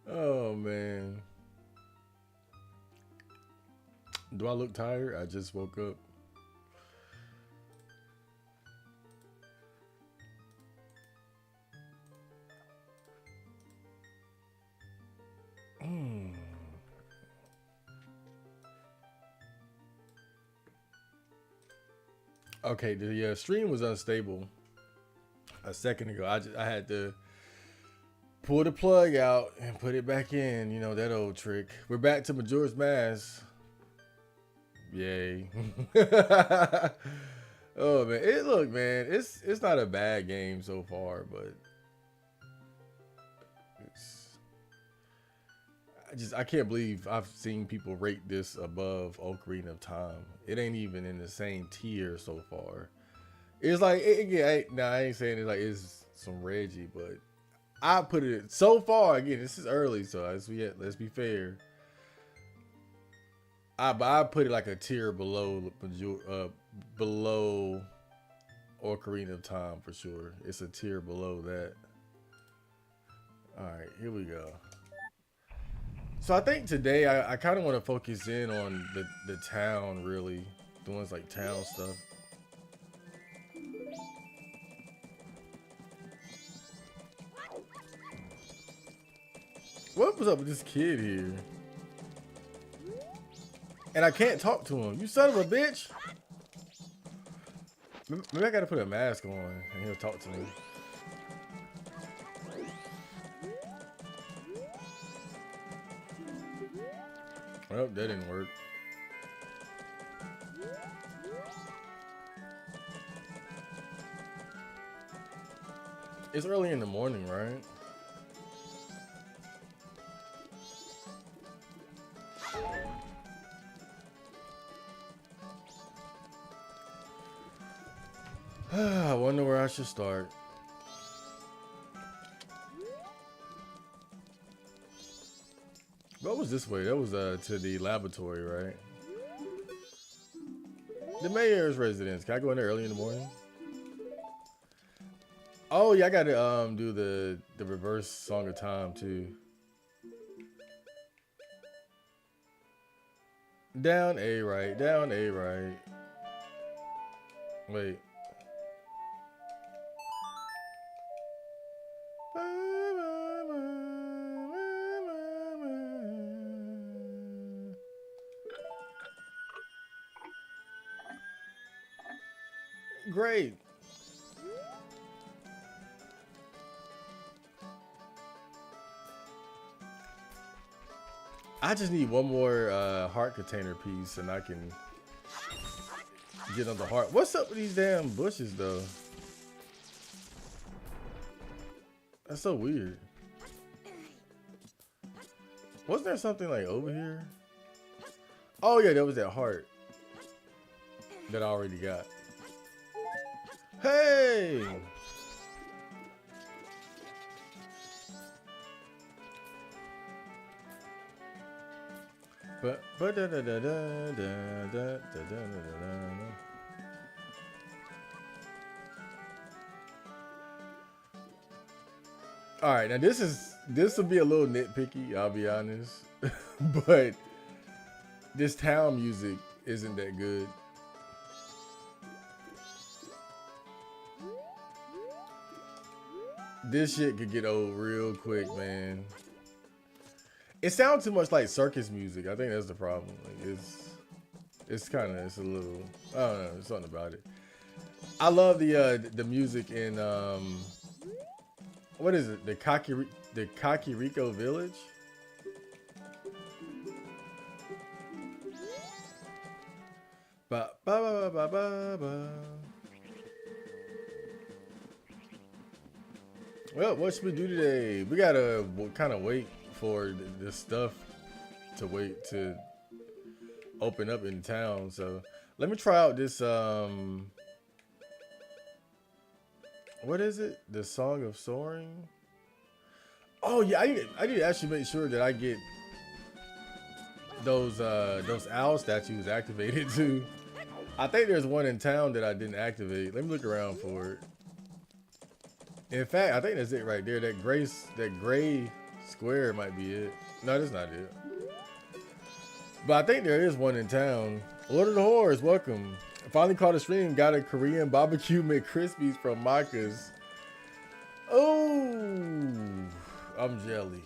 Oh man. Do I look tired? I just woke up. Mm. Okay, the stream was unstable a second ago. I had to pull the plug out and put it back in. You know that old trick. We're back to Majora's Mask. Yay! Oh man, look man, it's not a bad game so far, but it's I can't believe I've seen people rate this above Ocarina of Time. It ain't even in the same tier so far. It's like I ain't saying it like it's some Reggie, but I put it so far. Again, this is early, so let's be fair. I put it like a tier below Ocarina of Time for sure. It's a tier below that. All right, here we go. So I think today I kind of want to focus in on the town really, doing like town stuff. What was up with this kid here? And I can't talk to him. You son of a bitch! Maybe I gotta put a mask on and he'll talk to me. Well, that didn't work. It's early in the morning, right? I wonder where I should start. What was this way? That was to the laboratory, right? The mayor's residence. Can I go in there early in the morning? Oh yeah, I gotta do the reverse Song of Time too. Down A right, down A right. Wait. Great. I just need one more heart container piece and I can get on the heart. What's up with these damn bushes though? That's so weird. Wasn't there something like over here? Oh yeah, that was that heart that I already got. Hey! But da da da da da da da da da. All right, now this will be a little nitpicky, I'll be honest, but this town music isn't that good. This shit could get old real quick, man. It sounds too much like circus music. I think that's the problem. Like it's a little, I don't know, there's something about it. I love the music in what is it? The Kakiriko Village. Ba ba ba ba ba ba. Well, what should we do today? We gotta kind of wait for this stuff to wait to open up in town. So let me try out this what is it? The Song of Soaring. Oh yeah, I need to actually make sure that I get those owl statues activated too. I think there's one in town that I didn't activate. Let me look around for it. In fact, I think that's it right there. That gray square might be it. No, that's not it. But I think there is one in town. Lord of the Whores, welcome. I finally caught a stream. Got a Korean barbecue McCrispies from Maka's. Oh, I'm jelly.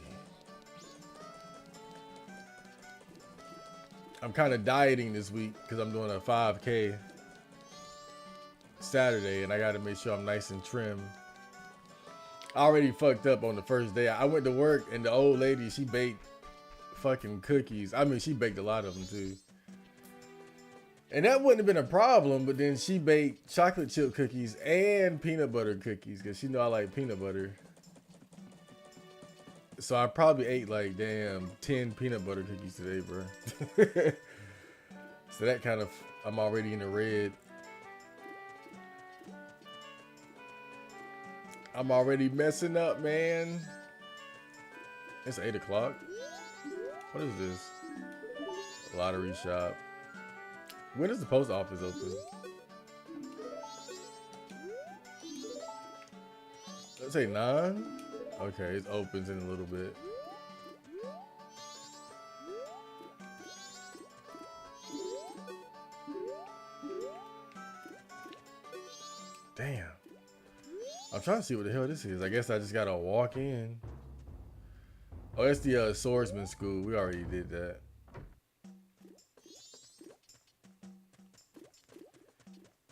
I'm kind of dieting this week because I'm doing a 5K Saturday, and I got to make sure I'm nice and trim. I already fucked up on the first day. I went to work, and the old lady, she baked fucking cookies. I mean, she baked a lot of them too. And that wouldn't have been a problem, but then she baked chocolate chip cookies and peanut butter cookies because she know I like peanut butter. So I probably ate like damn 10 peanut butter cookies today, bro. So that kind of, I'm already in the red. I'm already messing up, man. It's 8 o'clock. What is this? Lottery shop. When is the post office open? Let's say 9. Okay, it opens in a little bit. Damn. I'm trying to see what the hell this is. I guess I just gotta walk in. Oh, that's the swordsman school. We already did that.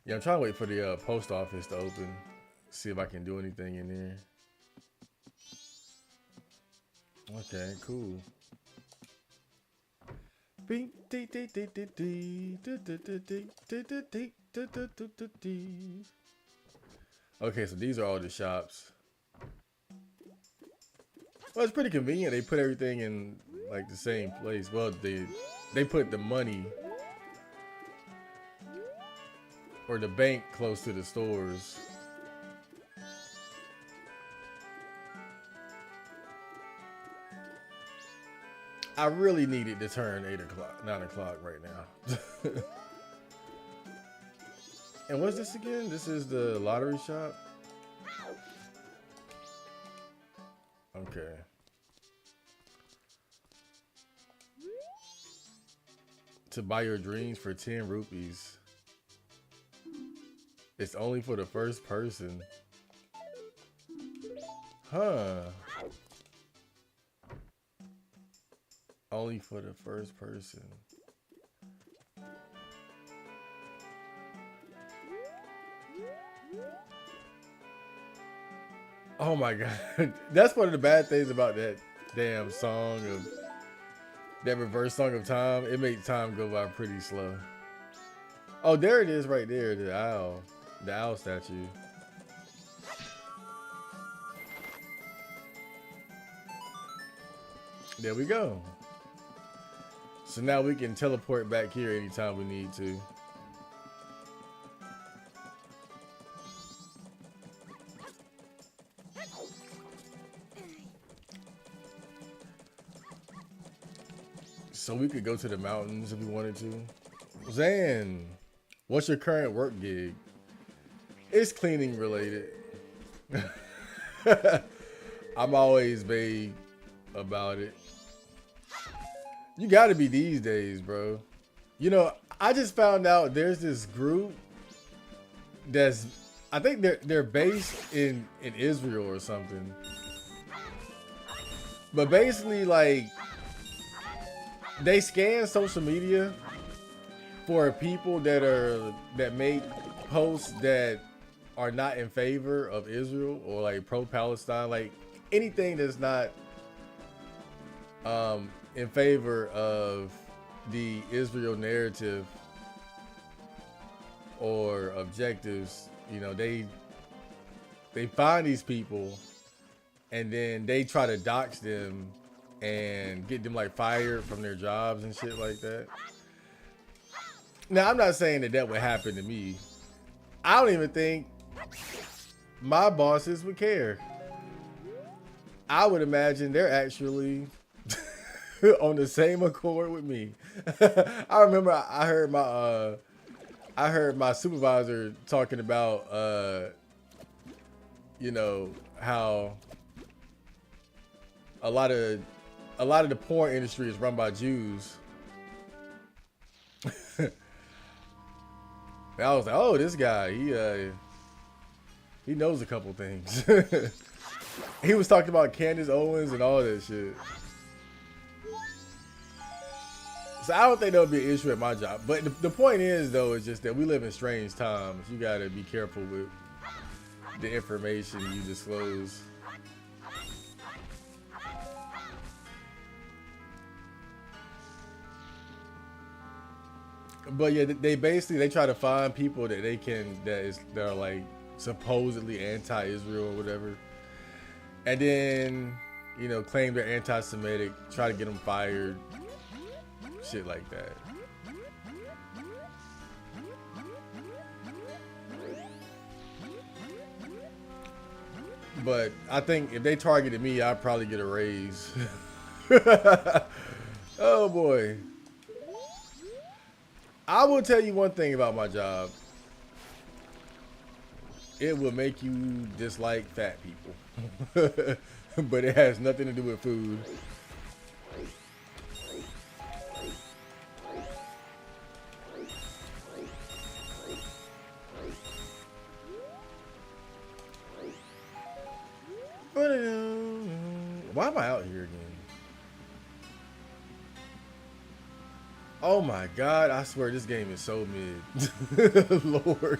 Yeah, I'm trying to wait for the post office to open. See if I can do anything in there. Okay, cool. Okay, so these are all the shops. Well, it's pretty convenient. They put everything in like the same place. Well, they put the money or the bank close to the stores. I really needed to turn 8 o'clock, 9 o'clock right now. And what's this again? This is the lottery shop? Okay. To buy your dreams for 10 rupees. It's only for the first person. Huh. Only for the first person. Oh my god. That's one of the bad things about that damn song of that reverse song of time. It makes time go by pretty slow. Oh, there it is right there, the owl. The owl statue. There we go. So now we can teleport back here anytime we need to. So we could go to the mountains if we wanted to. Zan, what's your current work gig? It's cleaning related. I'm always vague about it. You gotta be these days, bro. You know, I just found out there's this group that's, I think they're based in Israel or something. But basically, like, they scan social media for people that make posts that are not in favor of Israel or like pro-Palestine, like anything that's not in favor of the Israel narrative or objectives. You know, they find these people and then they try to dox them and get them like fired from their jobs and shit like that. Now, I'm not saying that would happen to me. I don't even think my bosses would care. I would imagine they're actually on the same accord with me. I remember I heard my supervisor talking about you know, how a lot of the porn industry is run by Jews. And I was like, oh, this guy, he knows a couple things. He was talking about Candace Owens and all that shit. So I don't think that'll be an issue at my job. But the point is, though, is just that we live in strange times. You gotta be careful with the information you disclose. But yeah, they try to find people that that are like supposedly anti-Israel or whatever, and then claim they're anti-Semitic, try to get them fired, shit like that. But I think if they targeted me, I'd probably get a raise. Oh boy. I will tell you one thing about my job. It will make you dislike fat people. But it has nothing to do with food. Why am I out here again? Oh my god, I swear this game is so mid. Lord.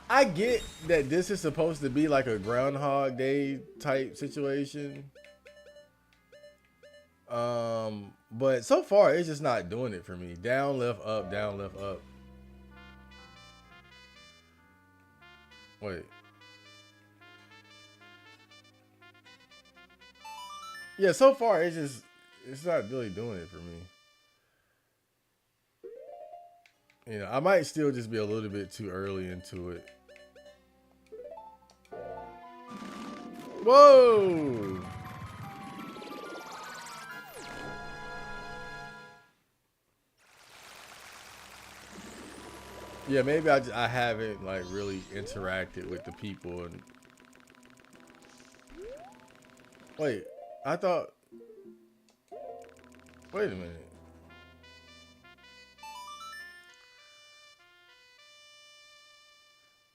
I get that this is supposed to be like a Groundhog Day type situation. But so far it's just not doing it for me. Down, left, up, down, left, up. Wait. Yeah, so far it's not really doing it for me. I might still just be a little bit too early into it. Whoa! Yeah, maybe I haven't like really interacted with the people and. Wait, I thought. Wait a minute.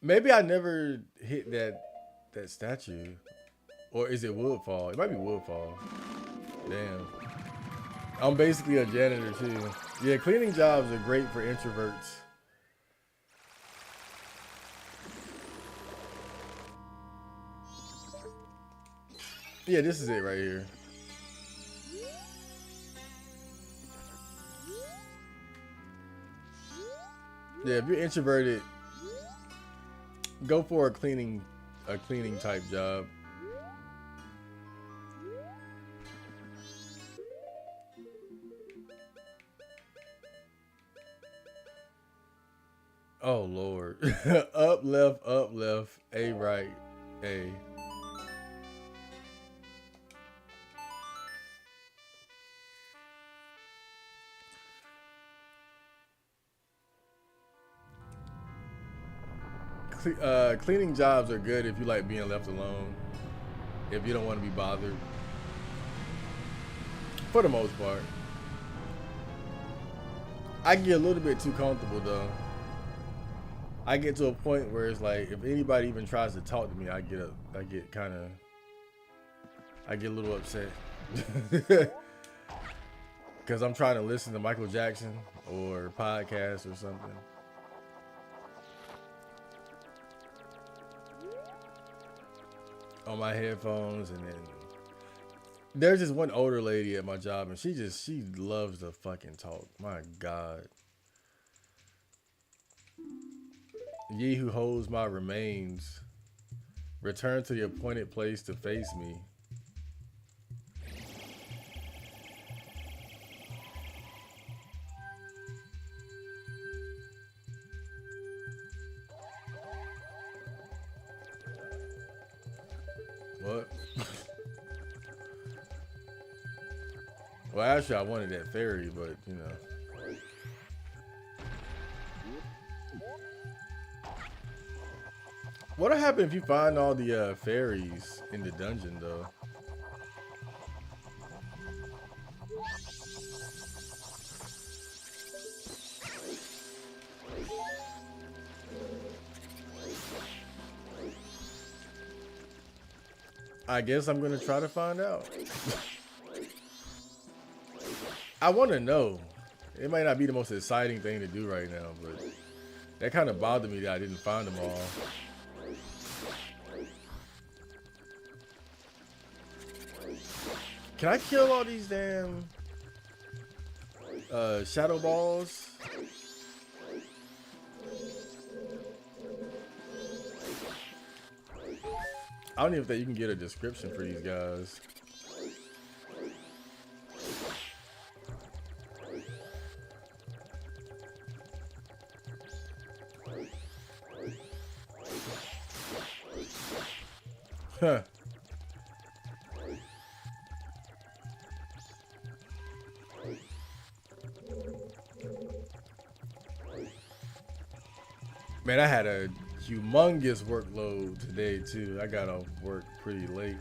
Maybe I never hit that statue. Or is it Woodfall? It might be Woodfall. Damn. I'm basically a janitor too. Yeah, cleaning jobs are great for introverts. Yeah, this is it right here. Yeah, if you're introverted, go for a cleaning type job. Oh Lord. Up, left, A right, A. Cleaning jobs are good if you like being left alone. If you don't want to be bothered. For the most part. I get a little bit too comfortable though. I get to a point where it's like if anybody even tries to talk to me, I get a little upset. Cause I'm trying to listen to Michael Jackson or podcasts or something. On my headphones, and then there's just one older lady at my job, and she loves to fucking talk. My God. Ye who holds my remains, return to the appointed place to face me. What? Well, actually, I wanted that fairy, but you know. What'll happen if you find all the fairies in the dungeon, though? I guess I'm gonna try to find out. I want to know. It might not be the most exciting thing to do right now, but that kind of bothered me that I didn't find them all. Can I kill all these damn shadow balls? I don't even think you can get a description for these guys. Huh. Man, I had a humongous workload today too. I got off work pretty late.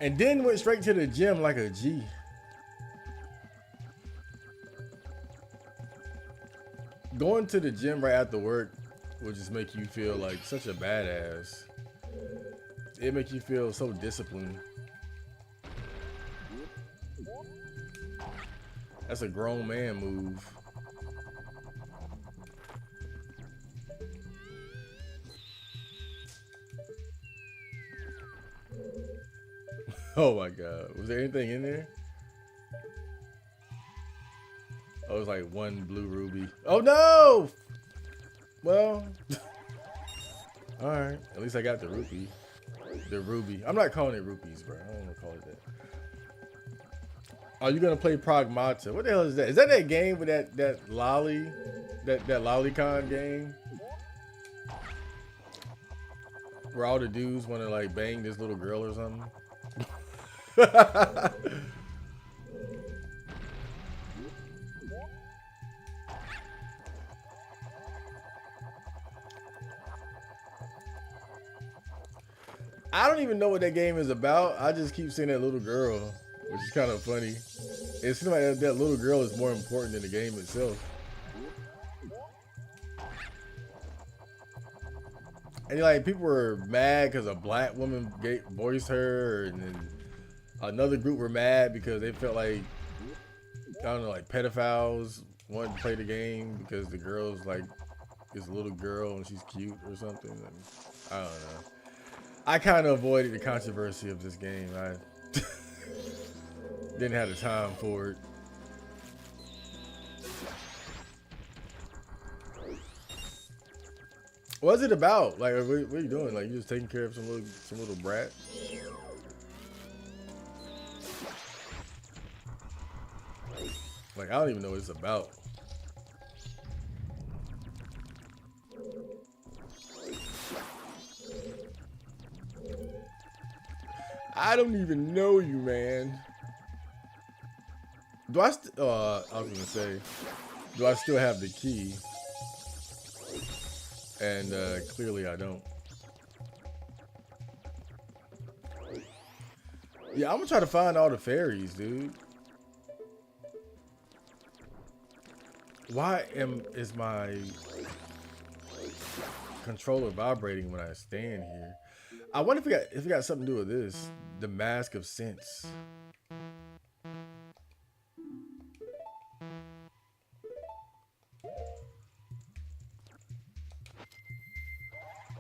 And then went straight to the gym like a G. Going to the gym right after work will just make you feel like such a badass. It make you feel so disciplined. That's a grown man move. Oh my god. Was there anything in there? Oh, it was like one blue ruby. Oh no! Well, alright. At least I got the rupee. The ruby. I'm not calling it rupees, bro. I don't want to call it that. Are you gonna play Pragmata? What the hell is that? Is that that game with that lolly? That lolicon game? Where all the dudes want to like bang this little girl or something? I don't even know what that game is about. I just keep seeing that little girl, which is kind of funny. It seems like that little girl is more important than the game itself. And like people were mad because a black woman voiced her, and then another group were mad because they felt like, I don't know, like pedophiles wanted to play the game because the girl's like this little girl and she's cute or something. And I don't know. I kind of avoided the controversy of this game. I didn't have the time for it. What's it about? Like, what are you doing? Like, you just taking care of some little brat? Like, I don't even know what it's about. I don't even know you, man. Do I? I was gonna say, do I still have the key? And clearly I don't. Yeah, I'm gonna try to find all the fairies, dude. Why is my controller vibrating when I stand here? I wonder if it got something to do with this. The Mask of Sense.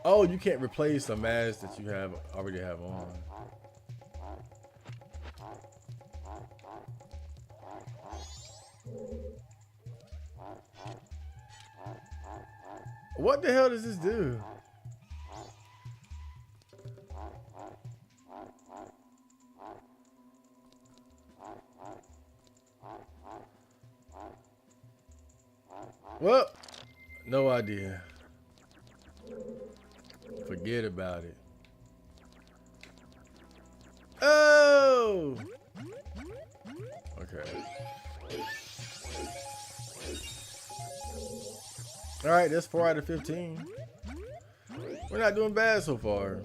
Oh, you can't replace a mask that you already have on. What the hell does this do? Well, no idea. Forget about it. Oh! Okay. Alright, that's 4 out of 15. We're not doing bad so far.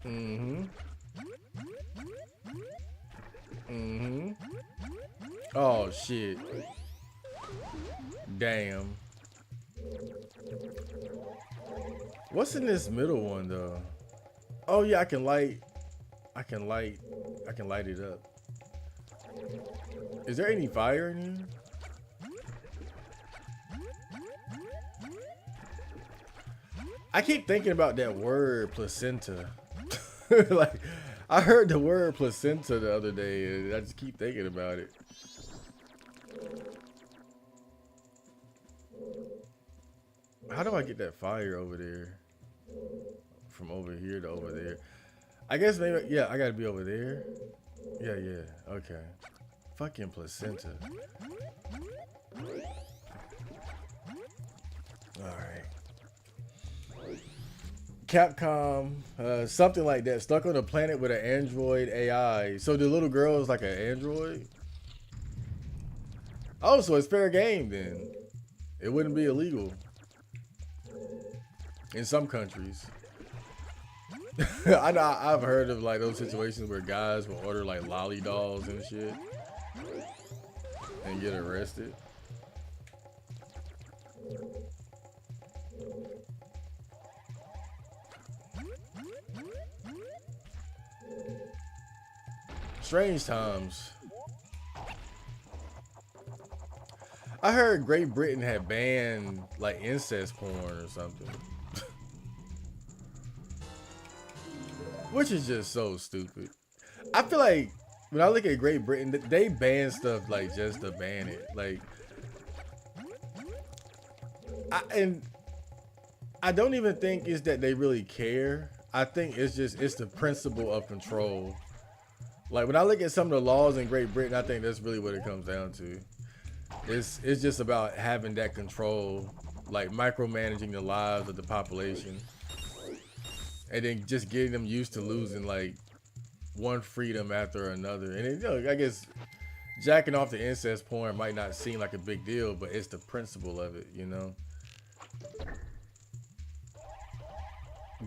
Mm-hmm. Mm-hmm. Oh, shit. Damn. What's in this middle one, though? Oh, yeah, I can light it up. Is there any fire in here? I keep thinking about that word placenta. Like, I heard the word placenta the other day, and I just keep thinking about it. How do I get that fire over there? From over here to over there. I guess maybe, yeah, I gotta be over there. Yeah, okay. Fucking placenta. Alright. Capcom, something like that. Stuck on a planet with an android AI. So the little girl is like an android? Oh, so it's fair game then. It wouldn't be illegal. In some countries. I know I've heard of like those situations where guys will order like lolly dolls and shit and get arrested. Strange times. I heard Great Britain had banned like incest porn or something. Which is just so stupid. I feel like when I look at Great Britain, they ban stuff like just to ban it. Like, I don't even think it's that they really care. I think it's the principle of control. Like when I look at some of the laws in Great Britain, I think that's really what it comes down to. It's just about having that control, like micromanaging the lives of the population. And then just getting them used to losing like one freedom after another. And it, you know, I guess jacking off the incest porn might not seem like a big deal, but it's the principle of it, you know?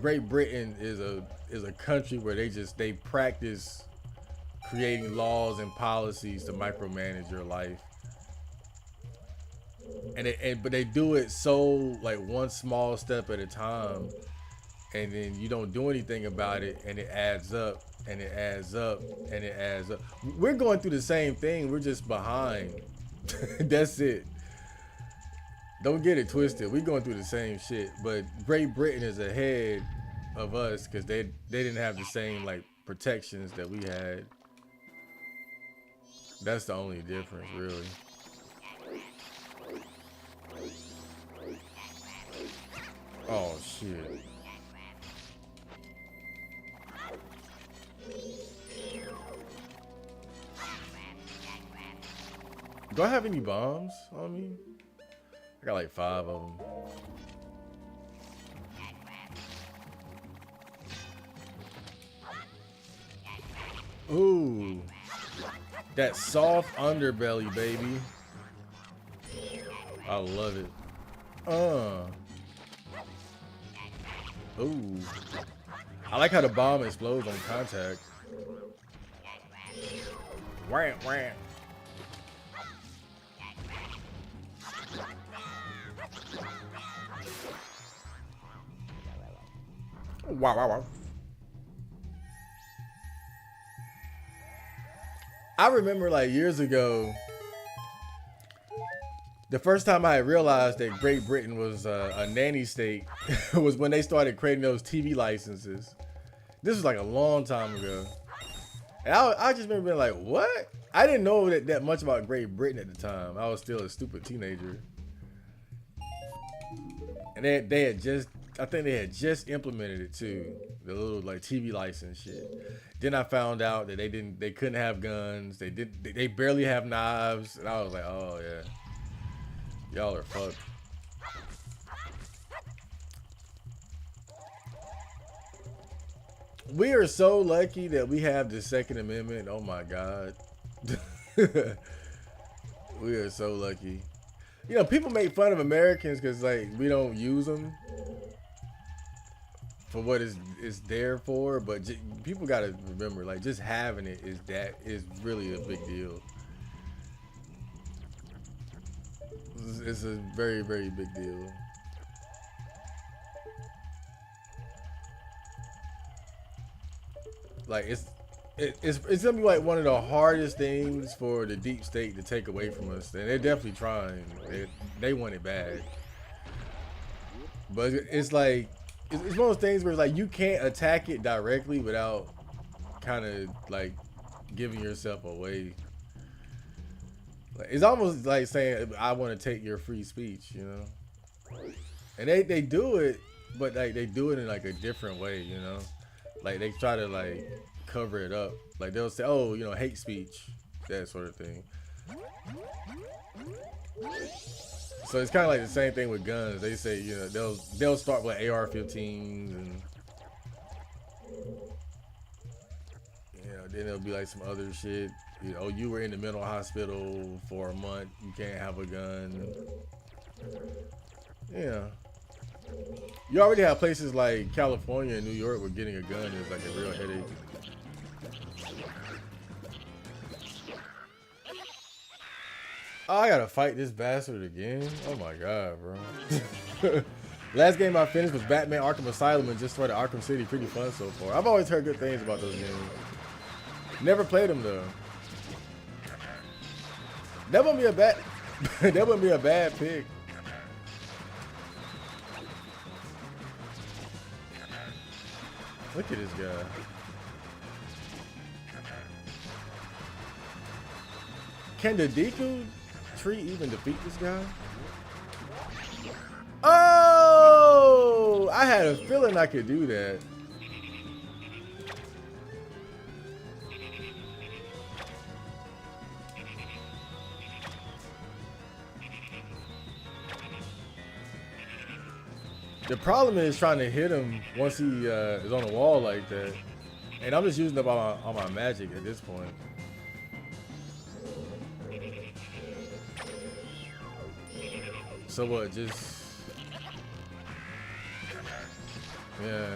Great Britain is a country where they practice creating laws and policies to micromanage your life. But they do it so like one small step at a time. And then you don't do anything about it, and it adds up, and it adds up, and it adds up. We're going through the same thing. We're just behind. That's it. Don't get it twisted. We're going through the same shit. But Great Britain is ahead of us because they didn't have the same like protections that we had. That's the only difference, really. Oh shit. Do I have any bombs on me? I got like 5 of them. Ooh. That soft underbelly, baby. I love it. Ooh. I like how the bomb explodes on contact. Wham, wham. Wow, wow, wow. I remember like years ago, the first time I realized that Great Britain was a nanny state was when they started creating those TV licenses. This was like a long time ago. And I just remember being like, what? I didn't know that much about Great Britain at the time. I was still a stupid teenager. And they had just, I think they had just implemented it too. The little like TV license shit. Then I found out that they couldn't have guns. They barely have knives. And I was like, oh yeah. Y'all are fucked. We are so lucky that we have the Second Amendment. Oh my God. We are so lucky. You know, people make fun of Americans because like we don't use them for what it's there for, but people got to remember, like, just having it is really a big deal. It's a very, very big deal. Like it's gonna be like one of the hardest things for the deep state to take away from us, and they're definitely trying. They want it bad, but it's like it's one of those things where it's like you can't attack it directly without kind of like giving yourself away. Like, it's almost like saying I want to take your free speech, you know. And they do it, but like they do it in like a different way, you know. Like they try to like cover it up. Like they'll say, "Oh, you know, hate speech," that sort of thing. So it's kind of like the same thing with guns. They say, you know, they'll start with AR-15s and you know, then there'll be like some other shit. You know, you were in the mental hospital for a month. You can't have a gun. Yeah. You already have places like California and New York where getting a gun is like a real headache. Oh, I gotta fight this bastard again. Oh my God, bro. Last game I finished was Batman Arkham Asylum and just started Arkham City. Pretty fun so far. I've always heard good things about those games. Never played them though. That wouldn't be a bad. That wouldn't be a bad pick. Look at this guy. Can the Deku tree even defeat this guy? Oh! I had a feeling I could do that. The problem is trying to hit him once he is on the wall like that. And I'm just using up all my magic at this point. So what, just... Yeah.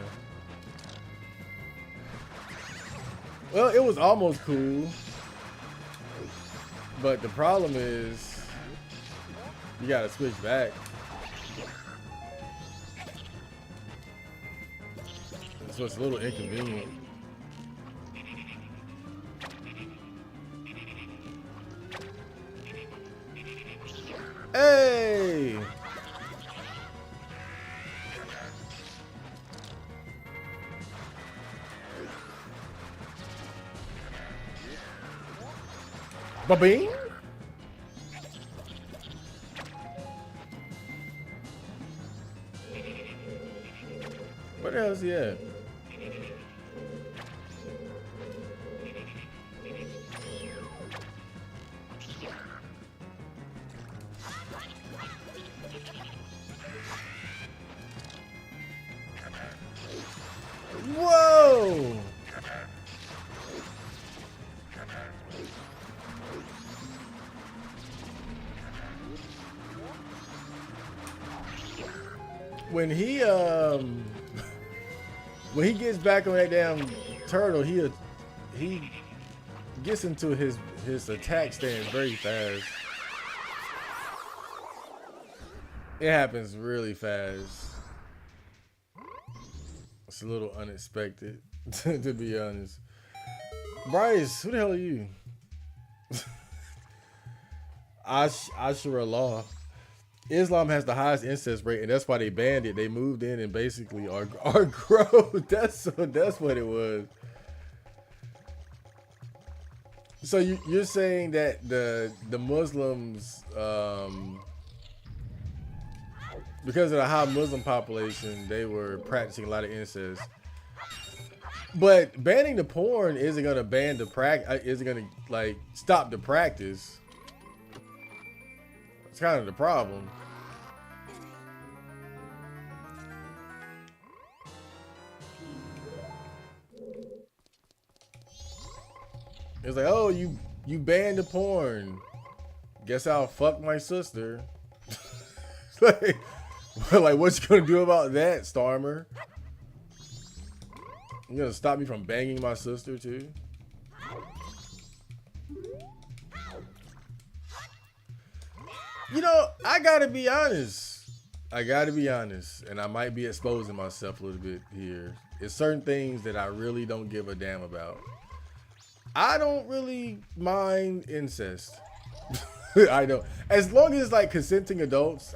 Well, it was almost cool. But the problem is, you gotta switch back. So it's a little inconvenient. Hey! Ba-bing? What else he at? Whoa! When he when he gets back on that damn turtle, he gets into his attack stance very fast. It happens really fast. It's a little unexpected, to be honest. Bryce, who the hell are you? Ashura Law. Islam has the highest incest rate, and that's why they banned it. They moved in and basically are gross. That's what it was. So you're saying that the Muslims, because of the high Muslim population, they were practicing a lot of incest. But banning the porn isn't gonna ban the practice. Isn't gonna like stop the practice. It's kind of the problem. It's like, oh, you banned the porn. Guess I'll fuck my sister. like, what you gonna do about that, Starmer? You gonna stop me from banging my sister too? You know, I gotta be honest. And I might be exposing myself a little bit here. It's certain things that I really don't give a damn about. I don't really mind incest. I don't. As long as like consenting adults,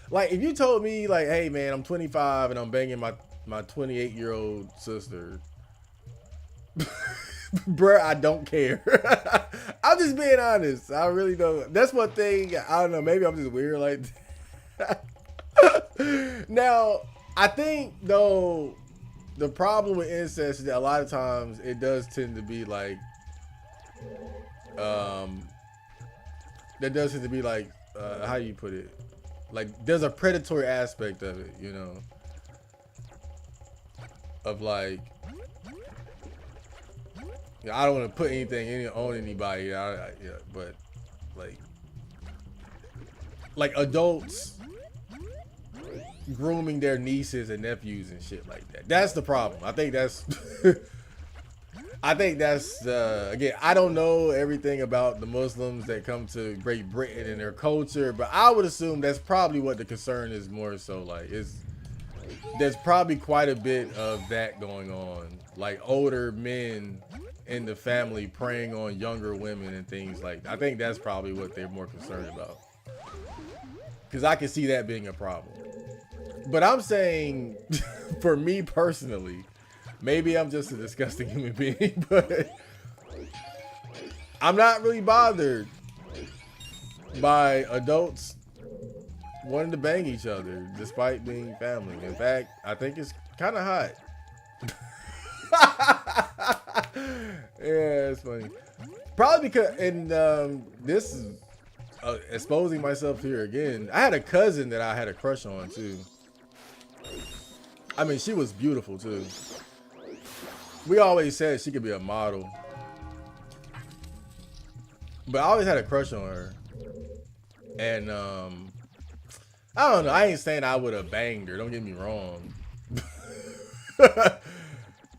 like if you told me like, hey man, I'm 25 and I'm banging my 28-year-old sister. Bruh, I don't care. I'm just being honest. I really don't. That's one thing. I don't know. Maybe I'm just weird like that. Now, I think though the problem with incest is that a lot of times it does tend to be like, how do you put it? Like there's a predatory aspect of it, you know, of like, I don't want to put anything on anybody, but like adults grooming their nieces and nephews and shit like that. That's the problem. I think that's again, I don't know everything about the Muslims that come to Great Britain and their culture, but I would assume that's probably what the concern is more so. Like, there's probably quite a bit of that going on, like older men in the family preying on younger women and things like that. I think that's probably what they're more concerned about, because I can see that being a problem. But I'm saying, for me personally, maybe I'm just a disgusting human being, but I'm not really bothered by adults wanting to bang each other despite being family. In fact, I think it's kind of hot. Yeah, it's funny. Probably because, and this is exposing myself here again. I had a cousin that I had a crush on too. I mean, she was beautiful too. We always said she could be a model, but I always had a crush on her. And I don't know. I ain't saying I would have banged her. Don't get me wrong.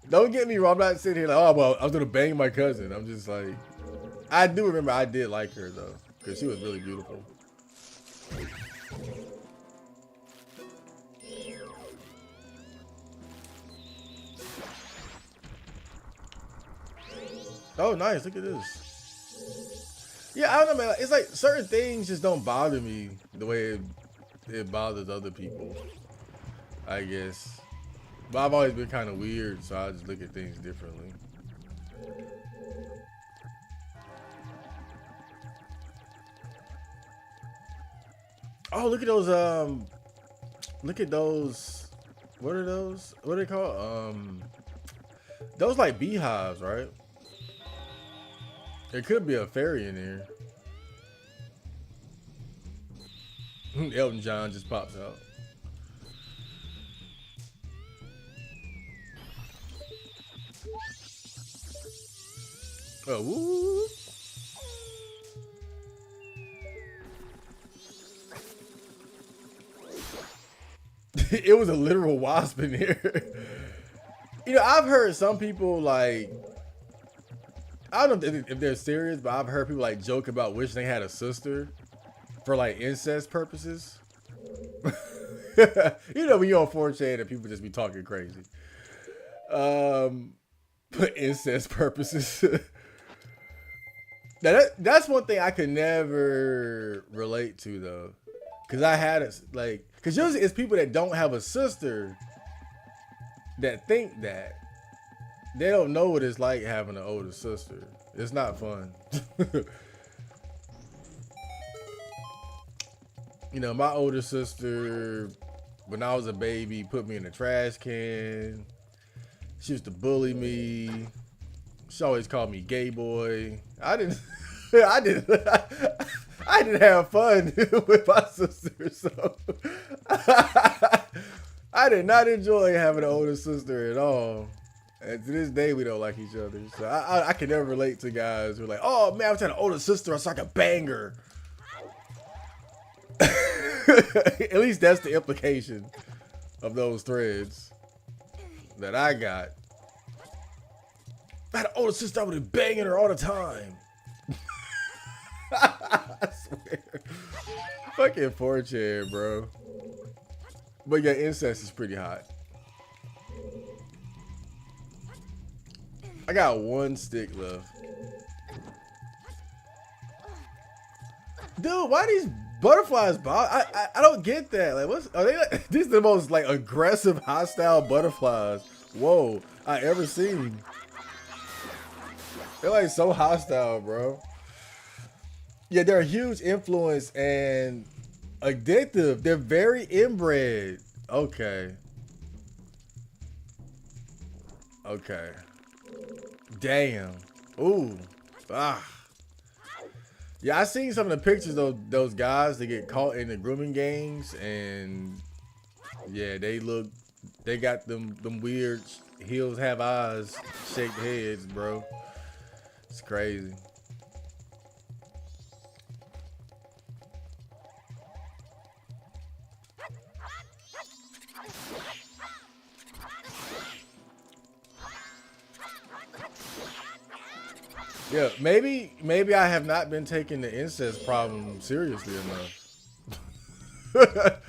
Don't get me wrong. I'm not sitting here like, oh well, I was gonna bang my cousin. I'm just like, I do remember I did like her though, because she was really beautiful. Oh, nice. Look at this. Yeah, I don't know, man. It's like certain things just don't bother me the way it bothers other people, I guess. But I've always been kind of weird, so I just look at things differently. Oh, look at those, what are those? What are they called? Those like beehives, right? There could be a fairy in here. Elton John just pops out. Oh, woo. It was a literal wasp in here. You know, I've heard some people like, I don't know if they're serious, but I've heard people like joke about wishing they had a sister for like incest purposes. You know, when you're on 4chan and people just be talking crazy. But incest purposes. Now that's one thing I could never relate to though. Cause I had it like, cause usually it's people that don't have a sister that think that. They don't know what it's like having an older sister. It's not fun. You know, my older sister, when I was a baby, put me in a trash can. She used to bully me. She always called me gay boy. I didn't. I didn't. I didn't have fun with my sister, so I did not enjoy having an older sister at all. And to this day, we don't like each other. So I can never relate to guys who are like, oh man, I was had an older sister, so I could bang her. At least that's the implication of those threads that I got. I had an older sister, I would have banging her all the time. I swear. Fucking 4chan, bro. But yeah, incest is pretty hot. I got one stick left. Dude, why these butterflies bother? I don't get that. Like, what's are they like? These are the most like aggressive, hostile butterflies. Whoa, I ever seen. They're like so hostile, bro. Yeah, they're a huge influence and addictive. They're very inbred. Okay. Okay. Damn. Ooh. Ah. Yeah, I seen some of the pictures of those guys that get caught in the grooming gangs, and yeah, they got them weird heels have eyes shaped heads, bro. It's crazy. Yeah, maybe I have not been taking the incest problem seriously enough.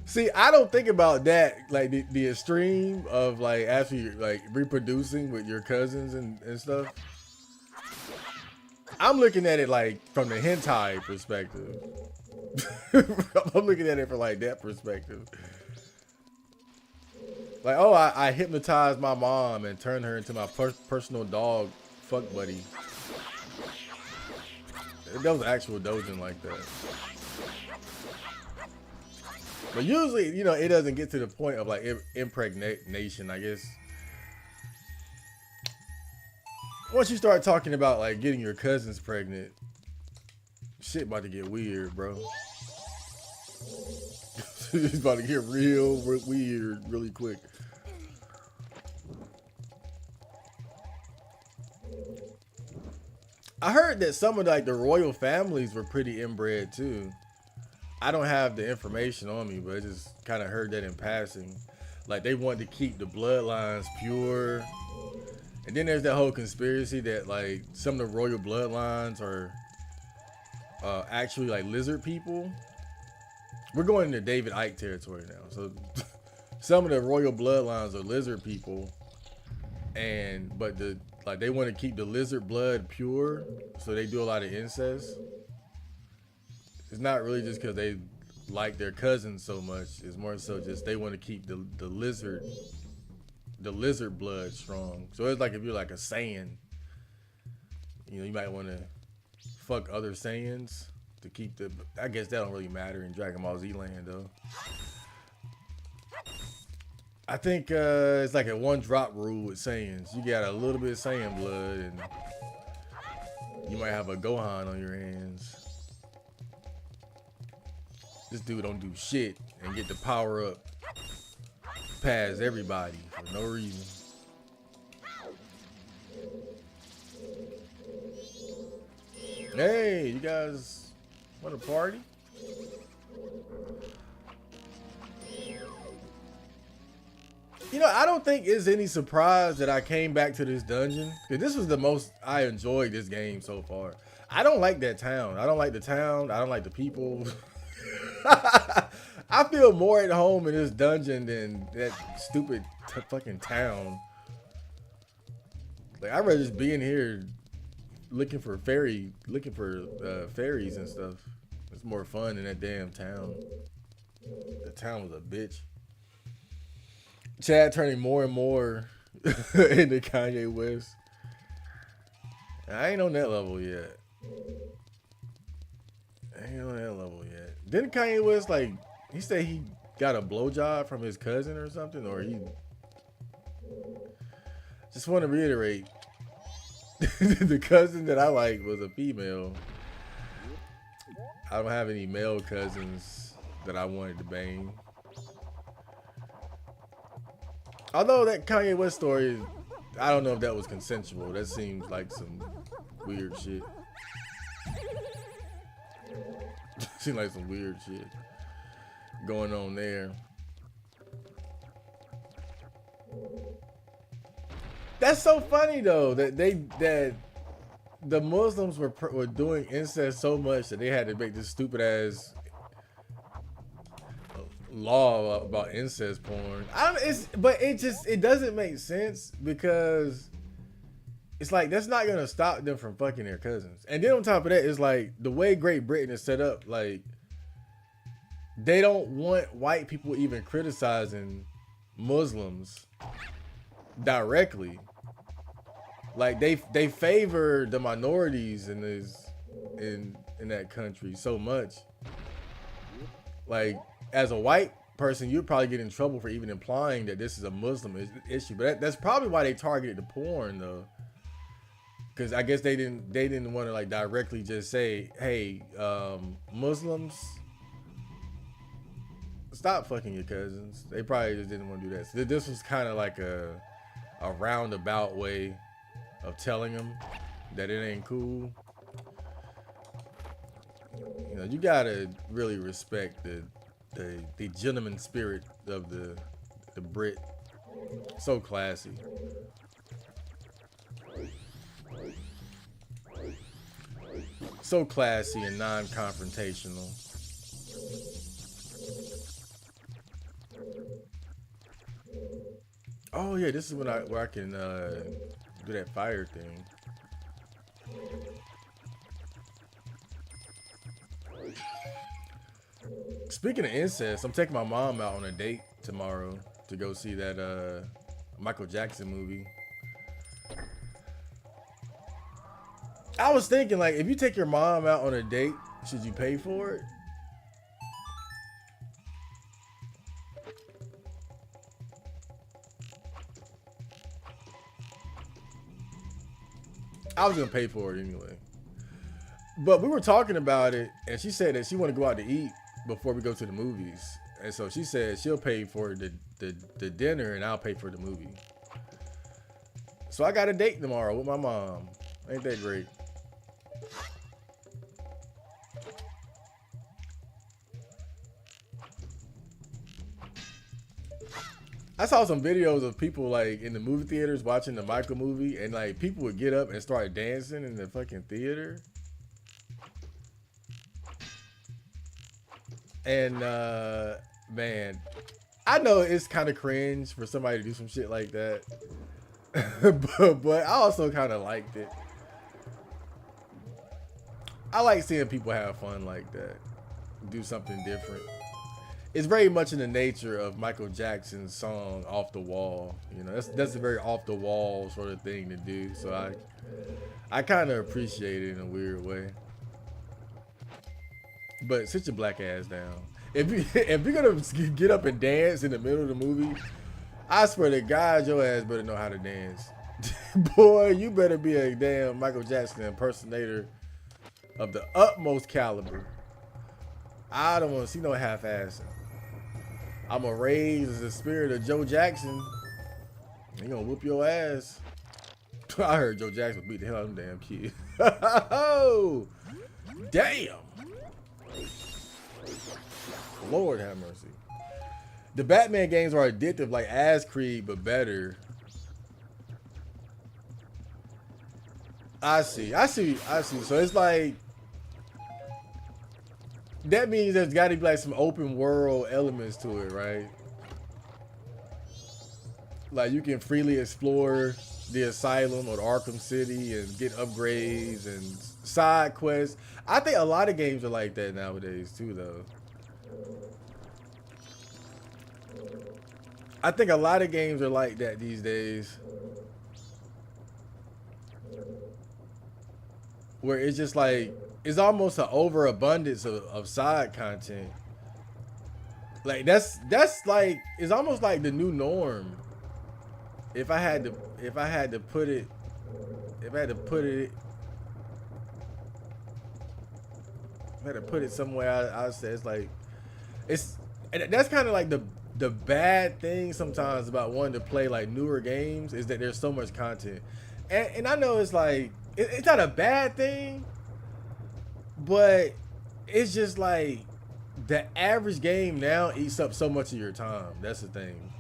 See, I don't think about that, like the extreme of like actually like reproducing with your cousins and stuff. I'm looking at it like from the hentai perspective. I'm looking at it from like that perspective. Like, oh, I hypnotized my mom and turned her into my personal dog fuck buddy. There was actual dojin like that. But usually, you know, it doesn't get to the point of like impregnation, I guess. Once you start talking about like getting your cousins pregnant, shit about to get weird, bro. It's about to get real weird really quick. I heard that some of like the royal families were pretty inbred too. I don't have the information on me, but I just kind of heard that in passing. Like they wanted to keep the bloodlines pure. And then there's that whole conspiracy that like some of the royal bloodlines are actually like lizard people. We're going into David Icke territory now. So some of the royal bloodlines are lizard people, but they want to keep the lizard blood pure, so they do a lot of incest. It's not really just because they like their cousins so much. It's more so just they want to keep the lizard blood strong. So it's like if you're like a Saiyan, you know, you might want to fuck other Saiyans to keep the. I guess that don't really matter in Dragon Ball Z land though. I think it's like a one drop rule with Saiyans. You got a little bit of Saiyan blood and you might have a Gohan on your hands. This dude don't do shit and get the power up past everybody for no reason. Hey, you guys want to party? You know, I don't think it's any surprise that I came back to this dungeon, because this was the most I enjoyed this game so far. I don't like that town. I don't like the town. I don't like the people. I feel more at home in this dungeon than that stupid fucking town. Like, I'd rather just be in here looking for fairies and stuff. It's more fun than that damn town. The town was a bitch. Chad turning more and more into Kanye West. I ain't on that level yet. Didn't Kanye West, like, he said he got a blowjob from his cousin or something? Or he... Just want to reiterate, The cousin that I liked was a female. I don't have any male cousins that I wanted to bang. Although that Kanye West story, I don't know if that was consensual. That seems like some weird shit. Seems like some weird shit going on there. That's so funny though that the Muslims were doing incest so much that they had to make this stupid ass law about incest porn. But it doesn't make sense because it's like that's not gonna stop them from fucking their cousins. And then on top of that, it's like the way Great Britain is set up, like they don't want white people even criticizing Muslims directly. Like they favor the minorities in that country so much. Like as a white person, you'd probably get in trouble for even implying that this is a Muslim issue. But that's probably why they targeted the porn though. Because I guess they didn't want to like directly just say, hey, Muslims, stop fucking your cousins. They probably just didn't want to do that. So this was kind of like a roundabout way of telling them that it ain't cool. You know, you gotta really respect the gentleman spirit of the Brit. So classy. So classy and non-confrontational. Oh yeah, this is where I can do that fire thing. Speaking of incest, I'm taking my mom out on a date tomorrow to go see that Michael Jackson movie. I was thinking, like, if you take your mom out on a date, should you pay for it? I was gonna pay for it anyway. But we were talking about it, and she said that she wanted to go out to eat before we go to the movies. And so she said she'll pay for the dinner, and I'll pay for the movie. So I got a date tomorrow with my mom. Ain't that great? I saw some videos of people like in the movie theaters watching the Michael movie, and like people would get up and start dancing in the fucking theater. And man, I know it's kind of cringe for somebody to do some shit like that, but I also kind of liked it. I like seeing people have fun like that, do something different. It's very much in the nature of Michael Jackson's song "Off the Wall." You know, that's a very off the wall sort of thing to do. So I kind of appreciate it in a weird way. But sit your black ass down. If you're gonna get up and dance in the middle of the movie, I swear to God, your ass better know how to dance. Boy, you better be a damn Michael Jackson impersonator of the utmost caliber. I don't want to see no half-assing. I'm gonna raise the spirit of Joe Jackson. He gonna whoop your ass. I heard Joe Jackson beat the hell out of them damn kids. Oh, damn. Lord have mercy. The Batman games are addictive like Ass Creed, but better. I see. So it's like, that means there's got to be like some open world elements to it, right? Like you can freely explore the asylum or the Arkham City and get upgrades and side quests. I think a lot of games are like that nowadays too, though. I think a lot of games are like that these days, where it's just like, it's almost an overabundance of side content. Like that's like, it's almost like the new norm. If I had to put it if I had to put it, if I had to put it somewhere, I'd say it's like, it's, and that's kind of like the bad thing sometimes about wanting to play like newer games is that there's so much content, and I know it's like it's not a bad thing, but it's just like the average game now eats up so much of your time. That's the thing.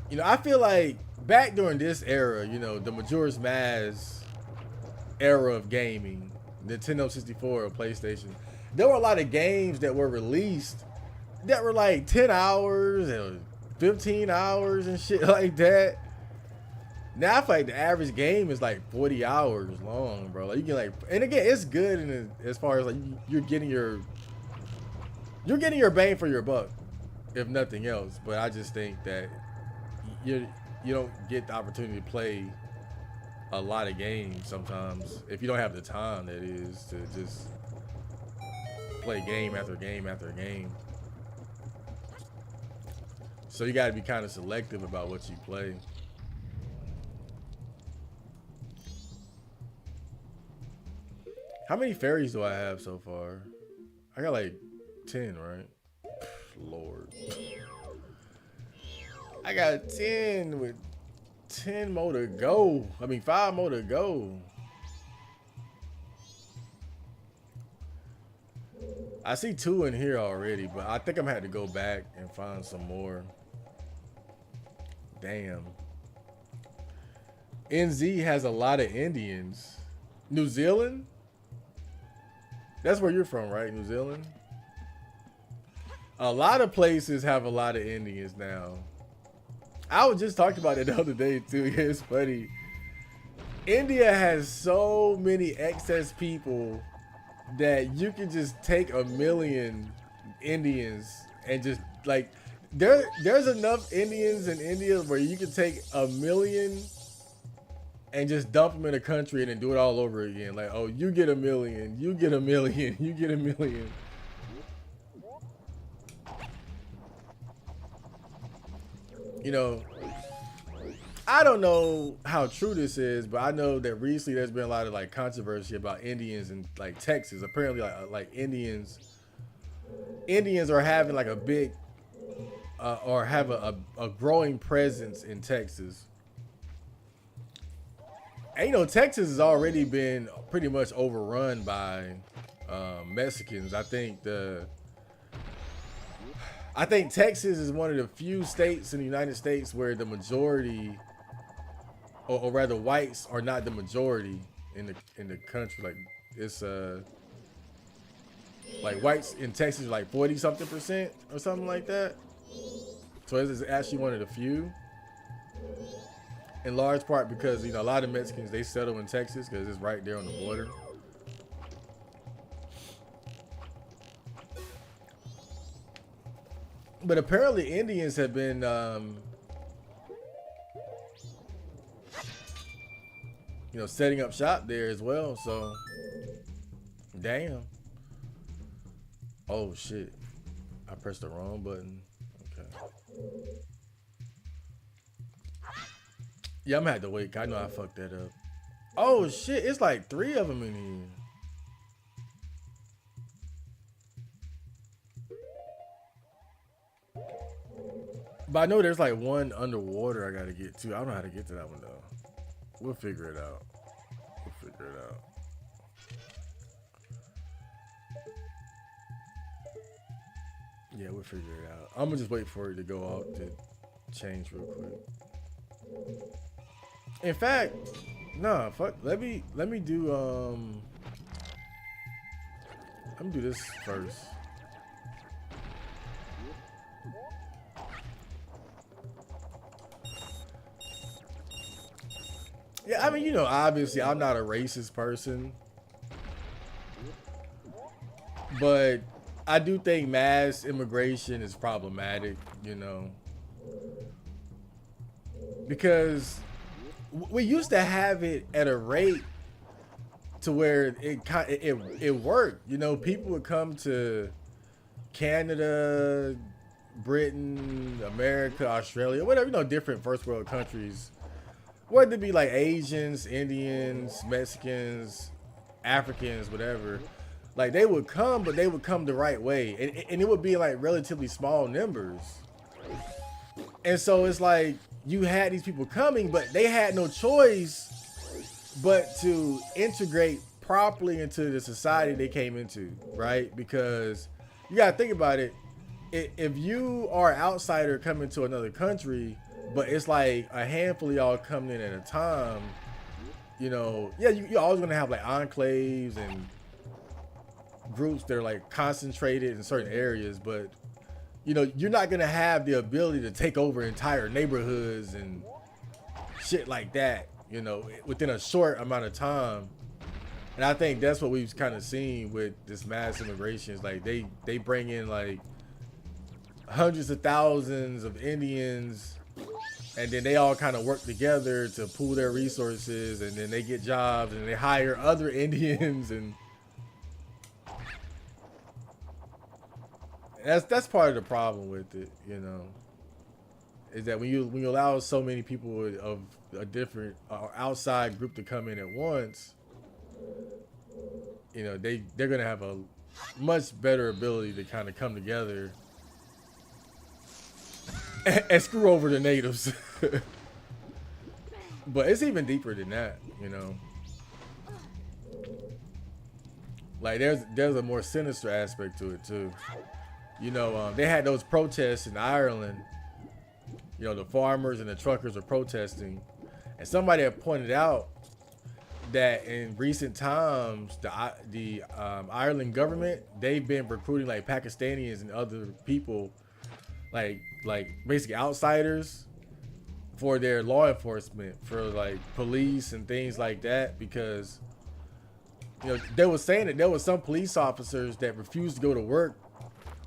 You know, I feel like back during this era, you know, the Majora's Mask era of gaming, Nintendo 64 or PlayStation, there were a lot of games that were released that were like 10 hours and 15 hours and shit like that. Now I feel like the average game is like 40 hours long, bro. Like you can like, and again, it's good in as far as like you're getting your bang for your buck, if nothing else. But I just think that you don't get the opportunity to play a lot of games sometimes if you don't have the time, that is, to just play game after game after game. So you got to be kind of selective about what you play. How many fairies do I have so far? I got like 10, right? Lord. I got 10 with 10 more to go. I mean, 5 more to go. I see 2 in here already, but I think I'm gonna have to go back and find some more. Damn. NZ has a lot of Indians. New Zealand? That's where you're from, right? New Zealand? A lot of places have a lot of Indians now. I was just talking about it the other day too. It's funny. India has so many excess people that you can just take 1 million Indians and just like there's enough Indians in India where you can take 1 million and just dump them in a country and then do it all over again. Like, oh, you get 1 million, you get 1 million, you get 1 million. You know, I don't know how true this is, but I know that recently there's been a lot of like controversy about Indians in like Texas. Apparently, like Indians are having like a big or have a growing presence in Texas. And you know, Texas has already been pretty much overrun by Mexicans. I think Texas is one of the few states in the United States where the majority, or rather whites, are not the majority in the country. Like it's like whites in Texas are like 40-something% or something like that. So this is actually one of the few. In large part because, you know, a lot of Mexicans, they settle in Texas because it's right there on the border. But apparently Indians have been, you know, setting up shop there as well. So, damn. Oh, shit. I pressed the wrong button. Okay. Yeah, I'm gonna have to wait. I know I fucked that up. Oh shit, it's like 3 of them in here. But I know there's like one underwater I gotta get to. I don't know how to get to that one though. We'll figure it out. Yeah, we'll figure it out. I'm gonna just wait for it to go off to change real quick. In fact, nah, fuck. Let me do let me do this first. Yeah, I mean, you know, obviously I'm not a racist person, but I do think mass immigration is problematic, you know, because we used to have it at a rate to where it worked. You know, people would come to Canada, Britain, America, Australia, whatever, you know, different first world countries whether it be like Asians, Indians, Mexicans, Africans, whatever, like they would come, but they would come the right way, and it would be like relatively small numbers. And so it's like you had these people coming, but they had no choice but to integrate properly into the society they came into, right? Because you gotta think about it. If you are an outsider coming to another country, but it's like a handful of y'all coming in at a time, you know, yeah, you're always gonna have like enclaves and groups that are like concentrated in certain areas, but you know, you're not gonna have the ability to take over entire neighborhoods and shit like that, you know, within a short amount of time. And I think that's what we've kind of seen with this mass immigration. Is like they bring in like hundreds of thousands of Indians, and then they all kind of work together to pool their resources, and then they get jobs and they hire other Indians, and that's part of the problem with it, you know, is that when you allow so many people of a different outside group to come in at once, you know, they're gonna have a much better ability to kind of come together and screw over the natives. But it's even deeper than that, you know. Like there's a more sinister aspect to it too. You know, they had those protests in Ireland. You know, the farmers and the truckers are protesting, and somebody had pointed out that in recent times, the Ireland government, they've been recruiting like Pakistanis and other people, like basically outsiders, for their law enforcement, for like police and things like that, because you know they were saying that there was some police officers that refused to go to work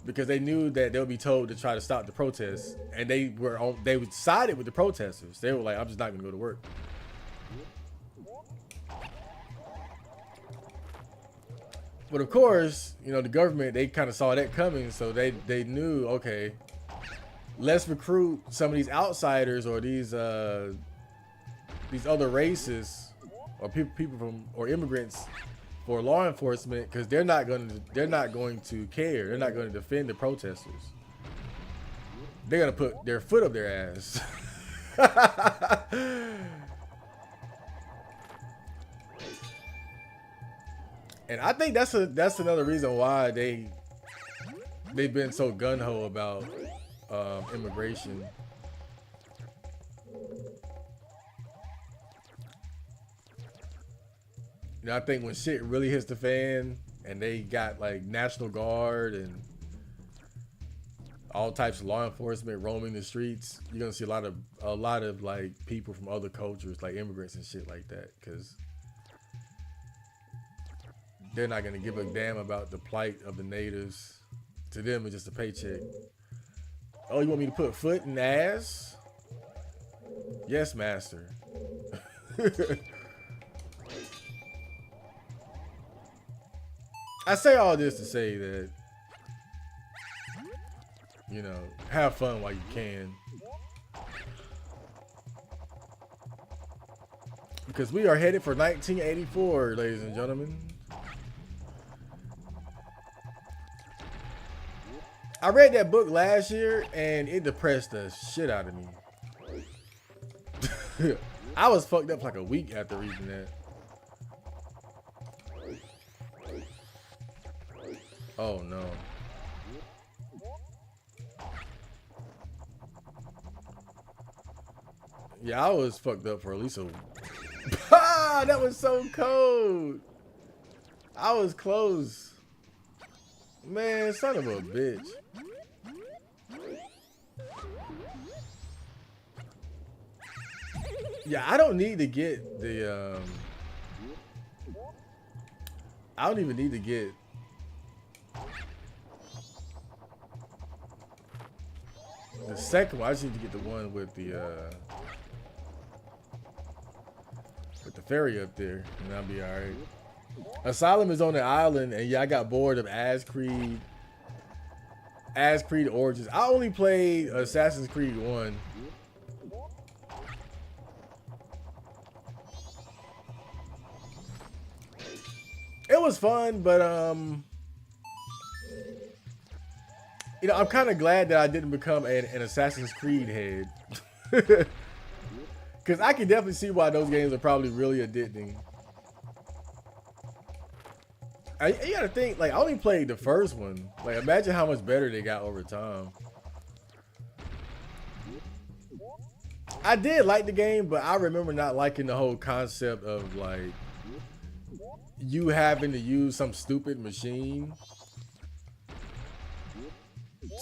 because they knew that they'll be told to try to stop the protests, and they sided with the protesters. They were like, I'm just not gonna go to work. But of course, you know, the government, they kind of saw that coming, so they knew, okay, let's recruit some of these outsiders or these other races or people from or immigrants for law enforcement, because they're not going to care. They're not going to defend the protesters. They're going to put their foot up their ass. And I think that's another reason why they've been so gung-ho about immigration. You know, I think when shit really hits the fan and they got like National Guard and all types of law enforcement roaming the streets, you're gonna see a lot of like people from other cultures, like immigrants and shit like that, because they're not gonna give a damn about the plight of the natives. To them, it's just a paycheck. Oh, you want me to put foot in ass? Yes, master. I say all this to say that, you know, have fun while you can. Because we are headed for 1984, ladies and gentlemen. I read that book last year and it depressed the shit out of me. I was fucked up for like a week after reading that. Oh no. Yeah, I was fucked up for at least a ah, that was so cold. I was close. Man, son of a bitch. Yeah, I don't need to get the I don't even need to get the second one. I just need to get the one with the ferry up there, and I'll be all right. Asylum is on the island, and yeah, I got bored of Creed Origins. I only played Assassin's Creed 1. it was fun, but you know, I'm kind of glad that I didn't become an Assassin's Creed head. Because I can definitely see why those games are probably really addicting. You gotta think, like, I only played the first one. Like, imagine how much better they got over time. I did like the game, but I remember not liking the whole concept of, like, you having to use some stupid machine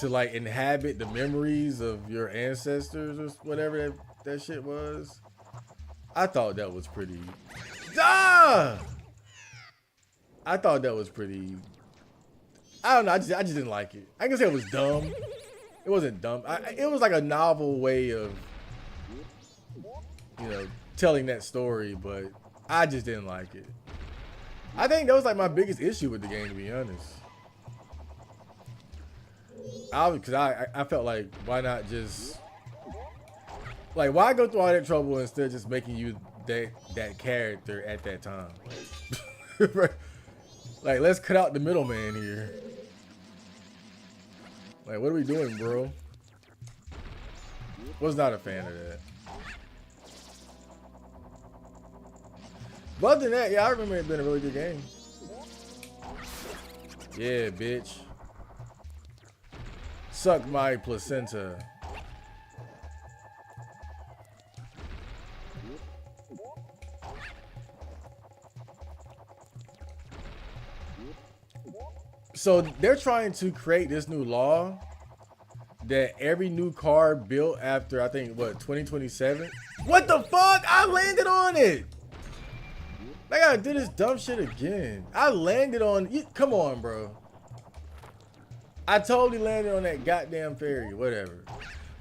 to, like, inhabit the memories of your ancestors or whatever that shit was. I thought that was pretty... Ah! I thought that was pretty... I don't know, I just didn't like it. I can say it was dumb. It wasn't dumb. It was like a novel way of, you know, telling that story, but I just didn't like it. I think that was like my biggest issue with the game, to be honest. Because I felt like, why not just... Like, why go through all that trouble instead of just making you that character at that time? Like, let's cut out the middleman here. Like, what are we doing, bro? Was not a fan of that. But other than that, yeah, I remember it being a really good game. Yeah, bitch. Suck my placenta. So they're trying to create this new law that every new car built after, I think, what, 2027? What the fuck? I landed on it. I gotta do this dumb shit again. I landed on it. Come on, bro. I totally landed on that goddamn ferry, whatever.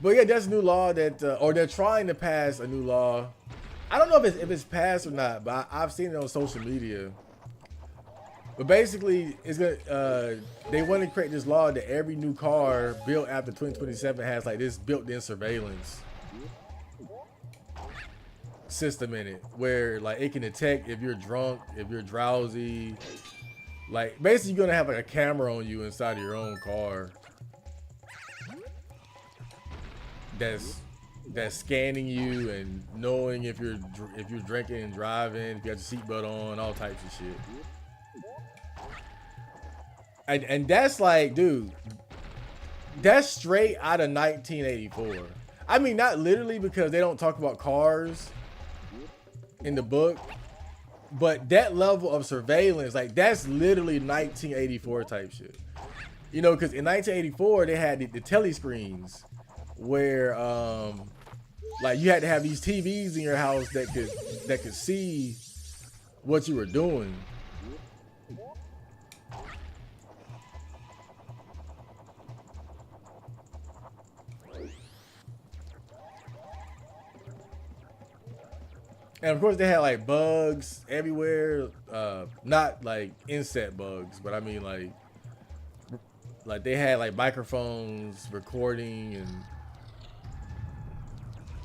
But yeah, that's a new law that, or they're trying to pass a new law. I don't know if it's passed or not, but I've seen it on social media. But basically, it's gonna. They want to create this law that every new car built after 2027 has like this built-in surveillance system in it, where like it can detect if you're drunk, if you're drowsy. Like basically, you're gonna have like a camera on you inside of your own car that's scanning you and knowing if you're drinking and driving, if you got your seatbelt on, all types of shit. And that's like, dude, that's straight out of 1984. I mean, not literally, because they don't talk about cars in the book, but that level of surveillance, like, that's literally 1984 type shit. You know, because in 1984, they had the telescreens where, like, you had to have these TVs in your house that could see what you were doing. And of course they had like bugs everywhere, not like insect bugs, but I mean like they had like microphones recording and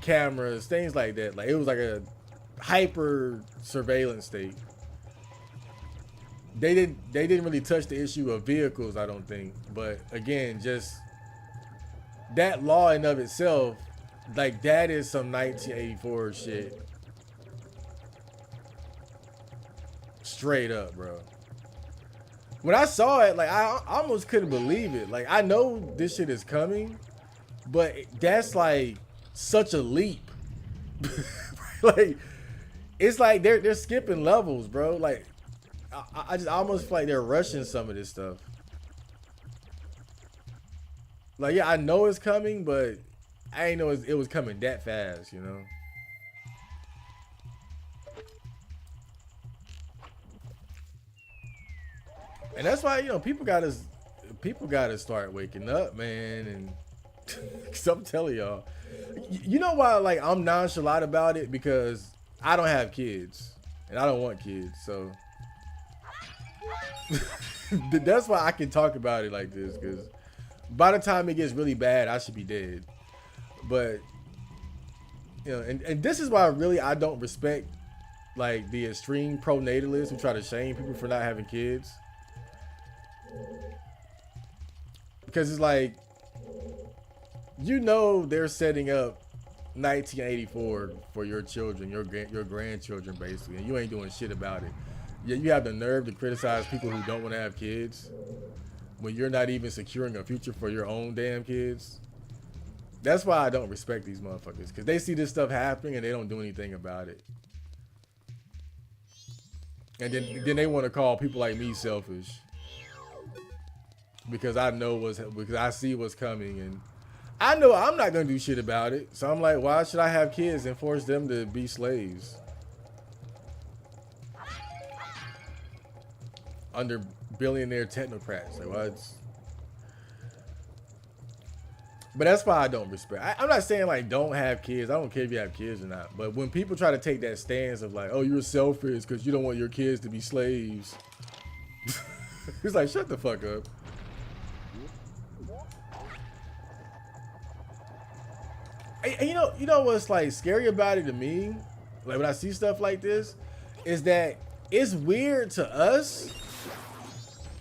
cameras, things like that. Like it was like a hyper surveillance state. They didn't really touch the issue of vehicles, I don't think. But again, just that law in of itself, like that is some 1984 shit. Straight up, bro. When I saw it, like I almost couldn't believe it. Like I know this shit is coming, but that's like such a leap. Like it's like they're skipping levels, bro. Like I just almost feel like they're rushing some of this stuff. Like yeah, I know it's coming, but I ain't know it was coming that fast, you know. And that's why, you know, people gotta start waking up, man. And cause I'm telling y'all, you know why, like, I'm nonchalant about it? Because I don't have kids and I don't want kids. So that's why I can talk about it like this. Cause by the time it gets really bad, I should be dead. But, you know, and this is why really I don't respect like the extreme pronatalists who try to shame people for not having kids. Because it's like, you know, they're setting up 1984 for your children, your grandchildren, basically, and you ain't doing shit about it. Yet you have the nerve to criticize people who don't want to have kids when you're not even securing a future for your own damn kids. That's why I don't respect these motherfuckers, because they see this stuff happening and they don't do anything about it. And then they want to call people like me selfish because because I see what's coming, and I know I'm not gonna do shit about it. So I'm like, why should I have kids and force them to be slaves under billionaire technocrats? Like, what? But that's why I don't respect. I'm not saying like don't have kids. I don't care if you have kids or not. But when people try to take that stance of like, oh, you're selfish because you don't want your kids to be slaves, it's like, shut the fuck up. And you know what's like scary about it to me? Like when I see stuff like this, is that it's weird to us,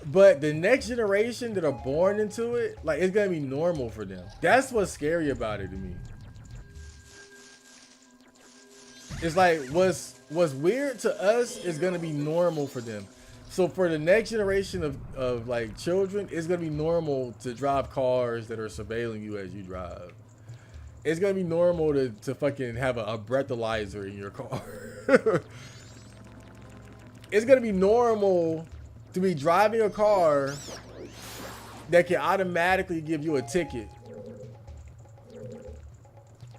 but the next generation that are born into it, like, it's gonna be normal for them. That's what's scary about it to me. It's like what's weird to us is gonna be normal for them. So for the next generation of like children, it's gonna be normal to drive cars that are surveilling you as you drive. It's gonna be normal to fucking have a breathalyzer in your car. It's gonna be normal to be driving a car that can automatically give you a ticket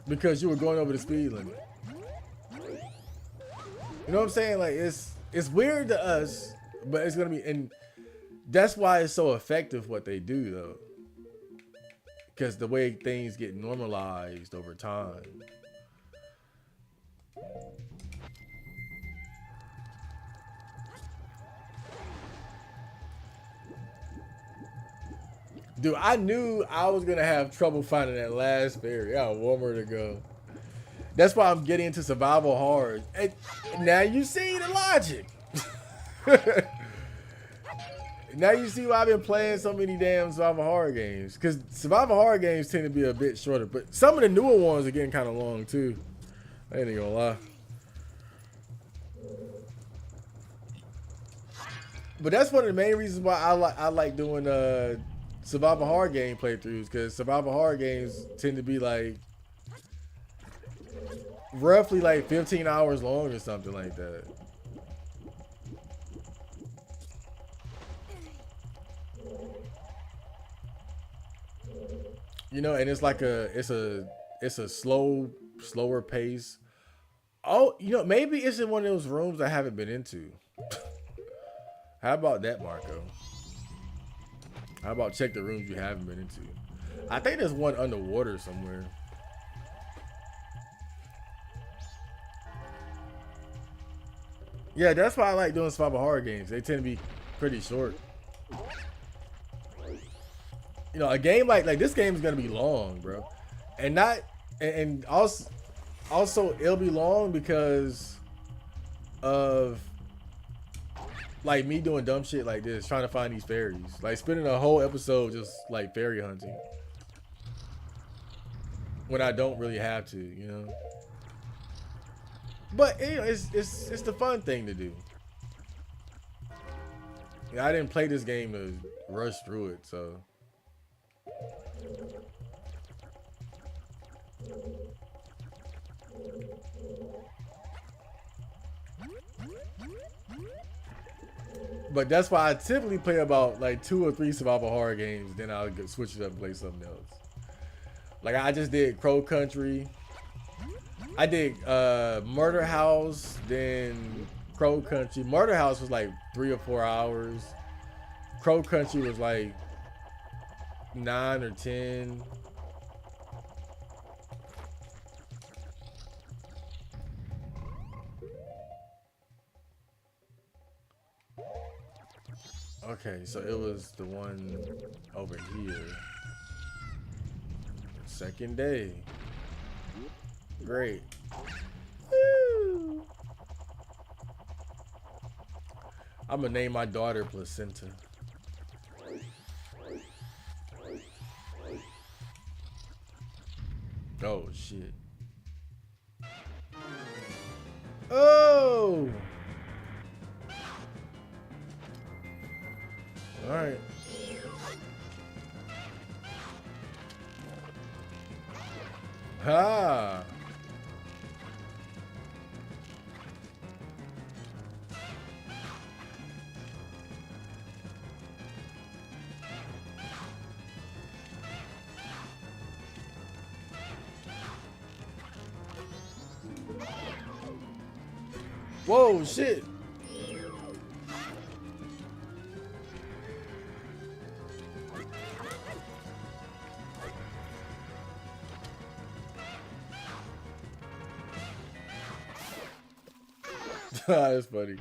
because you were going over the speed limit. You know what I'm saying? Like, it's weird to us, but it's gonna be, and that's why it's so effective what they do though. Because the way things get normalized over time. Dude, I knew I was going to have trouble finding that last fairy. I got one more to go. That's why I'm getting into survival hard. And now you see the logic. Now you see why I've been playing so many damn survival horror games. Because survival horror games tend to be a bit shorter. But some of the newer ones are getting kind of long too. I ain't gonna lie. But that's one of the main reasons why I like doing survival horror game playthroughs. Because survival horror games tend to be like roughly like 15 hours long or something like that. You know, and it's like it's a slower pace. Oh, you know, maybe it's in one of those rooms I haven't been into. How about that, Marco? How about check the rooms you haven't been into? I think there's one underwater somewhere. Yeah, that's why I like doing survival horror games. They tend to be pretty short. You know, a game like this game is gonna be long, bro, and also it'll be long because of like me doing dumb shit like this, trying to find these fairies, like spending a whole episode just like fairy hunting when I don't really have to, you know. But you know, it's the fun thing to do. You know, I didn't play this game to rush through it, so. But that's why I typically play about like 2 or 3 survival horror games, then I'll switch it up and play something else. Like I just did Crow Country. I did Murder House, then Crow Country. Murder House was like 3 or 4 hours. Crow Country was like 9 or 10. Okay, so it was the one over here. Second day. Great. Woo. I'm gonna name my daughter Placenta. Oh shit. Oh. All right. Ha. Whoa, shit. That's funny.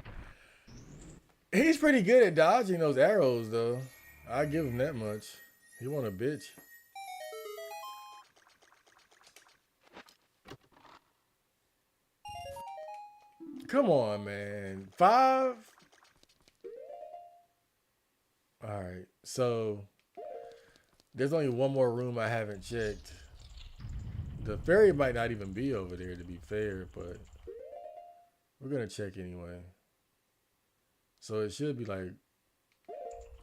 He's pretty good at dodging those arrows, though. I give him that much. He want a bitch. Come on, man. 5? All right. So there's only one more room I haven't checked. The ferry might not even be over there, to be fair, but we're gonna check anyway. So it should be like,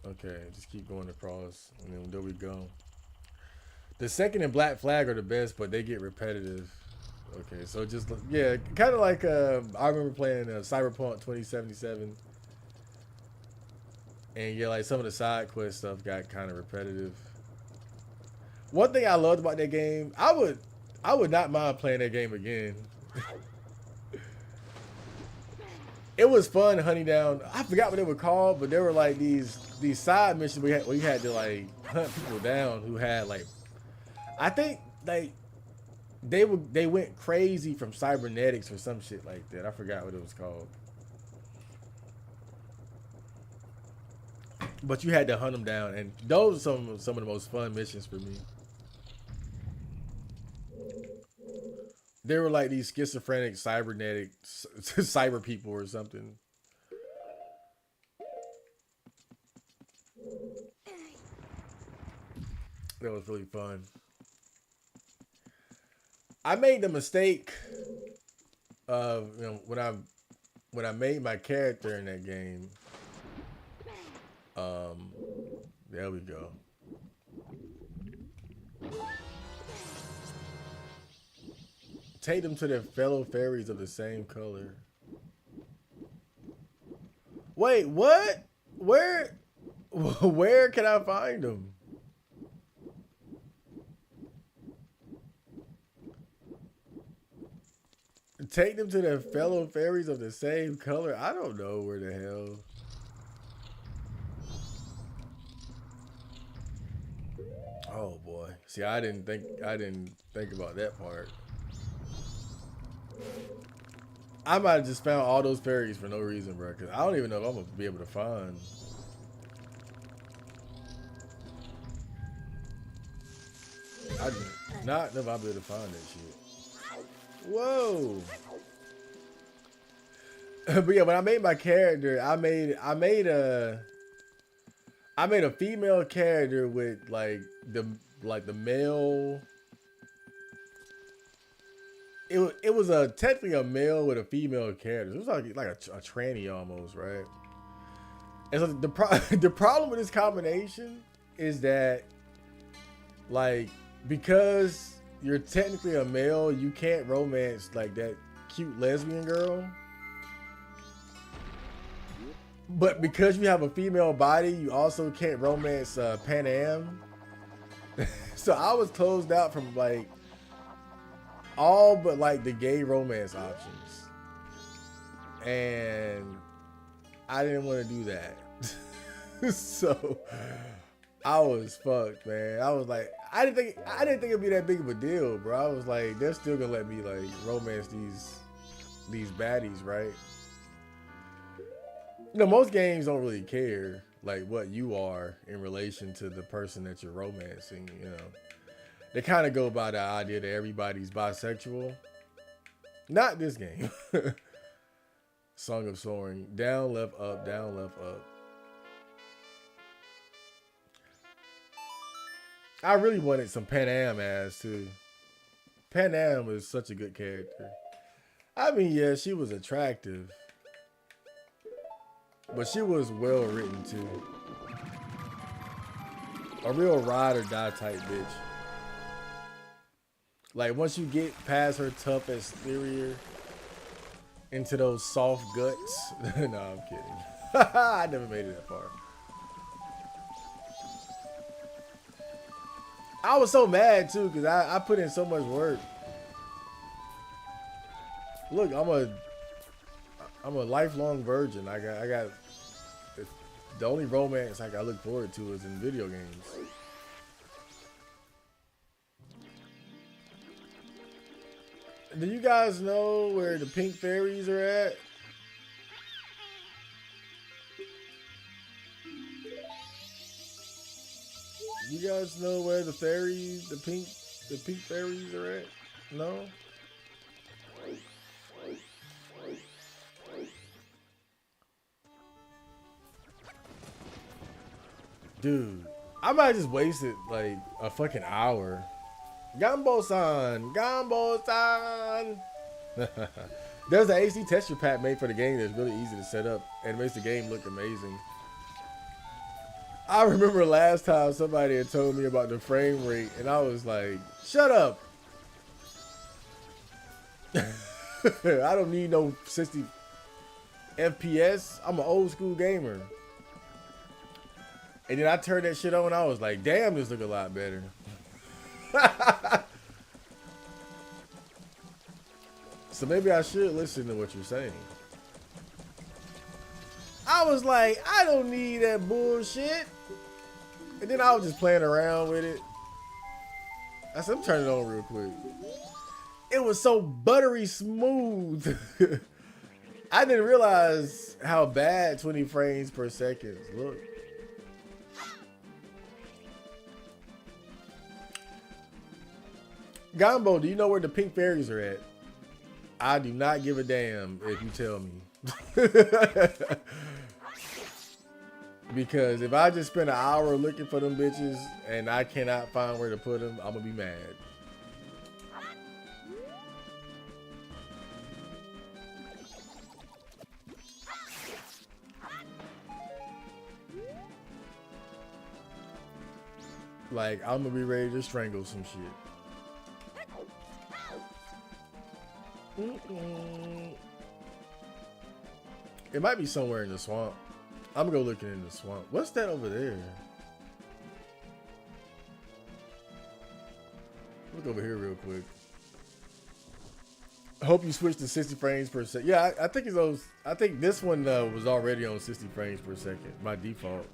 okay, just keep going across, and then there we go. The second and black flag are the best, but they get repetitive. Okay, so just, yeah, kind of like, I remember playing Cyberpunk 2077. And yeah, like some of the side quest stuff got kind of repetitive. One thing I loved about that game, I would not mind playing that game again. It was fun hunting down. I forgot what they were called, but there were like these side missions where you had to like hunt people down who had like, I think like they went crazy from cybernetics or some shit like that. I forgot what it was called. But you had to hunt them down, and those are some of the most fun missions for me. They were like these schizophrenic cybernetic cyber people or something. That was really fun. I made the mistake of, you know, when I made my character in that game. There we go. Take them to their fellow fairies of the same color. Wait, what? Where can I find them? Take them to their fellow fairies of the same color? I don't know where the hell. Oh boy. See, I didn't think about that part. I might have just found all those fairies for no reason, bro. Cause I don't even know if I'm gonna be able to find. I do not know if I'll be able to find that shit. Whoa. But yeah, when I made my character, I made a female character with like the male. It was technically a male with a female character. It was like a tranny almost, right? And so the problem with this combination is that, like, because you're technically a male, you can't romance like that cute lesbian girl. But because you have a female body, you also can't romance Pan Am. So I was closed out from like all but like the gay romance options, and I didn't want to do that. So I was fucked, man. I was like, I didn't think it'd be that big of a deal, bro. I was like, they're still gonna let me like romance these baddies, right? You know, most games don't really care like what you are in relation to the person that you're romancing, you know. They kind of go by the idea that everybody's bisexual. Not this game. Song of Soaring. Down, left, up, down, left, up. I really wanted some Pan Am ass too. Pan Am was such a good character. I mean, yeah, she was attractive. But she was well written too. A real ride or die type bitch. Like once you get past her tough exterior into those soft guts. No, I'm kidding. I never made it that far. I was so mad too because I put in so much work. Look, I'm a lifelong virgin. I got the only romance I look forward to is in video games. Do you guys know where the pink fairies are at? You guys know where the fairies, the pink fairies are at? No? Dude, I might just wasted like a fucking hour. Gambo-san! Gambo-san! There's an HD texture pack made for the game that's really easy to set up and it makes the game look amazing. I remember last time somebody had told me about the frame rate and I was like, shut up! I don't need no 60 FPS. I'm an old school gamer. And then I turned that shit on and I was like, damn, this look a lot better. So maybe I should listen to what you're saying. I was like, I don't need that bullshit. And then I was just playing around with it. I said, I'm turning it on real quick. It was so buttery smooth. I didn't realize how bad 20 frames per second looked. Gombo, do you know where the pink fairies are at? I do not give a damn if you tell me. Because if I just spend an hour looking for them bitches and I cannot find where to put them, I'm gonna be mad. Like, I'm gonna be ready to strangle some shit. It might be somewhere in the swamp. I'm gonna go looking in the swamp. What's that over there? Look over here real quick. I hope you switched to 60 frames per second. Yeah, I think it's those. I think this one was already on 60 frames per second. My default.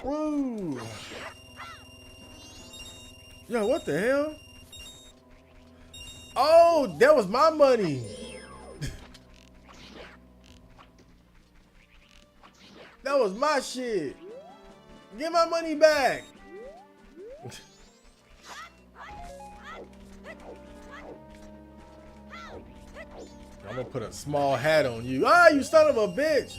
Woo! Yo, what the hell? Oh, that was my money. That was my shit. Get my money back. I'm gonna put a small hat on you. Ah, you son of a bitch.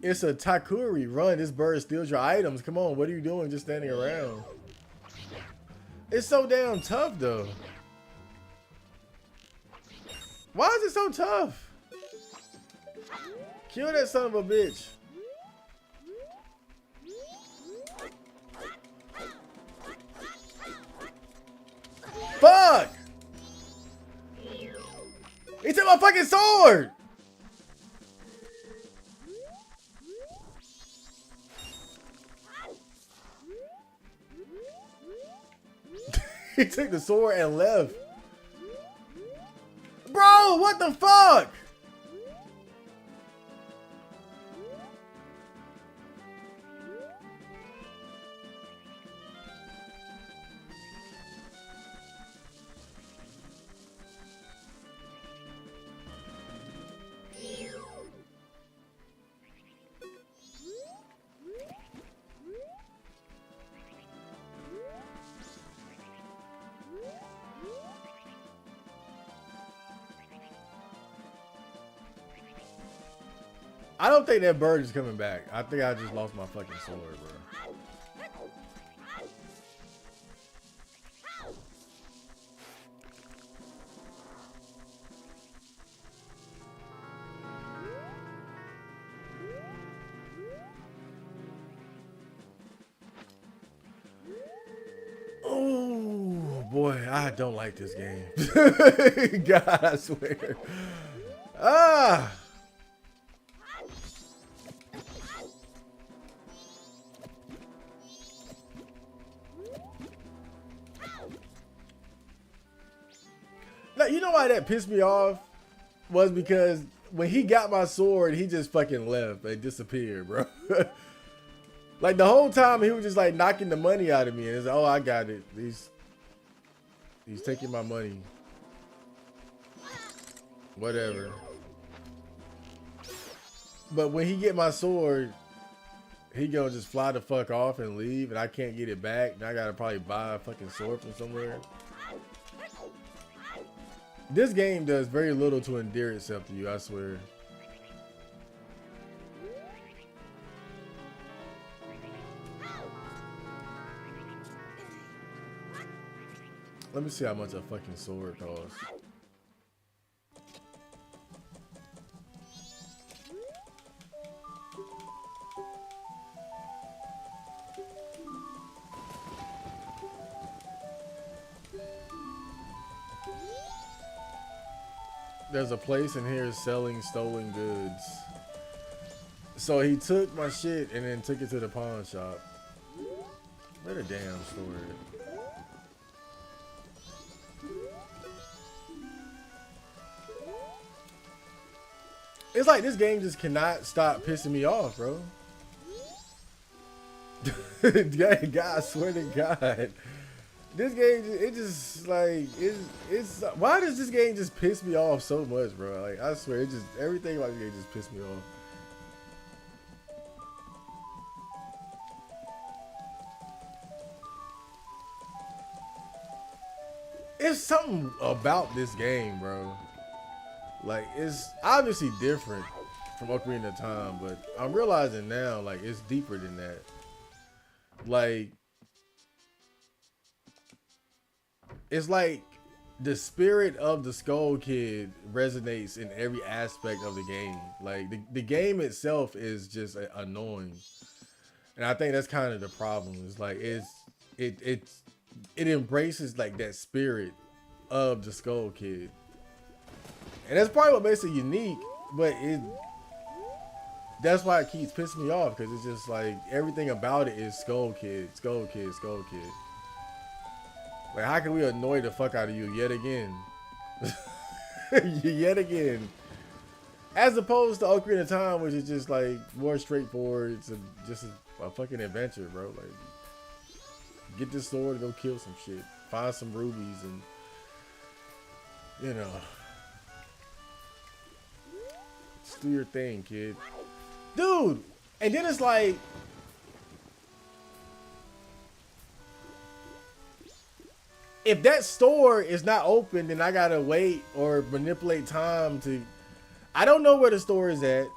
It's a Takuri run. This bird steals your items. Come on, what are you doing just standing around? It's so damn tough though. Why is it so tough? Kill that son of a bitch. Fuck! He took my fucking sword! He took the sword and left. Bro, what the fuck? I don't think that bird is coming back. I think I just lost my fucking sword, bro. Oh boy, I don't like this game. God, I swear. Ah. Now, you know why that pissed me off? Was because when he got my sword, he just fucking left. They disappeared, bro. Like the whole time he was just like knocking the money out of me. And it's like, oh, I got it. He's taking my money. Whatever. But when he get my sword, he gonna just fly the fuck off and leave, and I can't get it back. And I gotta probably buy a fucking sword from somewhere. This game does very little to endear itself to you, I swear. Let me see how much a fucking sword costs. There's a place in here selling stolen goods. So he took my shit and then took it to the pawn shop. Where the damn store is? It's like this game just cannot stop pissing me off, bro. God, I swear to God. This game, it just like, it's why does this game just piss me off so much, bro? Like, I swear, it just, everything about the game just pissed me off. It's something about this game, bro. Like, it's obviously different from Ocarina of Time, but I'm realizing now, like, it's deeper than that. Like, it's like the spirit of the Skull Kid resonates in every aspect of the game. Like, the game itself is just annoying. And I think that's kind of the problem. It's like, it embraces like that spirit of the Skull Kid. And that's probably what makes it unique, but that's why it keeps pissing me off, because it's just like everything about it is Skull Kid, Skull Kid, Skull Kid. Like, how can we annoy the fuck out of you yet again? Yet again. As opposed to Ocarina of Time, which is just like more straightforward. It's just a fucking adventure, bro. Like, get this sword and go kill some shit. Find some rubies and, you know. Just do your thing, kid. Dude! And then it's like, if that store is not open, then I gotta wait or manipulate time to... I don't know where the store is at.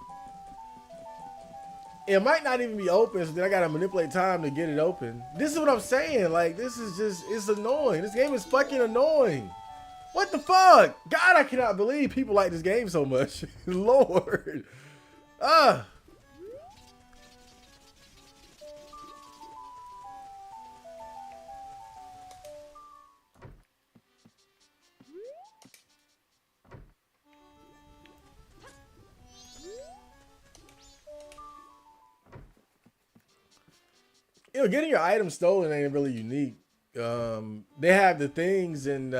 It might not even be open, so then I gotta manipulate time to get it open. This is what I'm saying. Like, this is just... It's annoying. This game is fucking annoying. What the fuck? God, I cannot believe people like this game so much. Lord. Ah. You know, getting your items stolen ain't really unique. They have the things and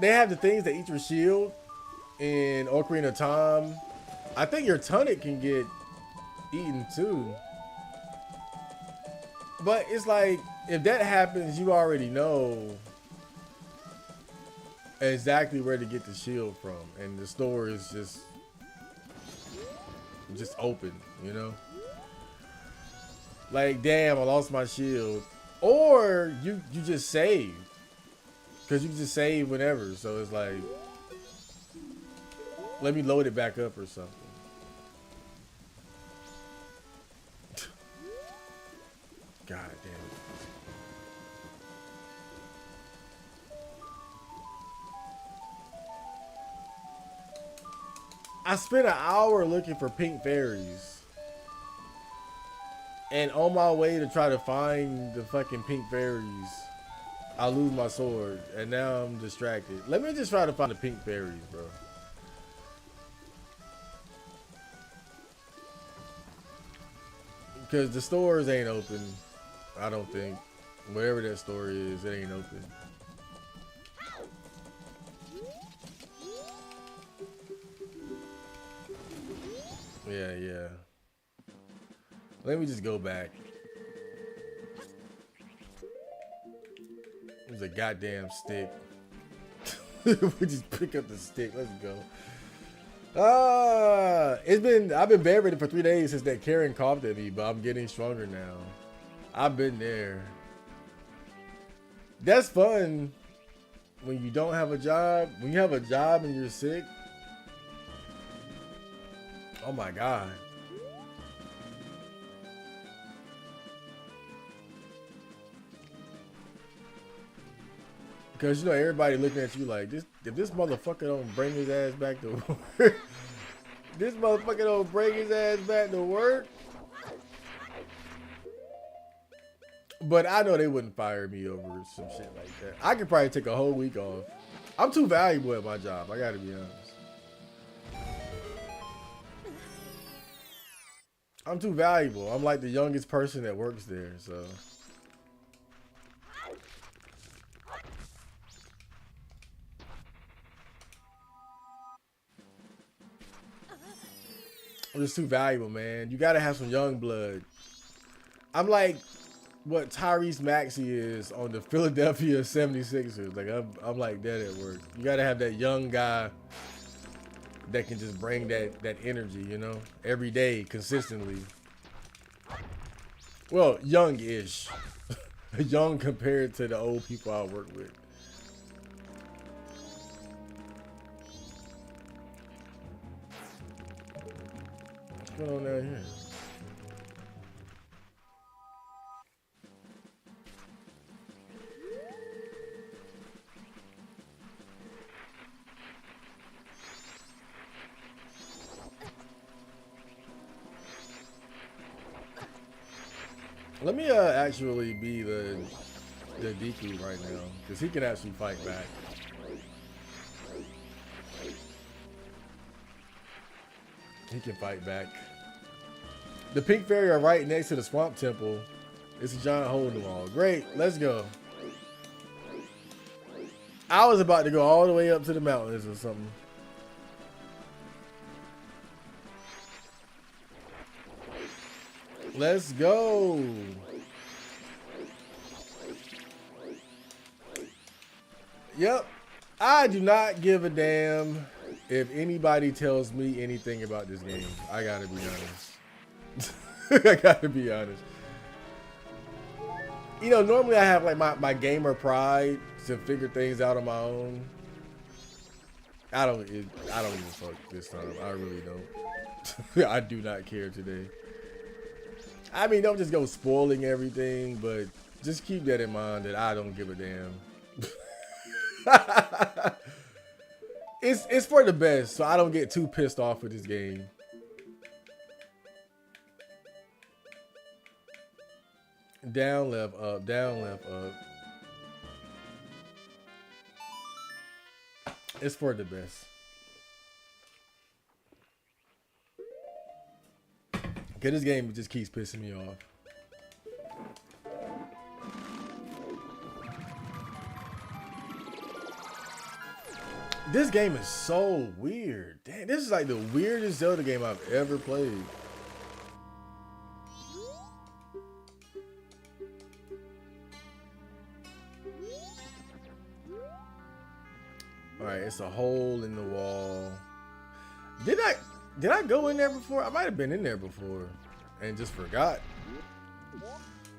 they have the things that eat your shield in Ocarina of Time. I think your tunic can get eaten too. But it's like, if that happens, you already know exactly where to get the shield from. And the store is just open, you know? Like, damn, I lost my shield. Or you just save. Because you can just save whenever. So it's like, Let me load it back up or something. God damn it. I spent an hour looking for pink fairies. And on my way to try to find the fucking pink fairies, I lose my sword. And now I'm distracted. Let me just try to find the pink fairies, bro. Because the stores ain't open. I don't think. Whatever that store is, it ain't open. Yeah. Let me just go back. There's a goddamn stick. We just pick up the stick. Let's go. I've been bedridden for 3 days since that Karen coughed at me, but I'm getting stronger now. I've been there. That's fun when you don't have a job. When you have a job and you're sick. Oh my God. Because, you know, everybody looking at you like, if this motherfucker don't bring his ass back to work, this motherfucker don't bring his ass back to work. But I know they wouldn't fire me over some shit like that. I could probably take a whole week off. I'm too valuable at my job. I gotta be honest. I'm too valuable. I'm like the youngest person that works there, so. I'm just too valuable, man. You gotta have some young blood. I'm like what Tyrese Maxey is on the Philadelphia 76ers. Like I'm like that at work. You gotta have that young guy that can just bring that energy, you know, every day, consistently. Well, young-ish. Young compared to the old people I work with. What's going on down here? Let me actually be the Deku right now, because he can actually fight back. He can fight back. The pink fairy are right next to the swamp temple. It's a giant hole in the wall. Great, let's go. I was about to go all the way up to the mountains or something. Let's go. Yep. I do not give a damn if anybody tells me anything about this game. I gotta be honest. I gotta be honest. You know, normally I have like my gamer pride to figure things out on my own. I don't give a fuck this time. I really don't. I do not care today. I mean, don't just go spoiling everything, but just keep that in mind that I don't give a damn. It's for the best, so I don't get too pissed off with this game. Down, left, up, down, left, up. It's for the best. Okay, this game just keeps pissing me off. This game is so weird. Damn, this is like the weirdest Zelda game I've ever played. Alright, it's a hole in the wall. Did I go in there before? I might have been in there before and just forgot.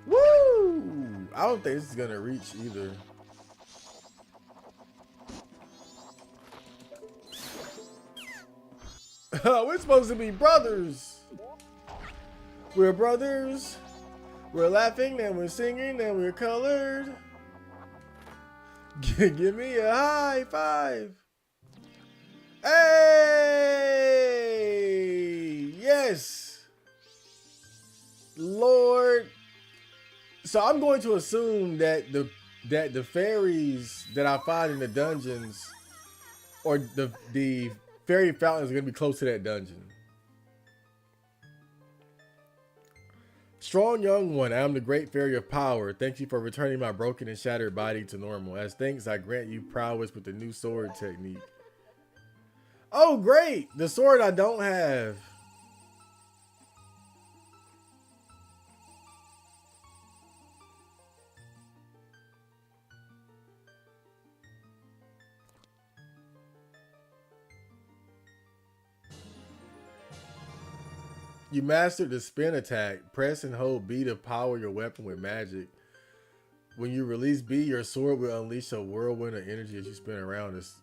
Woo! I don't think this is gonna reach either. We're supposed to be brothers. We're brothers. We're laughing, then we're singing, then we're colored. Give me a high five. Hey! Yes! Lord. So I'm going to assume that the fairies that I find in the dungeons, or the fairy fountain, is going to be close to that dungeon. Strong young one, I am the great fairy of power. Thank you for returning my broken and shattered body to normal. As thanks, I grant you prowess with the new sword technique. Oh, great! The sword I don't have. You mastered the spin attack. Press and hold B to power your weapon with magic. When you release B, your sword will unleash a whirlwind of energy as you spin around us.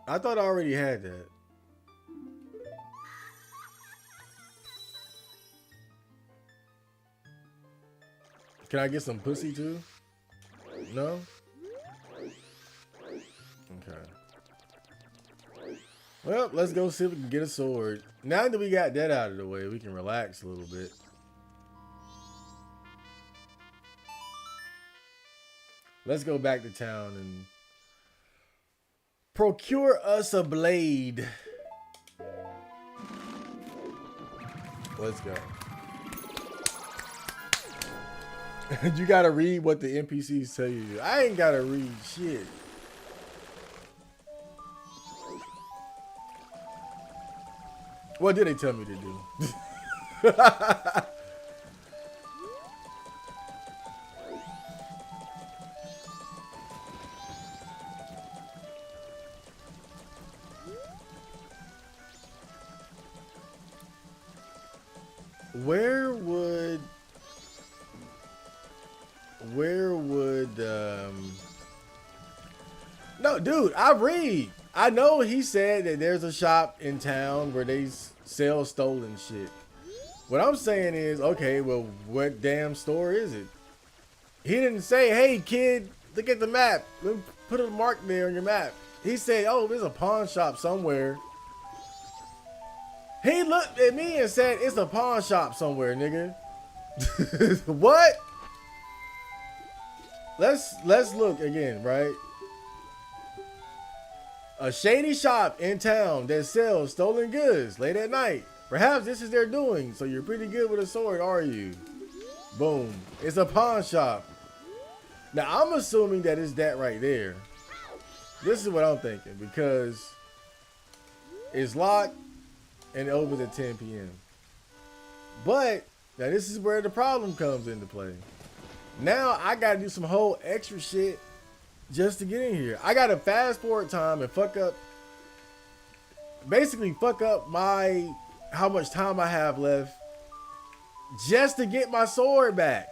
I thought I already had that. Can I get some pussy too? No? Okay. Well, let's go see if we can get a sword. Now that we got that out of the way, we can relax a little bit. Let's go back to town and procure us a blade. Let's go. You gotta read what the NPCs tell you. I ain't gotta read shit. What did they tell me to do? Where would no, dude, I read. I know he said that there's a shop in town where they sell stolen shit. What I'm saying is, okay, well, what damn store is it? He didn't say, hey, kid, look at the map. Let me put a mark there on your map. He said, oh, there's a pawn shop somewhere. He looked at me and said, it's a pawn shop somewhere, nigga. What? Let's look again, right? A shady shop in town that sells stolen goods late at night. Perhaps this is their doing, so you're pretty good with a sword, are you? Boom. It's a pawn shop. Now, I'm assuming that it's that right there. This is what I'm thinking, because it's locked and it opens at 10 p.m. But, now this is where the problem comes into play. Now, I gotta do some whole extra shit just to get in here. I gotta fast forward time and basically fuck up how much time I have left just to get my sword back.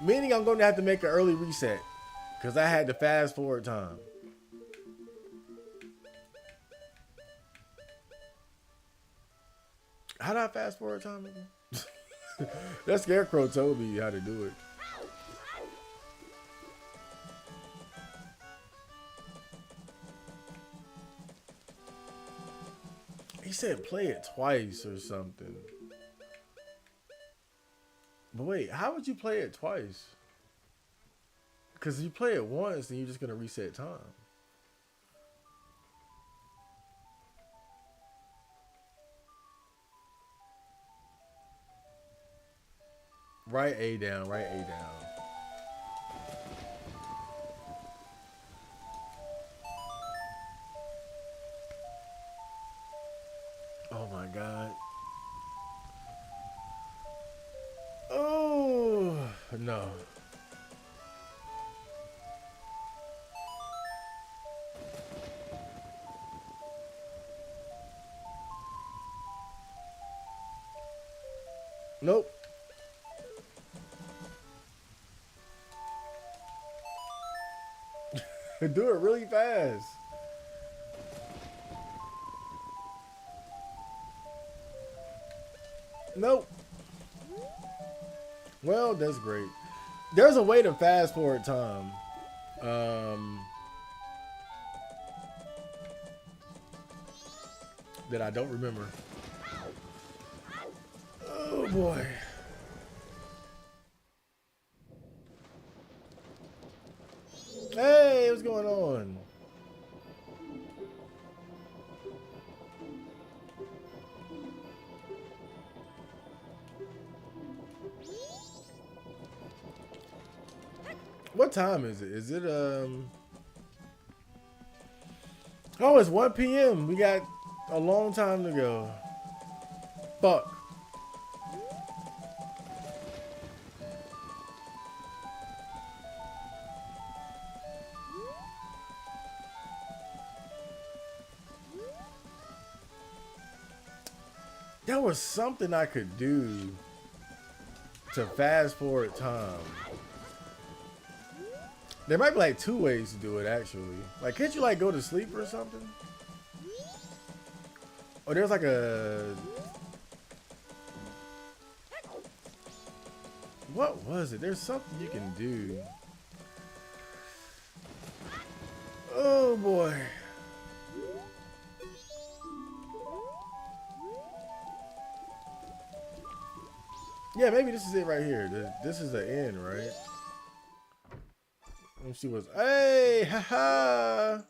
Meaning I'm going to have to make an early reset because I had to fast forward time. How did I fast forward time again? That scarecrow told me how to do it. He said play it twice or something. But wait, how would you play it twice? Because if you play it once, then you're just going to reset time. Write A down, write A down. Oh my God. Oh, no. Nope. Do it really fast. Nope. Well, that's great. There's a way to fast forward time. That I don't remember. Oh boy. Hey, what's going on? What time is it? Is it oh, it's 1 p.m. We got a long time to go. Fuck. There was something I could do to fast forward time. There might be like 2 ways to do it actually. Like, can't you like go to sleep or something? Or there's like a... What was it? There's something you can do. Oh boy. Yeah, maybe this is it right here. This is the end, right? Let me see what's... Hey, haha!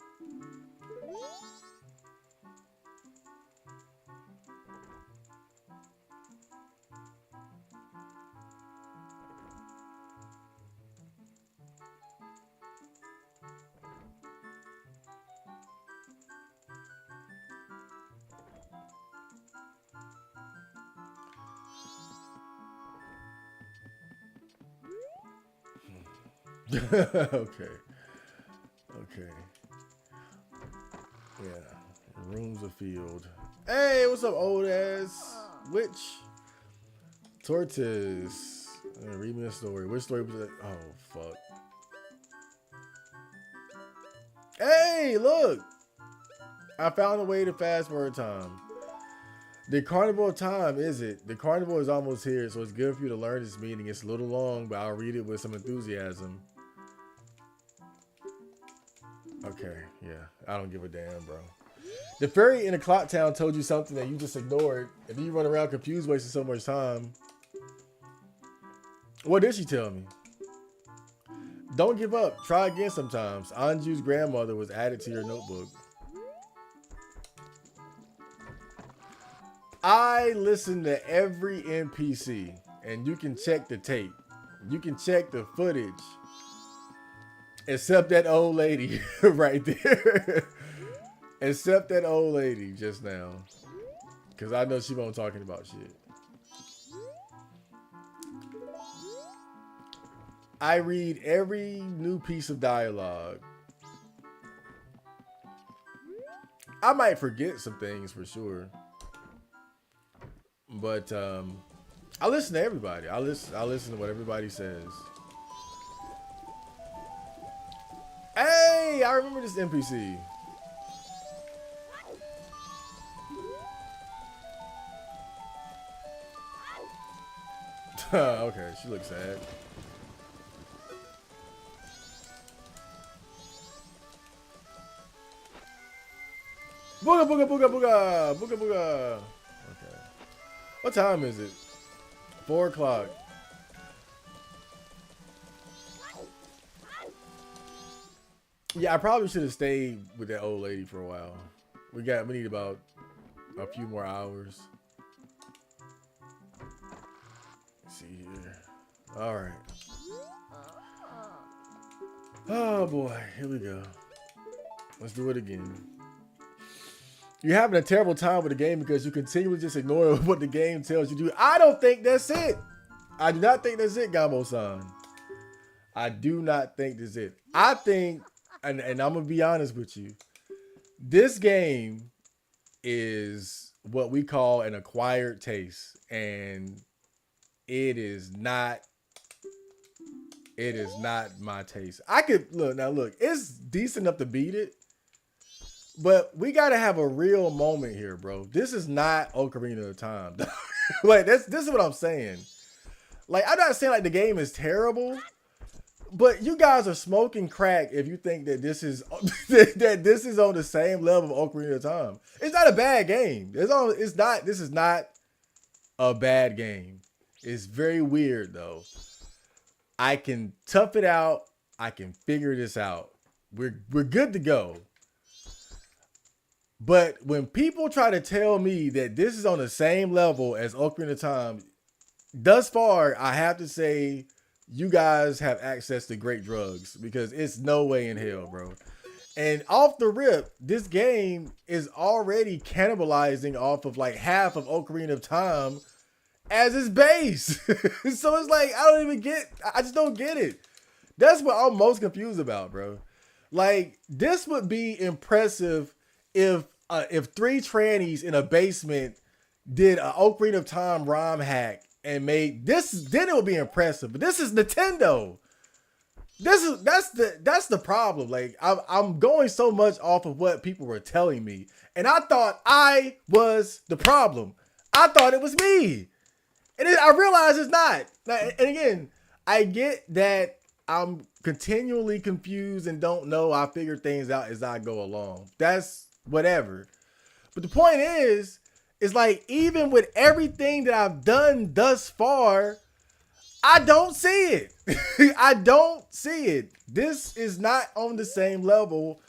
Okay. Okay. Yeah. Rooms of field. Hey, what's up, old ass witch? Tortoise. Read me a story. Which story was it? Oh, fuck. Hey, look! I found a way to fast forward time. The carnival of time, is it? The carnival is almost here, so it's good for you to learn this meaning. It's a little long, but I'll read it with some enthusiasm. Okay, yeah. I don't give a damn, bro. The fairy in the clock town told you something that you just ignored. If you run around confused, wasting so much time. What did she tell me? Don't give up. Try again sometimes. Anju's grandmother was added to your notebook. I listen to every NPC, and you can check the tape. You can check the footage. Except that old lady right there. Except that old lady just now. Because I know she won't talking about shit. I read every new piece of dialogue. I might forget some things for sure. But I listen to everybody. I listen to what everybody says. Hey, I remember this NPC. Okay, she looks sad. Booga booga booga booga booga booga. Okay. What time is it? 4 o'clock. Yeah, I probably should have stayed with that old lady for a while. We need about a few more hours. Let's see here. All right. Oh boy, here we go. Let's do it again. You're having a terrible time with the game because you continually just ignore what the game tells you to do. I don't think that's it. I do not think that's it, Gamo-san. I do not think that's it. I think, and I'm going to be honest with you, this game is what we call an acquired taste. And it is not It is not my taste. I could look now. Look, it's decent enough to beat it, but we gotta have a real moment here, bro. This is not Ocarina of Time. Like this is what I'm saying. Like I'm not saying like the game is terrible, but you guys are smoking crack if you think that this is that this is on the same level of Ocarina of Time. It's not a bad game. It's not. This is not a bad game. It's very weird though. I can tough it out. I can figure this out. We're good to go. But when people try to tell me that this is on the same level as Ocarina of Time, thus far, I have to say you guys have access to great drugs because it's no way in hell, bro. And off the rip, this game is already cannibalizing off of like half of Ocarina of Time as its base. So it's like, I just don't get it. That's what I'm most confused about, bro. Like, this would be impressive if three trannies in a basement did an Ocarina of Time ROM hack and made this, then it would be impressive. But this is Nintendo. That's the problem. Like, I'm going so much off of what people were telling me, and I thought I was the problem. I thought it was me. And then I realize it's not. And again, I get that I'm continually confused and don't know. I figure things out as I go along. That's whatever. But the point is like, even with everything that I've done thus far, I don't see it. I don't see it. This is not on the same level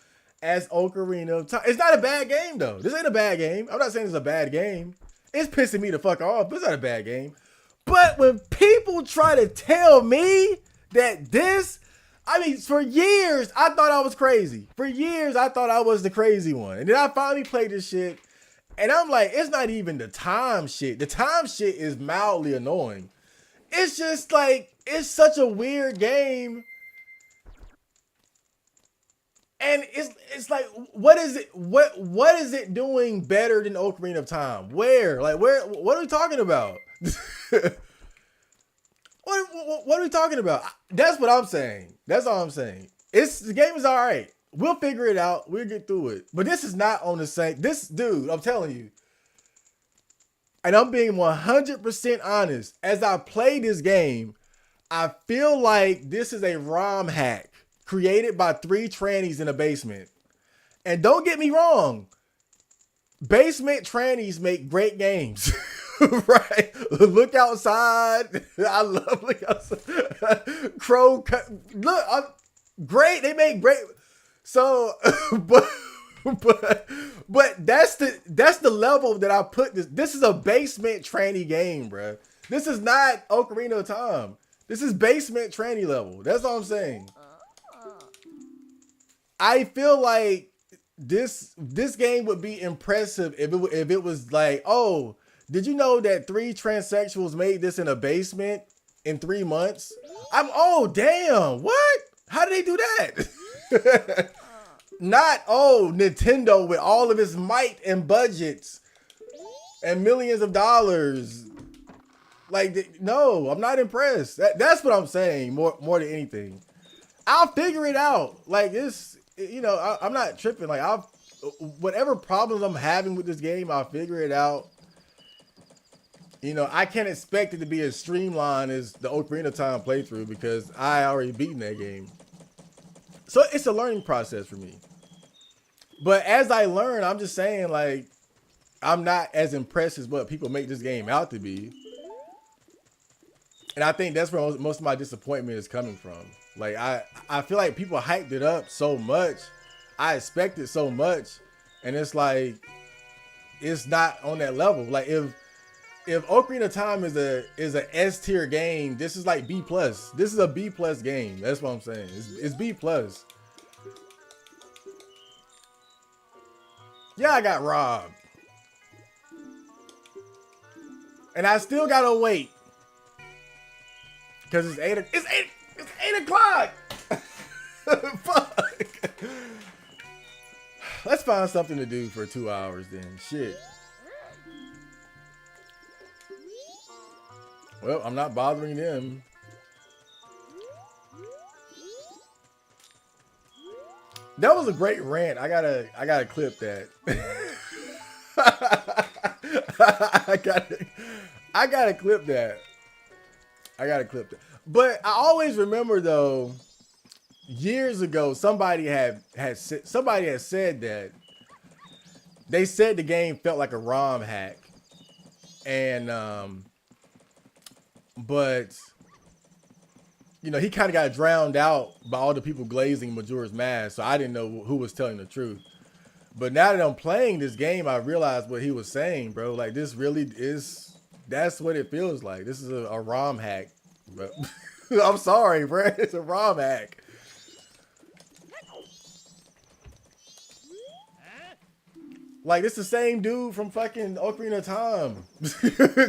as Ocarina of Time. It's not a bad game, though. This ain't a bad game. I'm not saying it's a bad game. It's pissing me the fuck off, but it's not a bad game. But when people try to tell me that this, I mean, for years, I thought I was crazy. For years, I thought I was the crazy one. And then I finally played this shit, and I'm like, it's not even the time shit. The time shit is mildly annoying. It's just like, it's such a weird game. And it's like, what is it? What is it doing better than Ocarina of Time? Where? Like, what are we talking about? What are we talking about? That's what I'm saying. That's all I'm saying. The game is all right. We'll figure it out. We'll get through it. But this is not on the same. This dude, I'm telling you. And I'm being 100% honest. As I play this game, I feel like this is a ROM hack created by three trannies in a basement. And don't get me wrong, basement trannies make great games. Right? Look outside. I love Look Outside. Crow. Look, great. They make great. So, but that's the level that I put this. This is a basement tranny game, bro. This is not Ocarina of Time. This is basement tranny level. That's all I'm saying. I feel like this game would be impressive if it was like, oh, did you know that three transsexuals made this in a basement in 3 months? Oh, damn. What? How did they do that? Not, oh, Nintendo with all of its might and budgets and millions of dollars. Like, no, I'm not impressed. That's what I'm saying more than anything. I'll figure it out. Like, it's, you know, I'm not tripping. Like, whatever problems I'm having with this game, I'll figure it out. You know, I can't expect it to be as streamlined as the Ocarina of Time playthrough because I already beaten that game. So it's a learning process for me. But as I learn, I'm just saying, like, I'm not as impressed as what people make this game out to be. And I think that's where most of my disappointment is coming from. Like, I feel like people hyped it up so much. I expected so much. And it's like, it's not on that level. Like, if Ocarina of Time is a S tier game, this is like B+. This is a B+ game. That's what I'm saying. It's B+. Yeah, I got robbed. And I still gotta wait. Cause it's 8 o'clock. Fuck. Let's find something to do for 2 hours then. Shit. Well, I'm not bothering them. That was a great rant. I gotta clip that. I gotta, I gotta clip that. I gotta clip that. But I always remember though, years ago, somebody had said that they said the game felt like a ROM hack, and but he kind of got drowned out by all the people glazing Majora's Mask, so I didn't know who was telling the truth. But now that I'm playing this game, I realized what he was saying, bro. Like, this really is, that's what it feels like. This is a ROM hack. But I'm sorry, bro. It's a ROM hack. Like, it's the same dude from fucking Ocarina of Time.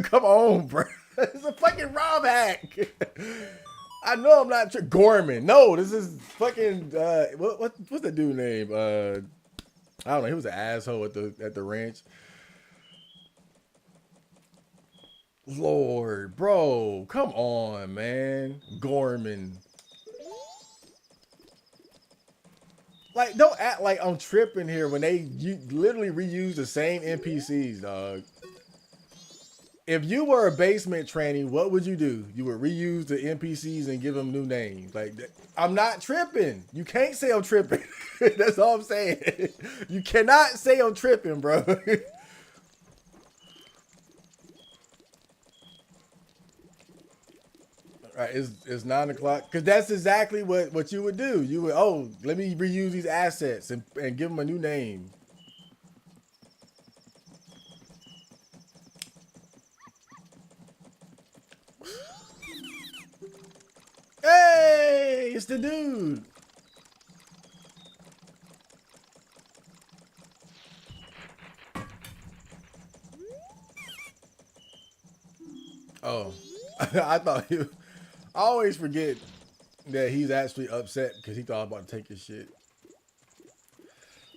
Come on, bro. It's a fucking ROM hack. I know I'm not Gorman. No, this is fucking what's the dude name? I don't know. He was an asshole at the ranch. Lord, bro, come on, man. Gorman. Like, don't act like I'm tripping here when you literally reuse the same NPCs, dog. If you were a basement tranny, what would you do? You would reuse the NPCs and give them new names. Like, I'm not tripping. You can't say I'm tripping. That's all I'm saying. You cannot say I'm tripping, bro. All right, it's 9 o'clock. Because that's exactly what you would do. You would, oh, let me reuse these assets and give them a new name. Hey, it's the dude. Oh, I thought I always forget that he's actually upset because he thought about to take his shit.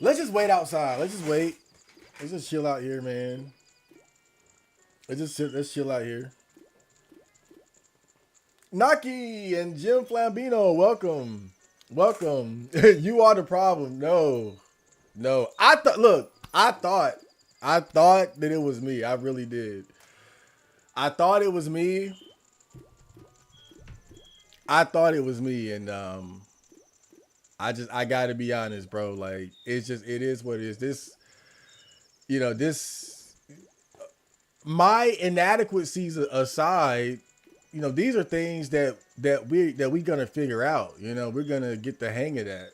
Let's just wait outside. Let's just wait. Let's just chill out here, man. Let's chill out here. Naki and Jim Flambino, welcome. Welcome. You are the problem. No. I thought that it was me. I really did. I thought it was me. And I gotta be honest, bro. Like, it is what it is. This my inadequacies aside, these are things that we gonna figure out. We're gonna get the hang of that.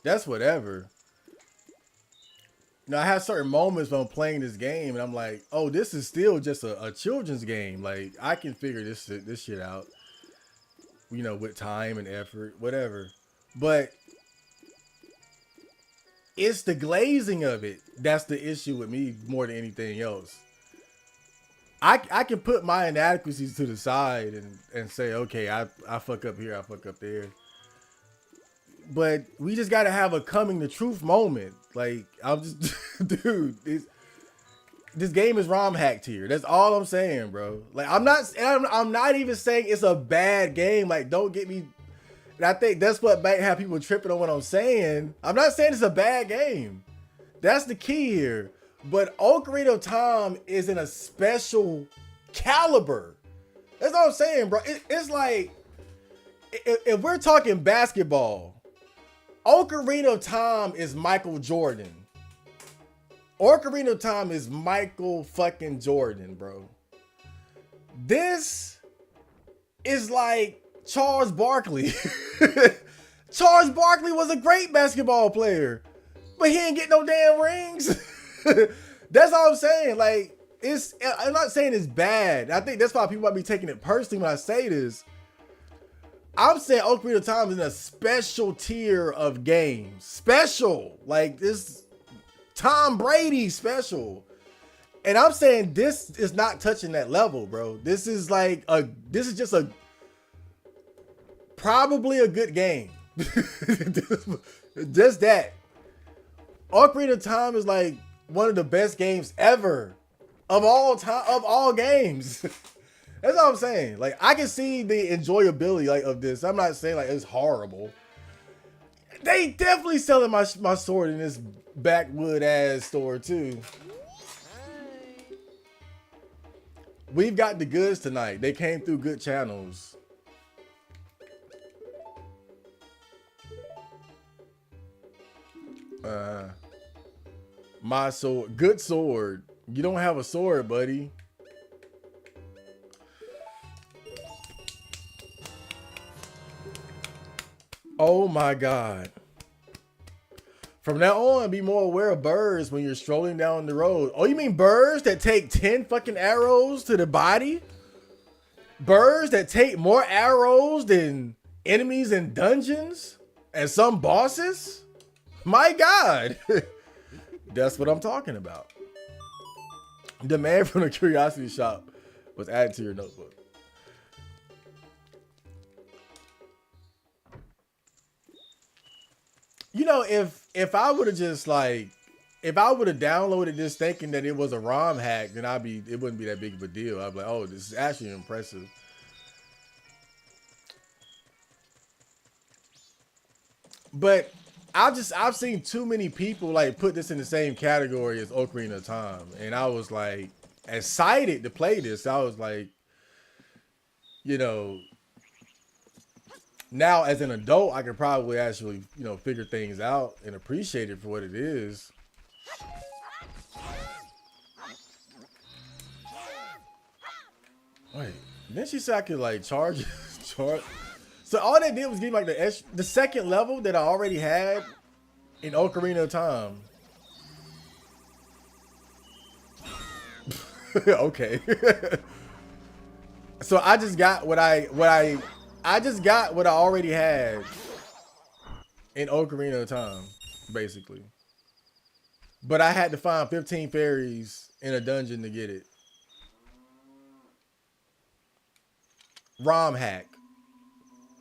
That's whatever. I have certain moments when I'm playing this game and I'm like, oh, this is still just a children's game. Like, I can figure this shit out. With time and effort, whatever. But it's the glazing of it that's the issue with me more than anything else. I can put my inadequacies to the side and say, okay, I fuck up here, I fuck up there. But we just gotta have a coming to truth moment. Like, I'm just, dude, this game is ROM hacked here. That's all I'm saying, bro. Like, I'm not even saying it's a bad game. Like, don't get me. And I think that's what might have people tripping on what I'm saying. I'm not saying it's a bad game. That's the key here. But Ocarina of Time is in a special caliber. That's all I'm saying, bro. It's like, if we're talking basketball, Ocarina of Time is Michael Jordan. Ocarina of Time is Michael fucking Jordan, bro. This is like Charles Barkley. Charles Barkley was a great basketball player, but he ain't get no damn rings. That's all I'm saying. Like, I'm not saying it's bad. I think that's why people might be taking it personally when I say this. I'm saying Ocarina of Time is in a special tier of games. Special. Like, this Tom Brady special. And I'm saying this is not touching that level, bro. This is just probably a good game. Just that. Ocarina of Time is like one of the best games ever of all time, of all games. That's all I'm saying. Like, I can see the enjoyability of this. I'm not saying like it's horrible. They definitely selling my sword in this backwood ass store too. We've got the goods tonight. They came through good channels. My sword, good sword. You don't have a sword, buddy. Oh my God. From now on, be more aware of birds when you're strolling down the road. Oh, you mean birds that take 10 fucking arrows to the body? Birds that take more arrows than enemies in dungeons and some bosses? My God. That's what I'm talking about. Demand from the curiosity shop was added to your notebook. You know, if I would have just like, if I would have downloaded this thinking that it was a ROM hack, then it wouldn't be that big of a deal. I'd be like, oh, this is actually impressive. But I've seen too many people like put this in the same category as Ocarina of Time, and I was like excited to play this. I was like, you know, now as an adult, I could probably actually, you know, figure things out and appreciate it for what it is. Wait, then she said I could like charge. So all they did was give me like the second level that I already had in Ocarina of Time. Okay. So I just got what I already had in Ocarina of Time, basically. But I had to find 15 fairies in a dungeon to get it. ROM hack.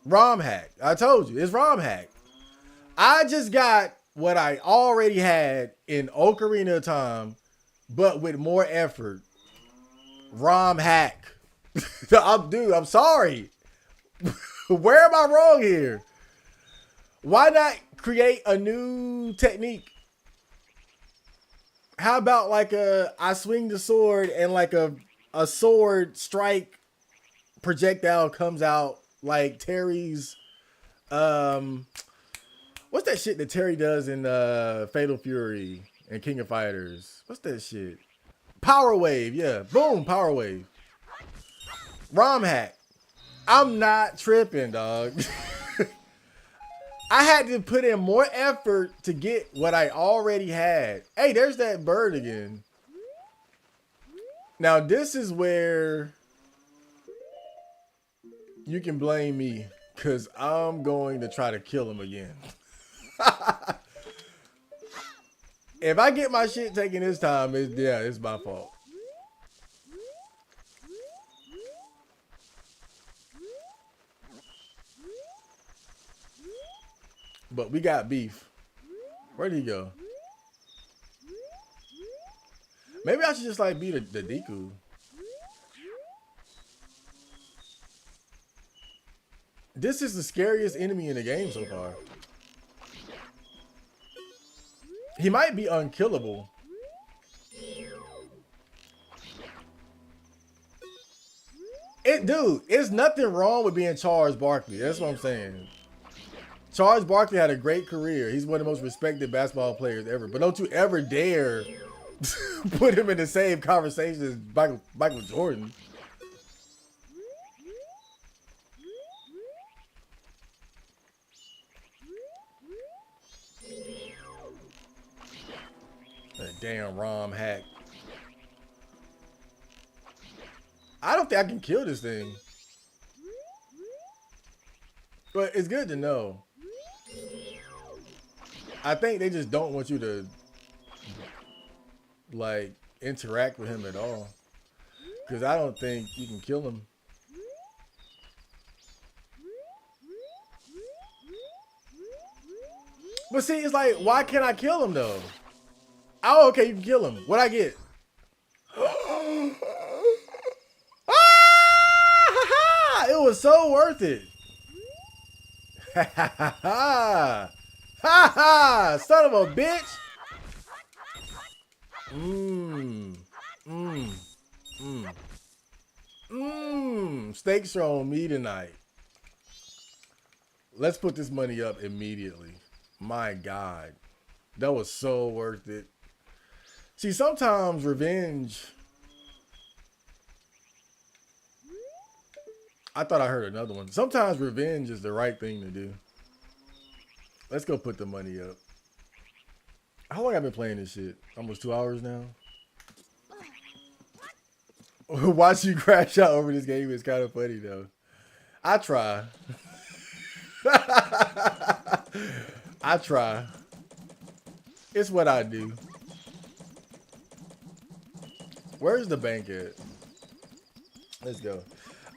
ROM hack. I told you, it's ROM hack. I just got what I already had in Ocarina of Time, but with more effort. ROM hack. I'm sorry. Where am I wrong here? Why not create a new technique? How about like I swing the sword and like a sword strike projectile comes out like Terry's what's that shit that Terry does in Fatal Fury and King of Fighters? What's that shit? Power Wave, yeah. Boom, Power Wave. ROM hack. I'm not tripping, dog. I had to put in more effort to get what I already had. Hey, there's that bird again. Now, this is where you can blame me, because I'm going to try to kill him again. If I get my shit taken this time, it's my fault. But we got beef. Where'd he go? Maybe I should just like be the Deku. This is the scariest enemy in the game so far. He might be unkillable. Dude, it's nothing wrong with being Charles Barkley. That's what I'm saying. Charles Barkley had a great career. He's one of the most respected basketball players ever. But don't you ever dare put him in the same conversation as Michael Jordan. That damn ROM hack. I don't think I can kill this thing. But it's good to know. I think they just don't want you to like interact with him at all. Because I don't think you can kill him. But see, it's like, why can't I kill him though? Oh, okay, you can kill him. What'd I get? It was so worth it. Ha ha! Son of a bitch! Mmm. Mmm. Mmm. Mmm. Steaks are on me tonight. Let's put this money up immediately. My God. That was so worth it. See, sometimes revenge. I thought I heard another one. Sometimes revenge is the right thing to do. Let's go put the money up. How long have I been playing this shit? Almost 2 hours now. Watch you crash out over this game is kind of funny though. I try. I try. It's what I do. Where's the bank at? Let's go.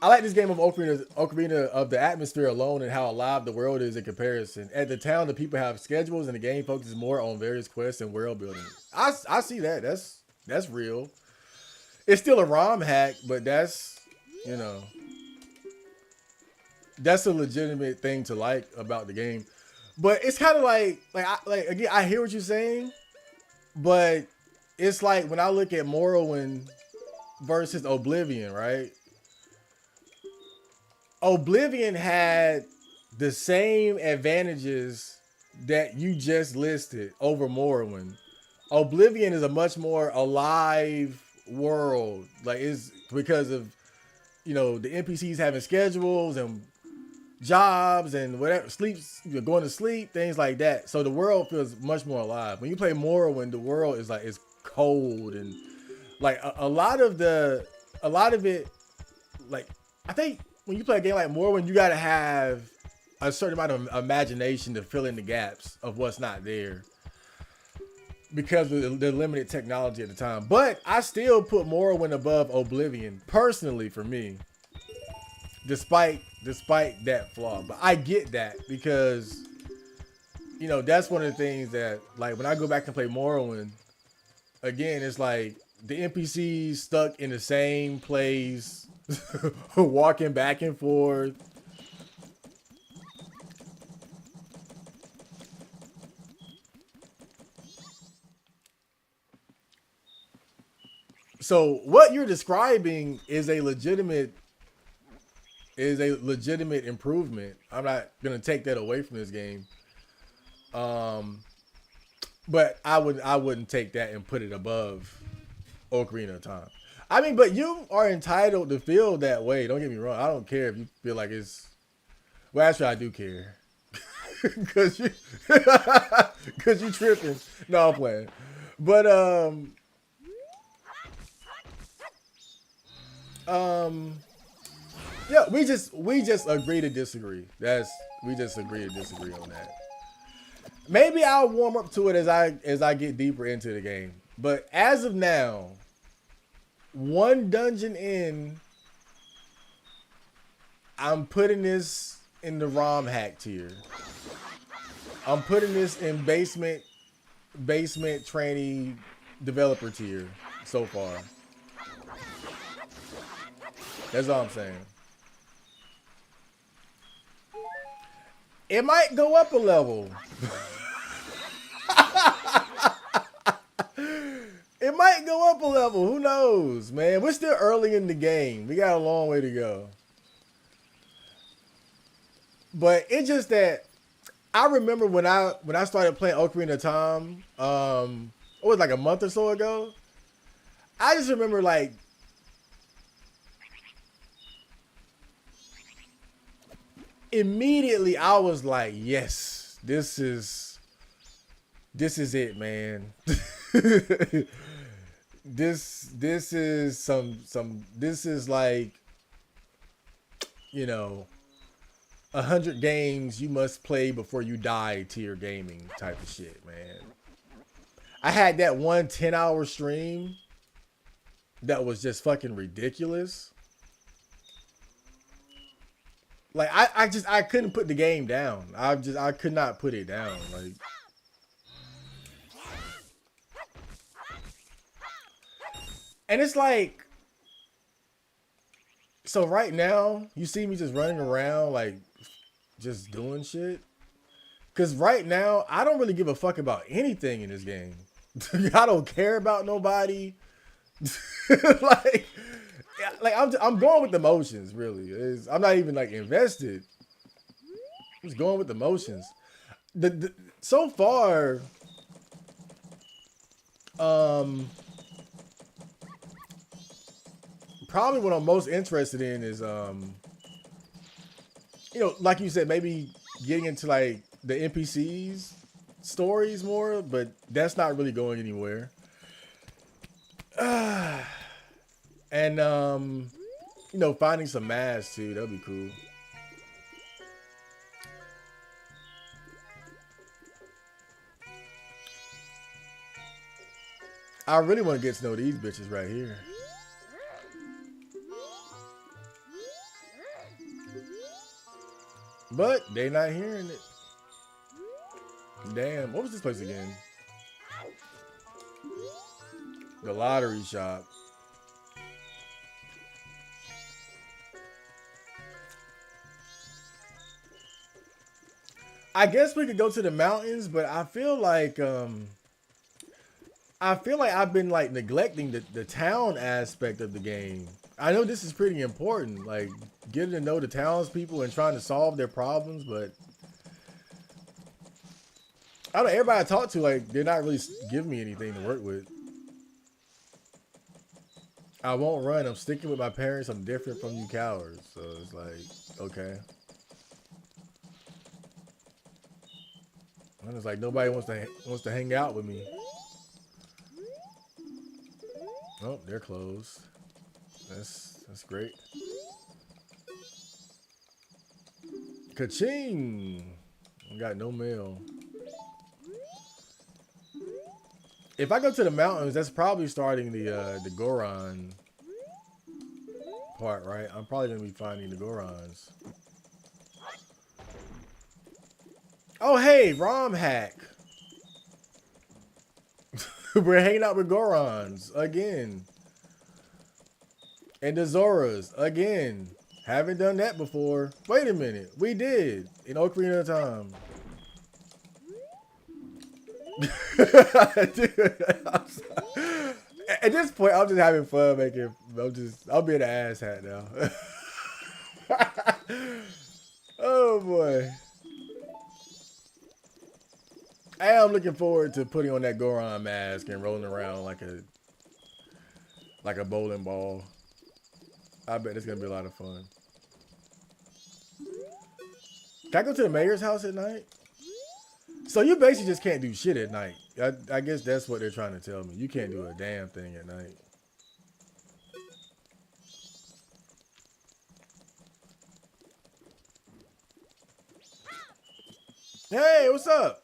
I like this game of Ocarina of the atmosphere alone and how alive the world is in comparison. At the town, the people have schedules and the game focuses more on various quests and world building. I see that. That's real. It's still a ROM hack, but that's, you know, that's a legitimate thing to like about the game. But it's kind of like again, I hear what you're saying, but it's like when I look at Morrowind versus Oblivion, right? Oblivion had the same advantages that you just listed over Morrowind. Oblivion is a much more alive world. Like, it's because of, you know, the NPCs having schedules and jobs and whatever, sleeps, going to sleep, things like that. So the world feels much more alive. When you play Morrowind, the world is like, it's cold and like a lot of it, like, I think when you play a game like Morrowind, you got to have a certain amount of imagination to fill in the gaps of what's not there because of the limited technology at the time. But I still put Morrowind above Oblivion personally for me, despite that flaw. But I get that because, you know, that's one of the things that, like, when I go back and play Morrowind again, it's like the NPCs stuck in the same place, walking back and forth. So what you're describing is a legitimate improvement. I'm not gonna take that away from this game. But I wouldn't take that and put it above Ocarina of Time. I mean, but you are entitled to feel that way. Don't get me wrong. I don't care if you feel like it's. Well, actually, I do care. Cause you, cause you tripping. No, I'm playing. But yeah, we just agree to disagree. We just agree to disagree on that. Maybe I'll warm up to it as I get deeper into the game. But as of now, one dungeon in, I'm putting this in the ROM hack tier. I'm putting this in basement trainee developer tier so far. That's all I'm saying. It might go up a level. It might go up a level. Who knows, man? We're still early in the game. We got a long way to go. But it's just that I remember when I started playing Ocarina of Time, it was like a month or so ago. I just remember like immediately I was like, yes, this is it, man. this is this is like, you know, 100 games you must play before you die tier gaming type of shit, man. I had that one 10-hour stream that was just fucking ridiculous. Like I couldn't put the game down. I could not put it down. Like, and it's like, so right now you see me just running around like just doing shit. Cause right now I don't really give a fuck about anything in this game. I don't care about nobody. like, I'm going with the motions. Really, I'm not even like invested. I'm just going with the motions. So far, probably what I'm most interested in is like you said, maybe getting into like the NPCs stories more, but that's not really going anywhere. And finding some masks too, that'd be cool. I really want to get to know these bitches right here. But they not hearing it. Damn, what was this place again? The lottery shop. I guess we could go to the mountains, but I feel like I've been like neglecting the town aspect of the game. I know this is pretty important, like getting to know the townspeople and trying to solve their problems, but I don't know, everybody I talk to, like, they're not really giving me anything to work with. I won't run. I'm sticking with my parents. I'm different from you cowards. So it's like, okay. And it's like nobody wants to hang out with me. Oh, they're closed. That's great. Ka-ching! I got no mail. If I go to the mountains, that's probably starting the Goron part, right? I'm probably gonna be finding the Gorons. Oh hey, ROM hack. We're hanging out with Gorons again. And the Zoras again. Haven't done that before. Wait a minute. We did. In Ocarina of Time. Dude, at this point, I'm just having fun making. I'll be an ass hat now. Oh boy. I am looking forward to putting on that Goron mask and rolling around like a bowling ball. I bet it's gonna be a lot of fun. Can I go to the mayor's house at night? So you basically just can't do shit at night. I guess that's what they're trying to tell me. You can't do a damn thing at night. Hey, what's up?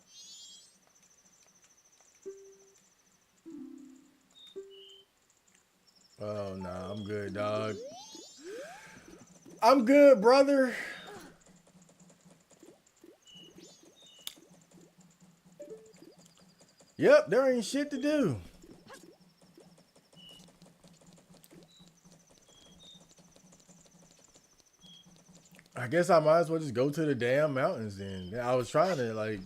Oh, nah, I'm good, dog. I'm good, brother. Yep, there ain't shit to do. I guess I might as well just go to the damn mountains then. I was trying to like,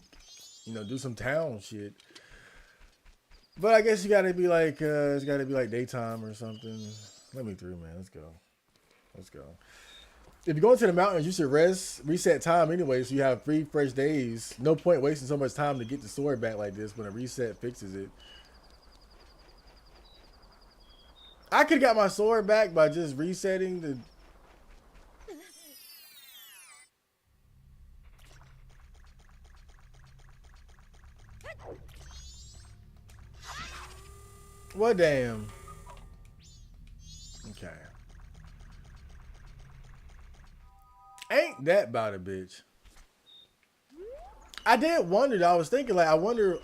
do some town shit. But I guess you gotta be like, it's gotta be like daytime or something. Let me through, man. Let's go. Let's go. If you go into the mountains, you should reset time anyway, so you have 3 fresh days. No point wasting so much time to get the sword back like this when a reset fixes it. I could have got my sword back by just resetting the... What damn? Okay. Ain't that about a bitch? I did wonder. I was thinking, like, I wonder,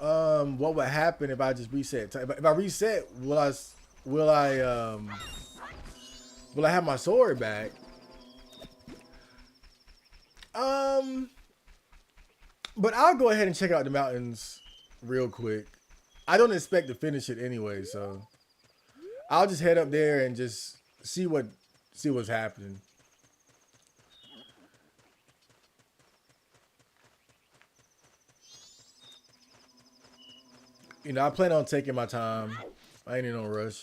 what would happen if I just reset. If I reset, will I have my sword back? But I'll go ahead and check out the mountains real quick. I don't expect to finish it anyway, so I'll just head up there and just see what's happening. You know, I plan on taking my time. I ain't in no rush.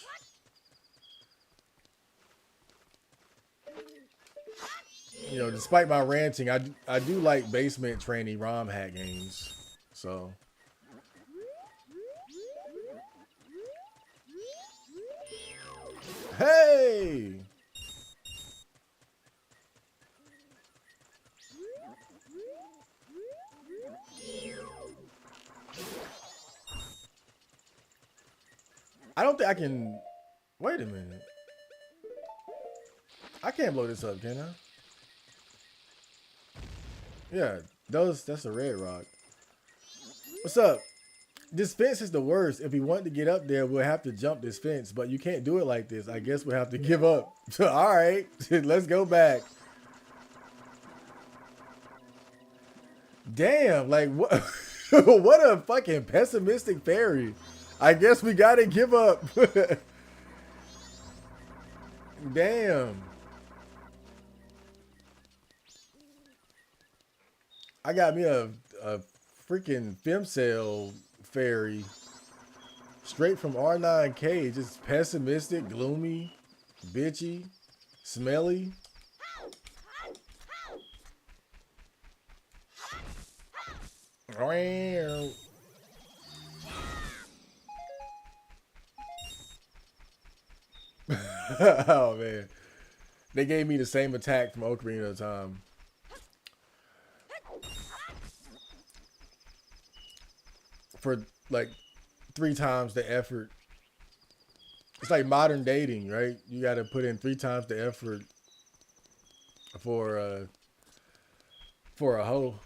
You know, despite my ranting, I do like basement trainee ROM hack games. So hey, I don't think I can. Wait a minute. I can't blow this up, can I? Yeah, that's a red rock. What's up? This fence is the worst. If we want to get up there, we'll have to jump this fence, but you can't do it like this. I guess we'll have to give up. All right, let's go back. Damn, like what? What a fucking pessimistic fairy. I guess we gotta give up. Damn. I got me a freaking femcel fairy straight from R9K. Just pessimistic, gloomy, bitchy, smelly. Oh man. They gave me the same attack from Ocarina of Time. For like 3 times the effort. It's like modern dating, right? You got to put in 3 times the effort for a hoe.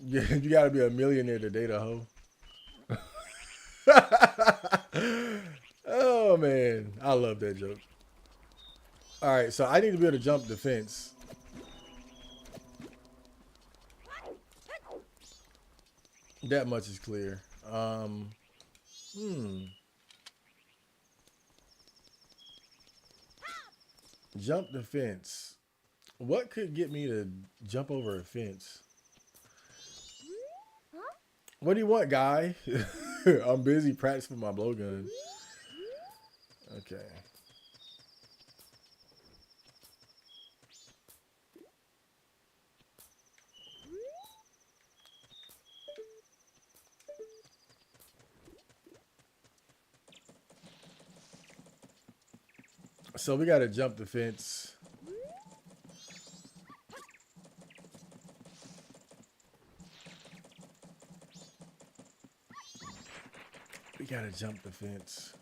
You got to be a millionaire to date a hoe. Oh man, I love that joke. All right, so I need to be able to jump the fence. That much is clear. Jump the fence. What could get me to jump over a fence? What do you want, guy? I'm busy practicing my blowgun. Okay. So we gotta jump the fence. We gotta jump the fence.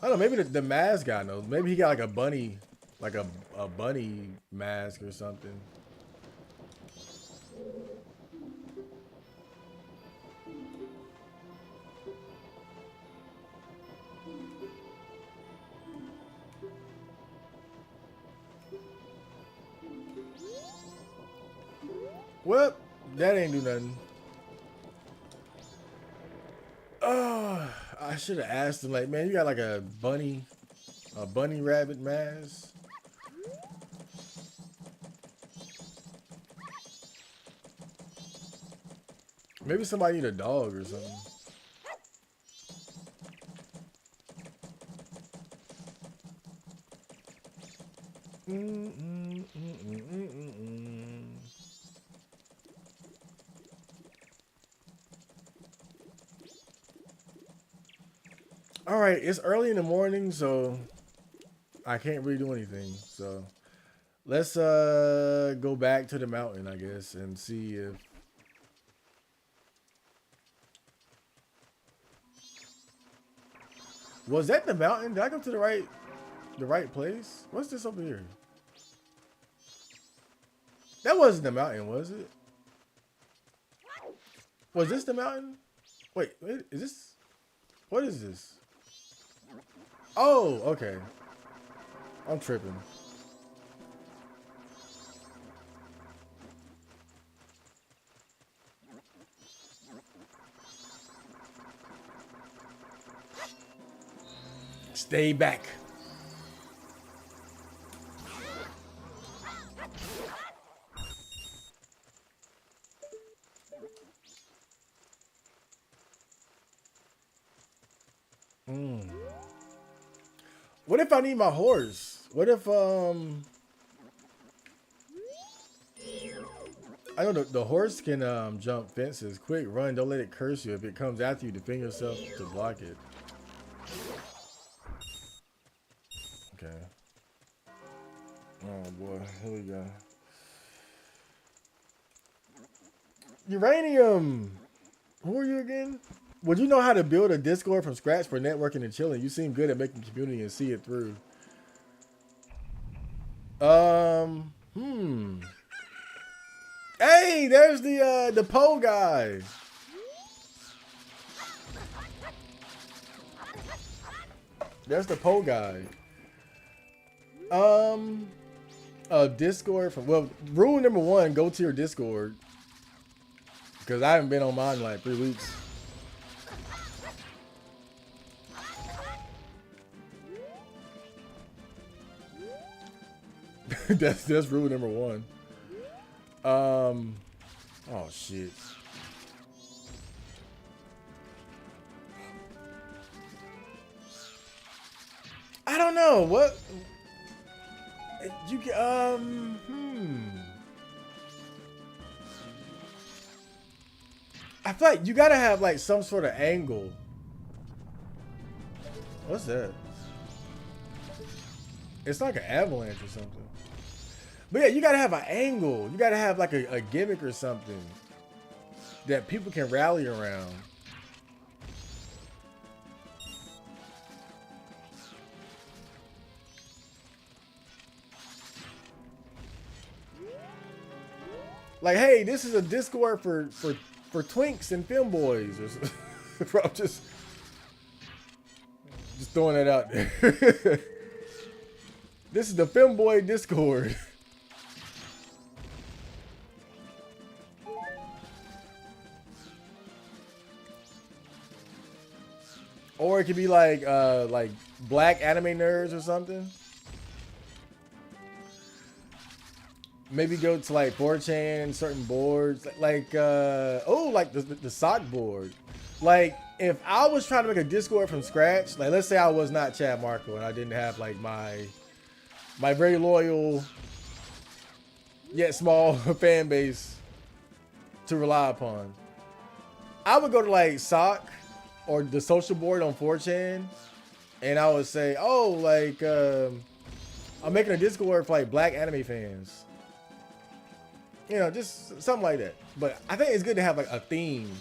I don't know, maybe the mask guy knows. Maybe he got like a bunny, like a bunny mask or something. Well, that ain't do nothing. Oh, I should have asked him, like, man, you got like a bunny rabbit mask? Maybe somebody need a dog or something. All right, it's early in the morning, so I can't really do anything. So let's go back to the mountain, I guess, and see if was that the mountain? Did I go to the right place? What's this over here? That wasn't the mountain, was it? Was this the mountain? Wait, is this? What is this? Oh, okay. I'm tripping. Stay back. Mm. What if I need my horse? What if I know the horse can jump fences. Quick, run, don't let it curse you. If it comes after you, defend yourself to block it. Okay. Oh boy, here we go. Uranium! Who are you again? Would you know how to build a Discord from scratch for networking and chilling? You seem good at making community and see it through. Hey, there's the pole guy. There's the pole guy. Discord from, well, rule number 1, go to your Discord. Because I haven't been on mine in like 3 weeks. that's rule number 1. Oh shit. I don't know what you I feel like you gotta have like some sort of angle. What's that? It's like an avalanche or something. But yeah, you gotta have an angle. You gotta have like a gimmick or something that people can rally around. Like, hey, this is a Discord for twinks and femboys, or I'm just throwing that out there. This is the femboy Discord. Or it could be like black anime nerds or something. Maybe go to like 4chan, certain boards, like the sock board. Like if I was trying to make a Discord from scratch, like let's say I was not Chad Marco and I didn't have like my very loyal yet small fan base to rely upon, I would go to like sock or the social board on 4chan, and I would say, oh, like I'm making a Discord for like black anime fans. You know, just something like that. But I think it's good to have like a theme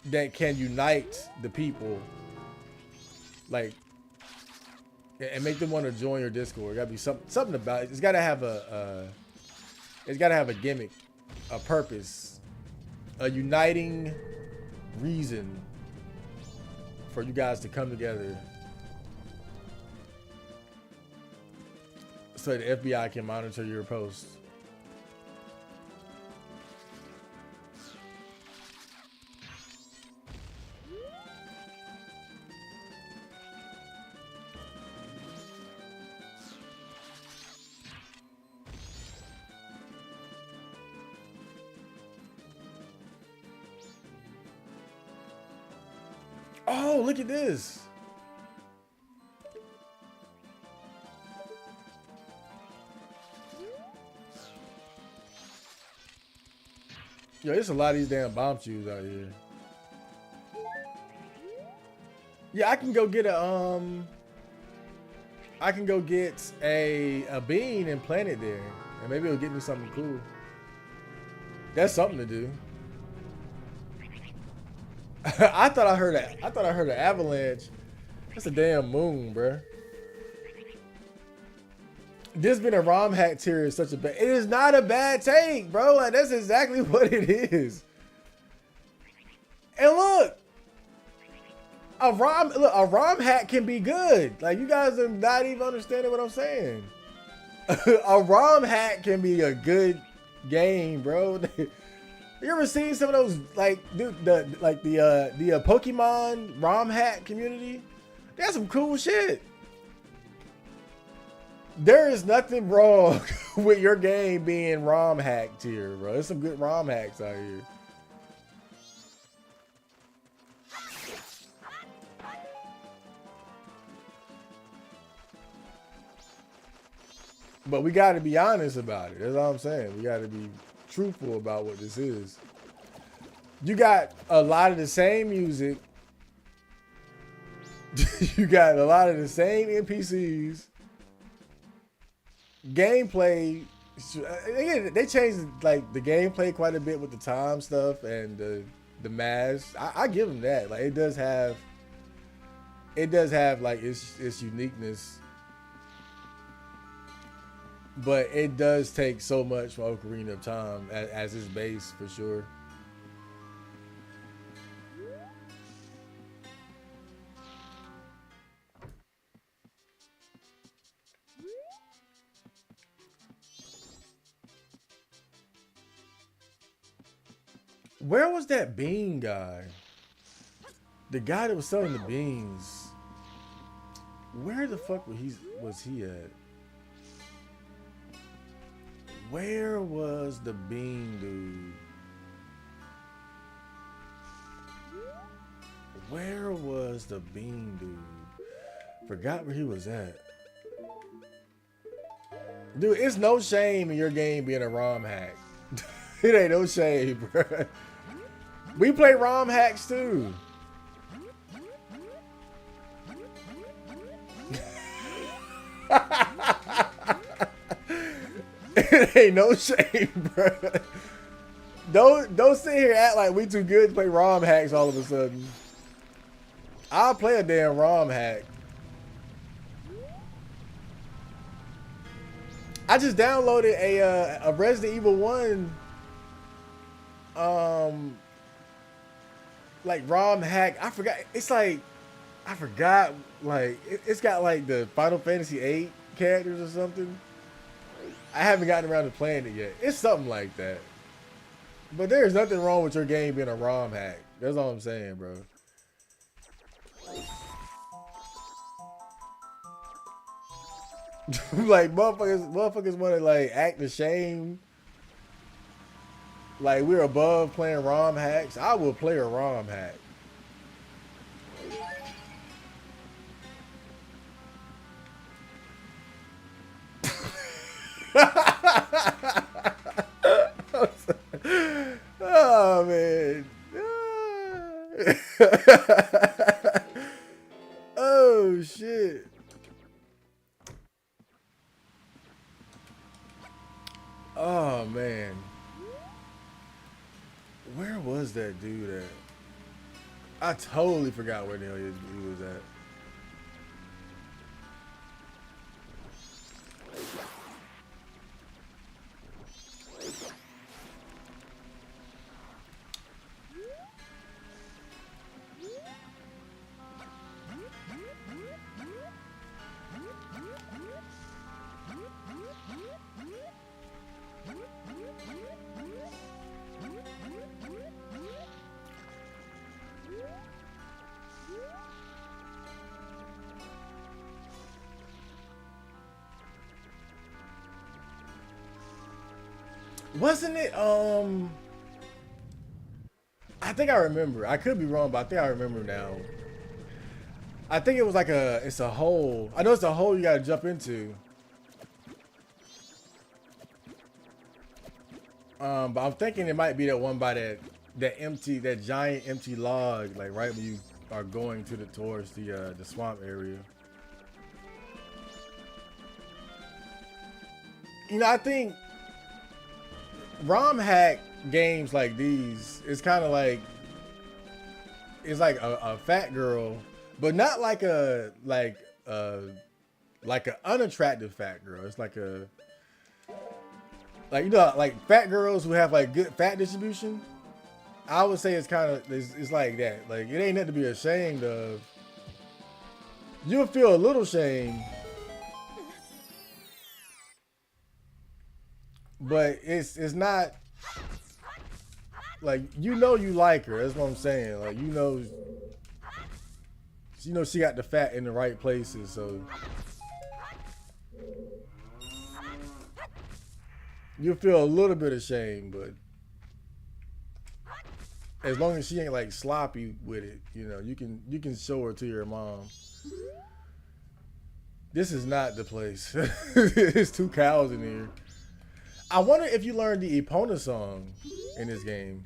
that can unite the people, like, and make them want to join your Discord. Gotta be something about it. It's gotta have a gimmick, a purpose, a uniting reason for you guys to come together, so the FBI can monitor your posts. Oh, look at this. Yo, there's a lot of these damn bomb shoes out here. Yeah, I can go get a bean and plant it there, and maybe it'll get me something cool. That's something to do. I thought I heard an avalanche. That's a damn moon, bruh. This being a ROM hack tier is such a bad. It is not a bad take, bro. Like that's exactly what it is. And look, a ROM hack can be good. Like you guys are not even understanding what I'm saying. A ROM hack can be a good game, bro. You ever seen some of those, like, dude, the Pokemon ROM hack community? That's some cool shit. There is nothing wrong with your game being ROM hacked here, bro. There's some good ROM hacks out here. But we got to be honest about it. That's all I'm saying. We got to be truthful about what this is. You got a lot of the same music. You got a lot of the same NPCs. Gameplay. Again, they changed like the gameplay quite a bit with the time stuff and the mask. I give them that. Like it does have like its uniqueness, but it does take so much from Ocarina of Time as its base for sure. Where was that bean guy? The guy that was selling the beans. Where the fuck was he at? Where was the bean dude? Where was the bean dude? Forgot where he was at. Dude, it's no shame in your game being a ROM hack. It ain't no shame, bro. We play ROM hacks too. It ain't no shame, bro. Don't sit here and act like we too good to play ROM hacks all of a sudden. I'll play a damn ROM hack. I just downloaded a Resident Evil 1 like ROM hack. I forgot. It's like I forgot. Like it's got like the Final Fantasy 8 characters or something. I haven't gotten around to playing it yet. It's something like that. But there's nothing wrong with your game being a ROM hack. That's all I'm saying, bro. Like motherfuckers want to like act ashamed. Like we're above playing ROM hacks. I will play a ROM hack. Oh man. Oh shit. Oh man. Where was that dude at? I totally forgot where the hell he was at. Wasn't it I think I remember. I could be wrong, but I think I remember now. I think it was like it's a hole. I know it's a hole you gotta jump into. But I'm thinking it might be that one by that giant empty log, like right when you are going towards the swamp area. You know, I think ROM hack games like these, it's kind of like it's like a fat girl, but not like an unattractive fat girl. It's like you know, like fat girls who have like good fat distribution. I would say it's kind of it's like that. Like it ain't nothing to be ashamed of. You'll feel a little shame, but it's not like you like her. That's what I'm saying. Like you know she got the fat in the right places, so you'll feel a little bit of shame, but as long as she ain't like sloppy with it, you know, you can show her to your mom. This is not the place. There's two cows in here. I wonder if you learned the Epona song in this game.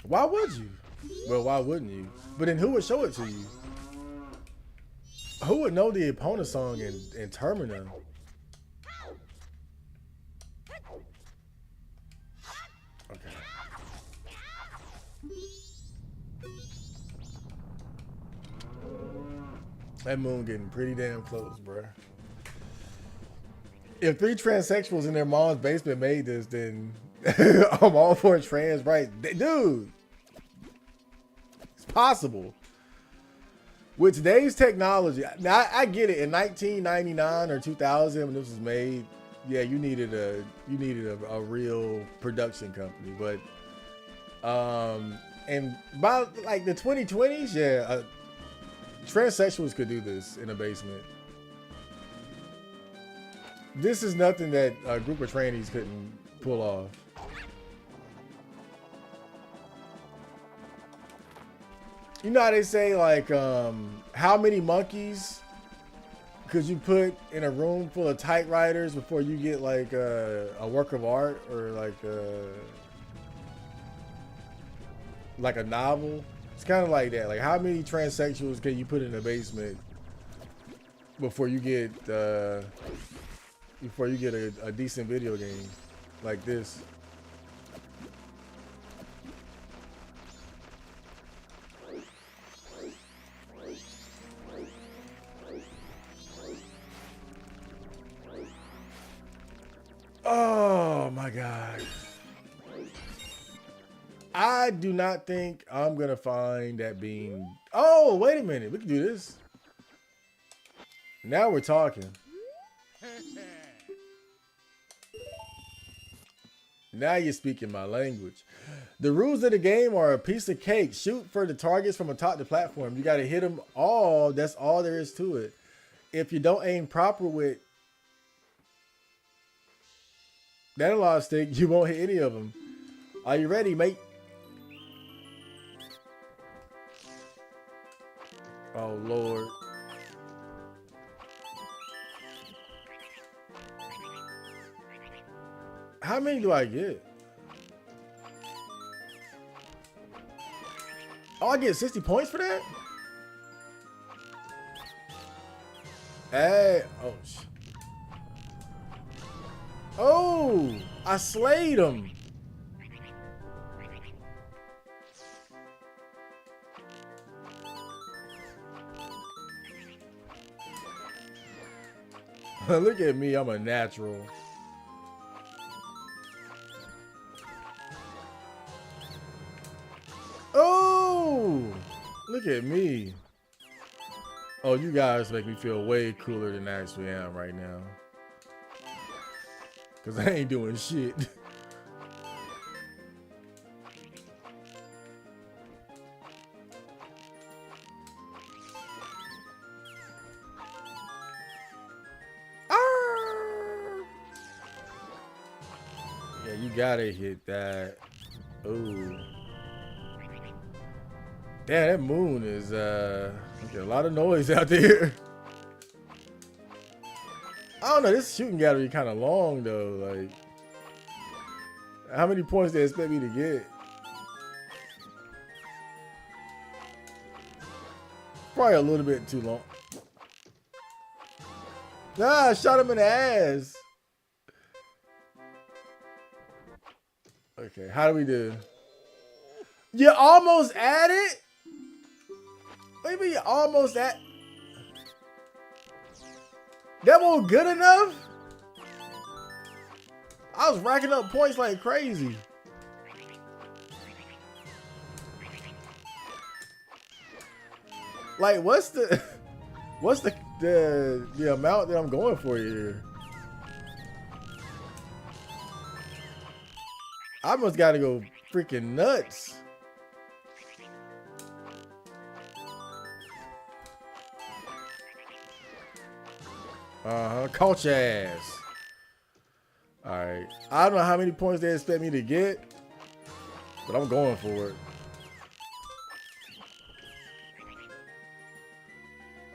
Why would you? Well, why wouldn't you? But then who would show it to you? Who would know the Epona song in Termina? Okay. That moon getting pretty damn close, bruh. If three transsexuals in their mom's basement made this, then I'm all for trans rights. Dude, it's possible. With today's technology, now I get it. In 1999 or 2000, when this was made, yeah, you needed a real production company. But and by like the 2020s, yeah, transsexuals could do this in a basement. This is nothing that a group of trannies couldn't pull off. You know how they say, like, how many monkeys could you put in a room full of typewriters before you get like a work of art or like a novel? It's kind of like that. Like, how many transsexuals can you put in a basement before you get a decent video game like this? Oh my God. I do not think I'm gonna find that bean. Oh, wait a minute. We can do this. Now we're talking. Now you're speaking my language. The rules of the game are a piece of cake. Shoot for the targets from atop the platform. You got to hit them all. That's all there is to it. If you don't aim proper with that analog stick, you won't hit any of them. Are you ready, mate? Oh, Lord. How many do I get? Oh, I get 60 points for that? Hey, oh, oh, I slayed him. Look at me, I'm a natural. Oh, look at me. Oh, you guys make me feel way cooler than I actually am right now. Cause I ain't doing shit. Yeah, you gotta hit that. Ooh. Damn, that moon is making a lot of noise out there. I don't know, this shooting gotta be kind of long though. Like, how many points they expect me to get? Probably a little bit too long. Nah, I shot him in the ass. Okay, how do we do? You almost at it? What do you mean you almost at? That wasn't good enough? I was racking up points like crazy. Like, what's the amount that I'm going for here? I must gotta go freaking nuts. Caught your ass. Alright. I don't know how many points they expect me to get, but I'm going for it.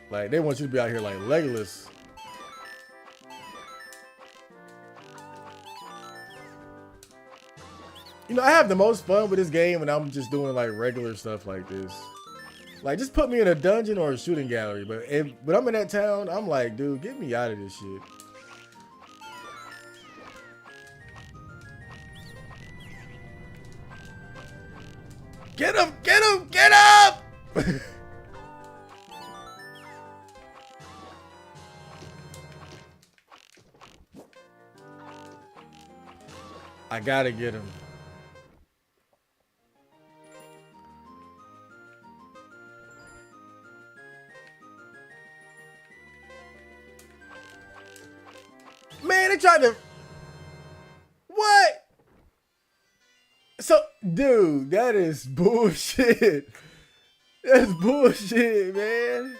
Like, they want you to be out here like Legolas. You know, I have the most fun with this game when I'm just doing like regular stuff like this. Like, just put me in a dungeon or a shooting gallery. But when I'm in that town, I'm like, dude, get me out of this shit. Get him! Get him! Get up! I gotta get him. Man, they tried to... What? So, dude, that is bullshit. That's bullshit, man.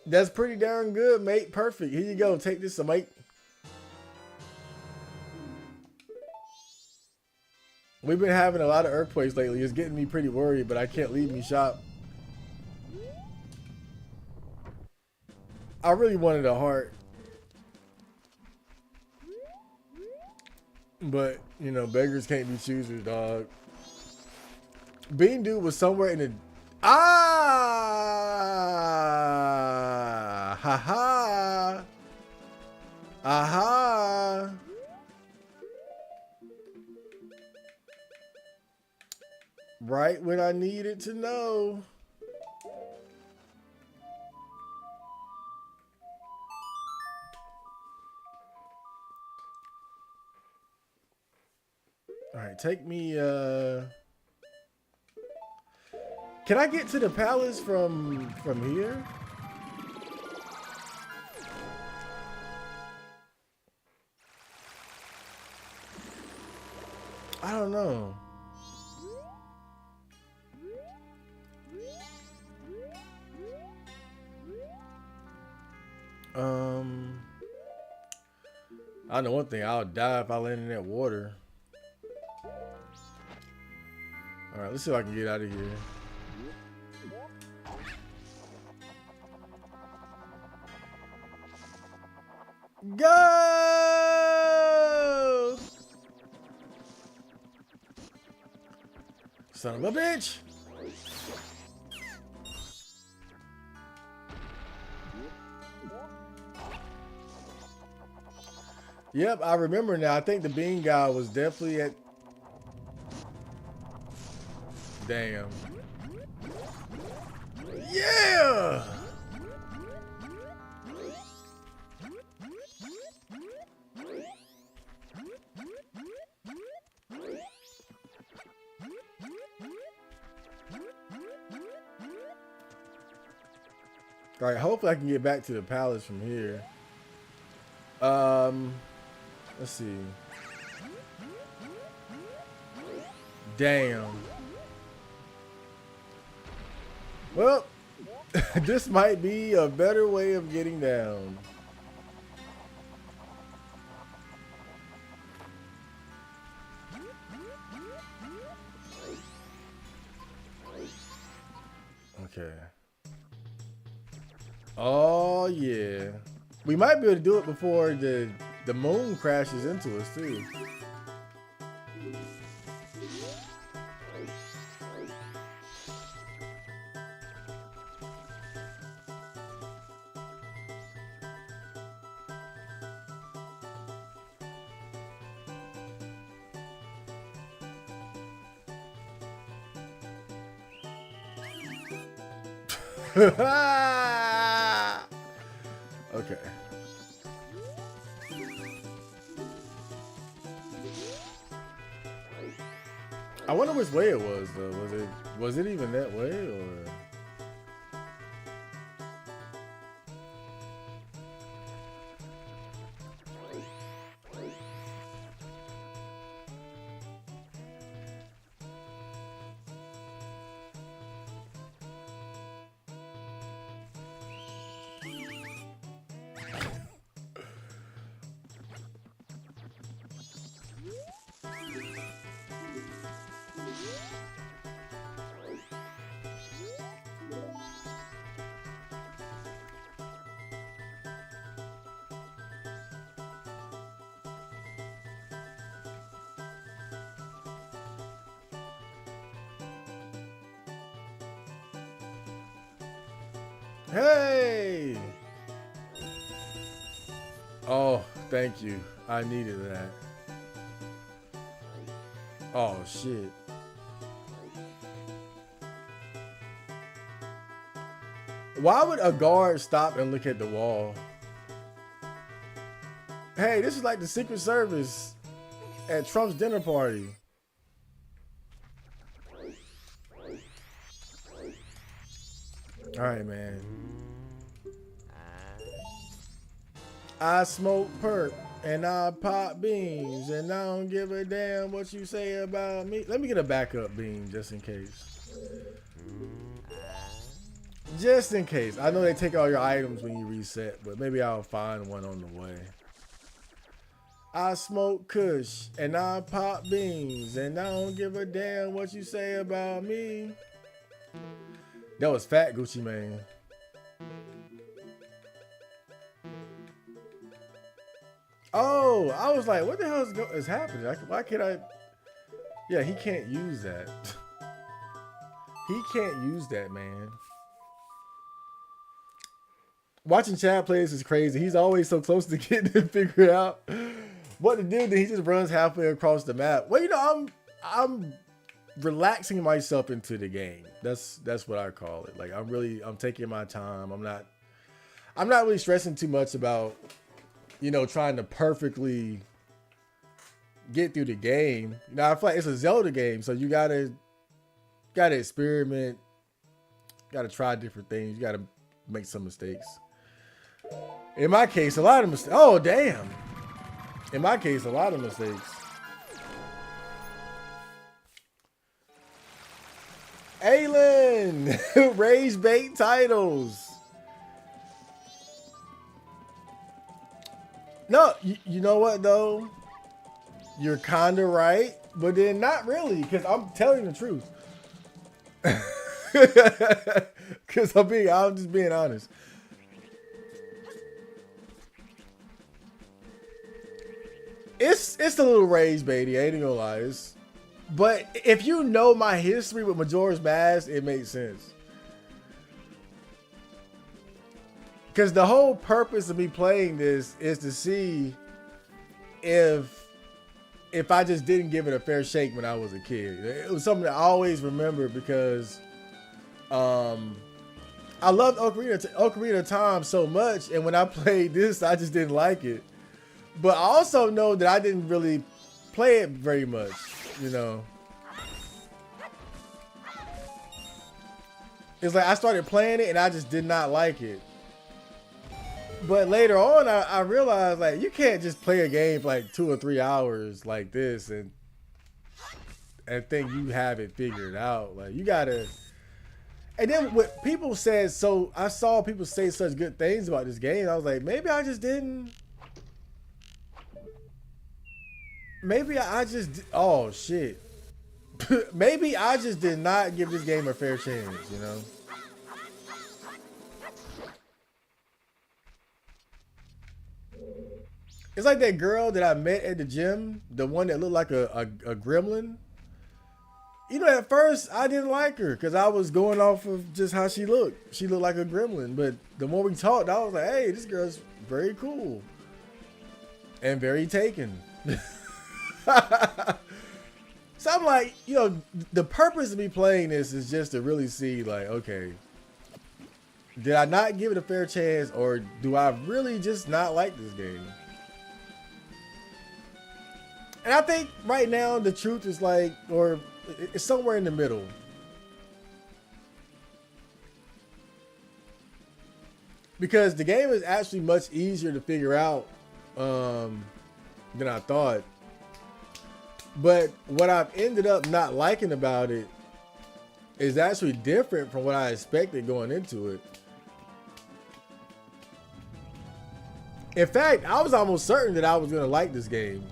That's pretty darn good, mate. Perfect. Here you go. Take this, mate. We've been having a lot of earthquakes lately. It's getting me pretty worried, but I can't leave me shop. I really wanted a heart. But, you know, beggars can't be choosers, dog. Bean Dude was somewhere in the... Ah! Ha-ha! Aha! Right when I needed to know. All right, take me, can I get to the palace from here? I don't know. I know one thing, I'll die if I land in that water. All right, let's see if I can get out of here. Go! Son of a bitch! Yep, I remember now. I think the bean guy was definitely at... Damn. Yeah! All right, hopefully I can get back to the palace from here. Let's see. Damn. Well, this might be a better way of getting down. Okay. Oh yeah. We might be able to do it before the moon crashes into us too. Okay. I wonder which way it was though. Was it even that way or? Hey! Oh, thank you. I needed that. Oh, shit. Why would a guard stop and look at the wall? Hey, this is like the Secret Service at Trump's dinner party. All right, man. I smoke perk and I pop beans and I don't give a damn what you say about me. Let me get a backup bean just in case. Just in case. I know they take all your items when you reset, but maybe I'll find one on the way. I smoke kush and I pop beans and I don't give a damn what you say about me. That was Fat Gucci Mane. Oh, I was like, what the hell is happening? Why can't I? Yeah, he can't use that. He can't use that, man. Watching Chad play this is crazy. He's always so close to getting it figured out what to do. Then he just runs halfway across the map. Well, you know, I'm relaxing myself into the game. That's what I call it. Like I'm taking my time. I'm not really stressing too much about, you know, trying to perfectly get through the game. Now I feel like it's a Zelda game, so you gotta experiment, gotta try different things, you gotta make some mistakes. In my case, a lot of mistakes. Oh damn! In my case, a lot of mistakes. Aylin, Rage Bait titles. No, you know what though? You're kinda right, but then not really, because I'm telling the truth. Because I'm just being honest. It's a little rage baity, I ain't gonna lie. But if you know my history with Majora's Mask, it makes sense. Because the whole purpose of me playing this is to see if I just didn't give it a fair shake when I was a kid. It was something that I always remember because I loved Ocarina of Time so much, and when I played this, I just didn't like it. But I also know that I didn't really play it very much, you know. It's like I started playing it and I just did not like it. But later on, I realized, like, you can't just play a game for like 2 or 3 hours like this and think you have it figured out. Like, you gotta. And then what people said, so I saw people say such good things about this game. I was like, maybe I just didn't. Maybe I just. Oh shit. Maybe I just did not give this game a fair chance, you know. It's like that girl that I met at the gym, the one that looked like a gremlin. You know, at first I didn't like her because I was going off of just how she looked. She looked like a gremlin, but the more we talked, I was like, hey, this girl's very cool and very taken. So I'm like, you know, the purpose of me playing this is just to really see, like, okay, did I not give it a fair chance, or do I really just not like this game? And I think right now the truth is like, or it's somewhere in the middle. Because the game is actually much easier to figure out than I thought. But what I've ended up not liking about it is actually different from what I expected going into it. In fact, I was almost certain that I was going to like this game.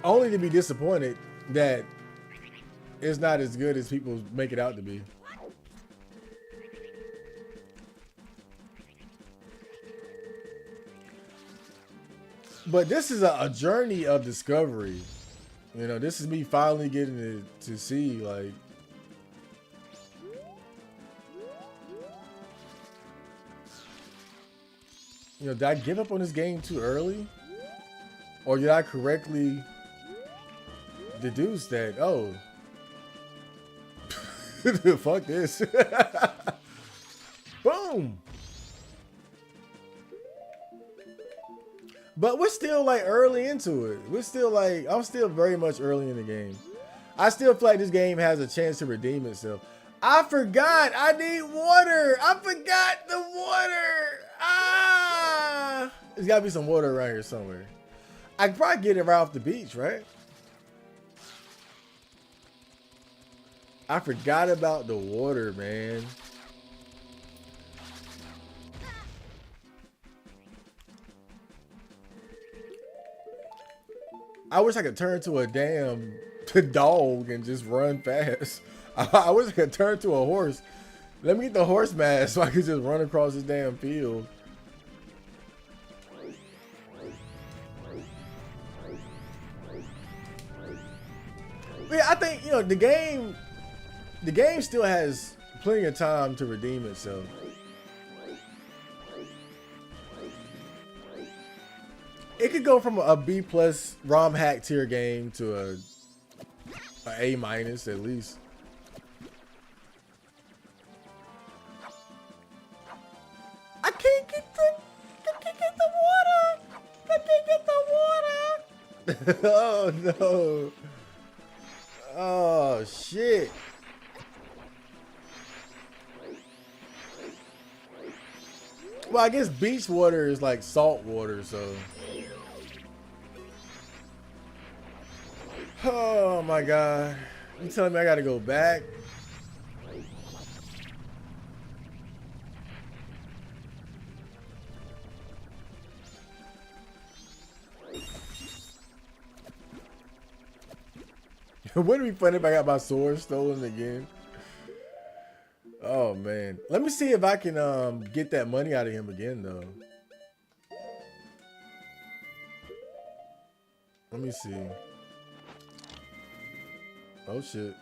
Only to be disappointed that it's not as good as people make it out to be. But this is a journey of discovery. You know, this is me finally getting to see, like, you know, did I give up on this game too early? Or did I correctly deduce that, oh, fuck this. Boom. But we're still like early into it. We're still like, I'm still very much early in the game. I still feel like this game has a chance to redeem itself. I forgot I need water. I forgot the water. Ah, there's gotta be some water around here somewhere. I could probably get it right off the beach, right? I forgot about the water, man. I wish I could turn to a damn dog and just run fast. I wish I could turn to a horse. Let me get the horse mask so I could just run across this damn field. Yeah, I think, you know, the game still has plenty of time to redeem itself. It could go from a B+ ROM hack tier game to a A- at least. I can't get the water. I can't get the water. Oh no. Oh shit. Well, I guess beach water is like salt water, so. Oh my god. You telling me I gotta go back? Wouldn't it be funny if I got my sword stolen again? Oh man. Let me see if I can get that money out of him again though. Let me see. Oh shit.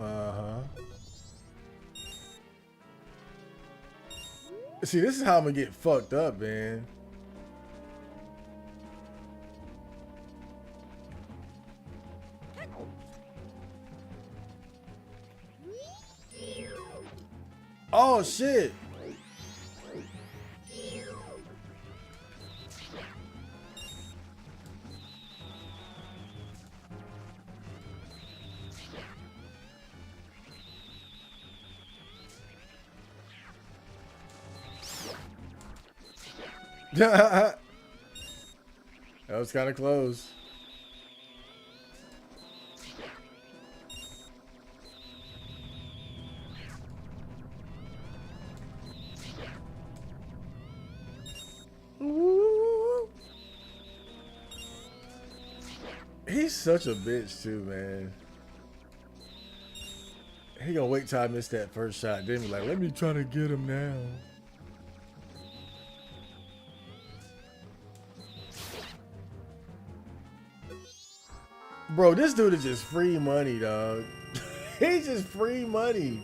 Uh-huh. See, this is how I'm gonna get fucked up, man. Oh shit. That was kind of close. Ooh. He's such a bitch too, man. He gonna wait till I miss that first shot, then be like, let me try to get him now. Bro, this dude is just free money, dog. He's just free money.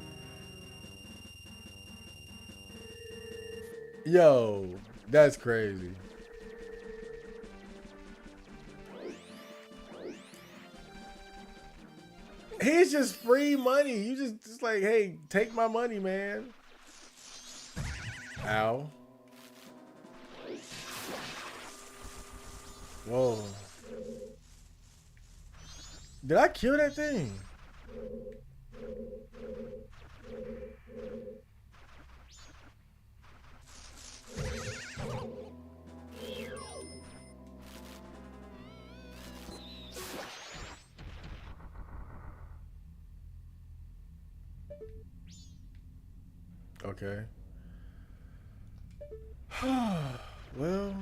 Yo, that's crazy. He's just free money. You just like, hey, take my money, man. Ow. Whoa. Did I kill that thing? Okay. Well,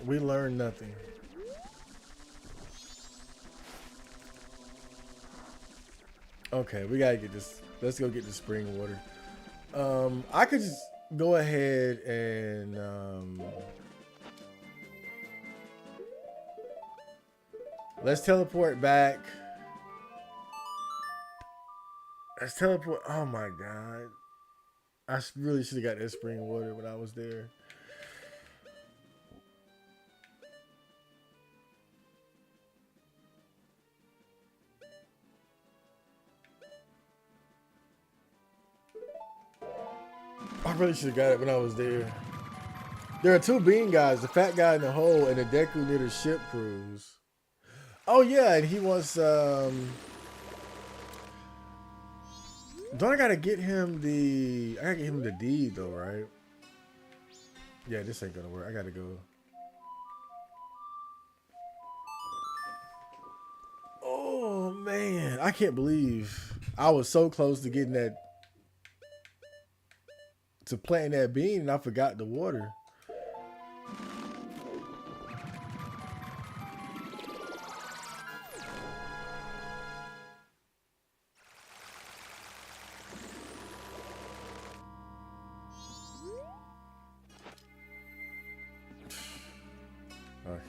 we learned nothing. Okay, we gotta get this. Let's go get the spring water. I could just go ahead and let's teleport back. Let's teleport. Oh my god. Really should have got that spring water when I was there. I really should have got it when I was there. There are two bean guys, the fat guy in the hole and the Deku near the ship cruise. Oh yeah, and he wants don't I gotta get him the I gotta get him the deed though, right? Yeah, this ain't gonna work. I gotta go. Oh man, I can't believe I was so close to getting that, to planting that bean, and I forgot the water. Okay.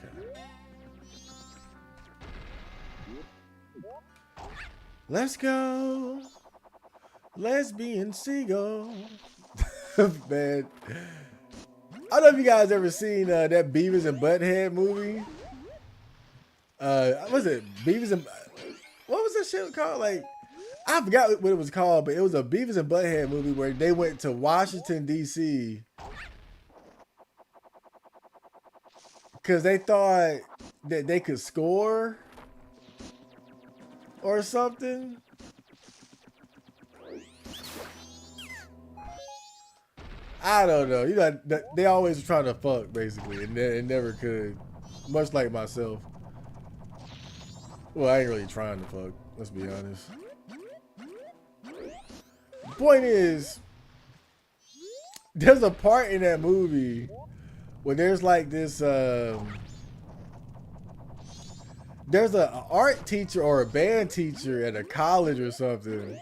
Let's go. Lesbian seagull. Man. I don't know if you guys ever seen that Beavis and Butthead movie. Was it Beavis and what was that shit called? Like, I forgot what it was called, but it was a Beavis and Butthead movie where they went to Washington D.C. because they thought that they could score or something. I don't know. You know, they always were trying to fuck, basically, and they never could. Much like myself. Well, I ain't really trying to fuck. Let's be honest. Point is, there's a part in that movie where there's like this. There's an art teacher or a band teacher at a college or something,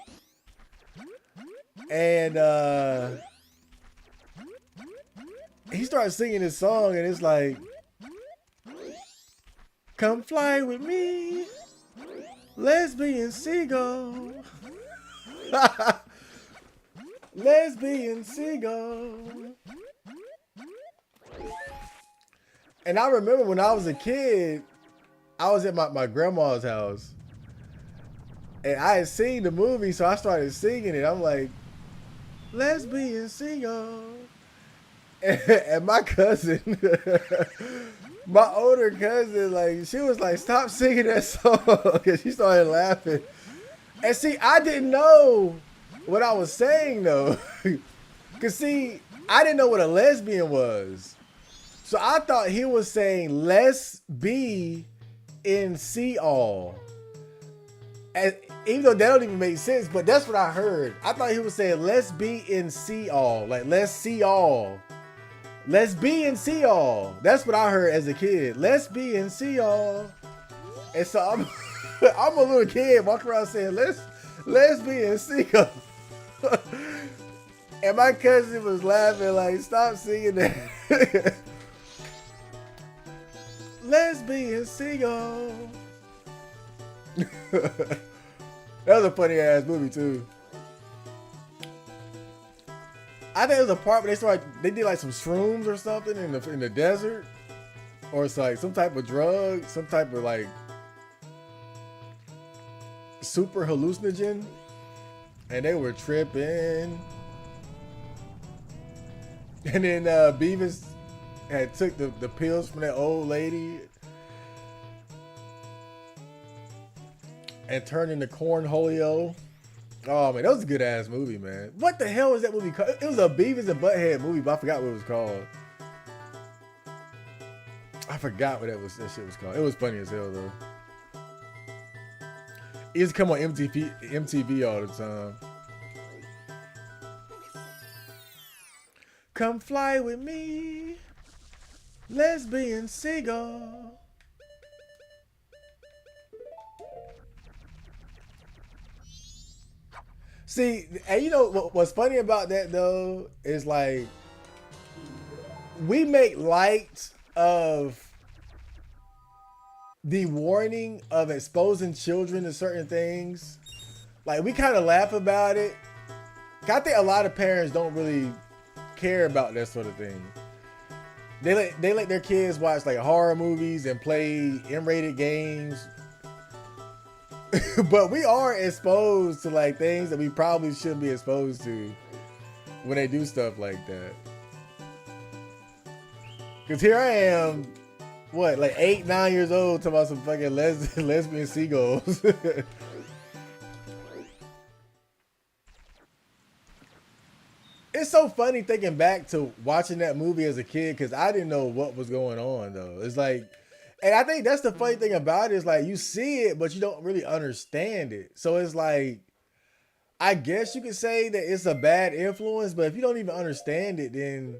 and he starts singing this song, and it's like, "Come fly with me, lesbian seagull." Lesbian seagull. And I remember when I was a kid, I was at my grandma's house, and I had seen the movie, so I started singing it. I'm like, lesbian seagull. And my cousin, my older cousin, like, she was like, stop singing that song, because she started laughing. And see, I didn't know what I was saying though. Cause see, I didn't know what a lesbian was. So I thought he was saying let's be in see all. And even though that don't even make sense, but that's what I heard. I thought he was saying let's be in see all. Like let's see all. Let's be in see all. That's what I heard as a kid. Let's be in see all. And so I'm I'm a little kid walking around saying let's be in see all. And my cousin was laughing like, stop singing that. Lesbian seagull. That was a funny ass movie too. I think it was a part where they did like some shrooms or something in the desert, or it's like some type of drug, some type of like super hallucinogen. And they were tripping. And then Beavis had took the pills from that old lady and turned into Cornholio. Oh man, that was a good ass movie, man. What the hell was that movie called? It was a Beavis and Butthead movie, but I forgot what it was called. I forgot what that shit was called. It was funny as hell though. It used to come on MTV all the time. Come fly with me, lesbian seagull. See, and you know what's funny about that though is like we make light of the warning of exposing children to certain things. Like we kind of laugh about it. I think a lot of parents don't really care about that sort of thing. They let their kids watch like horror movies and play M-rated games. But we are exposed to like things that we probably shouldn't be exposed to when they do stuff like that. Cause here I am, what, like 8, 9 years old, talking about some fucking lesbian seagulls. It's so funny thinking back to watching that movie as a kid because I didn't know what was going on though. It's like, and I think that's the funny thing about it is like you see it, but you don't really understand it. So it's like, I guess you could say that it's a bad influence, but if you don't even understand it, then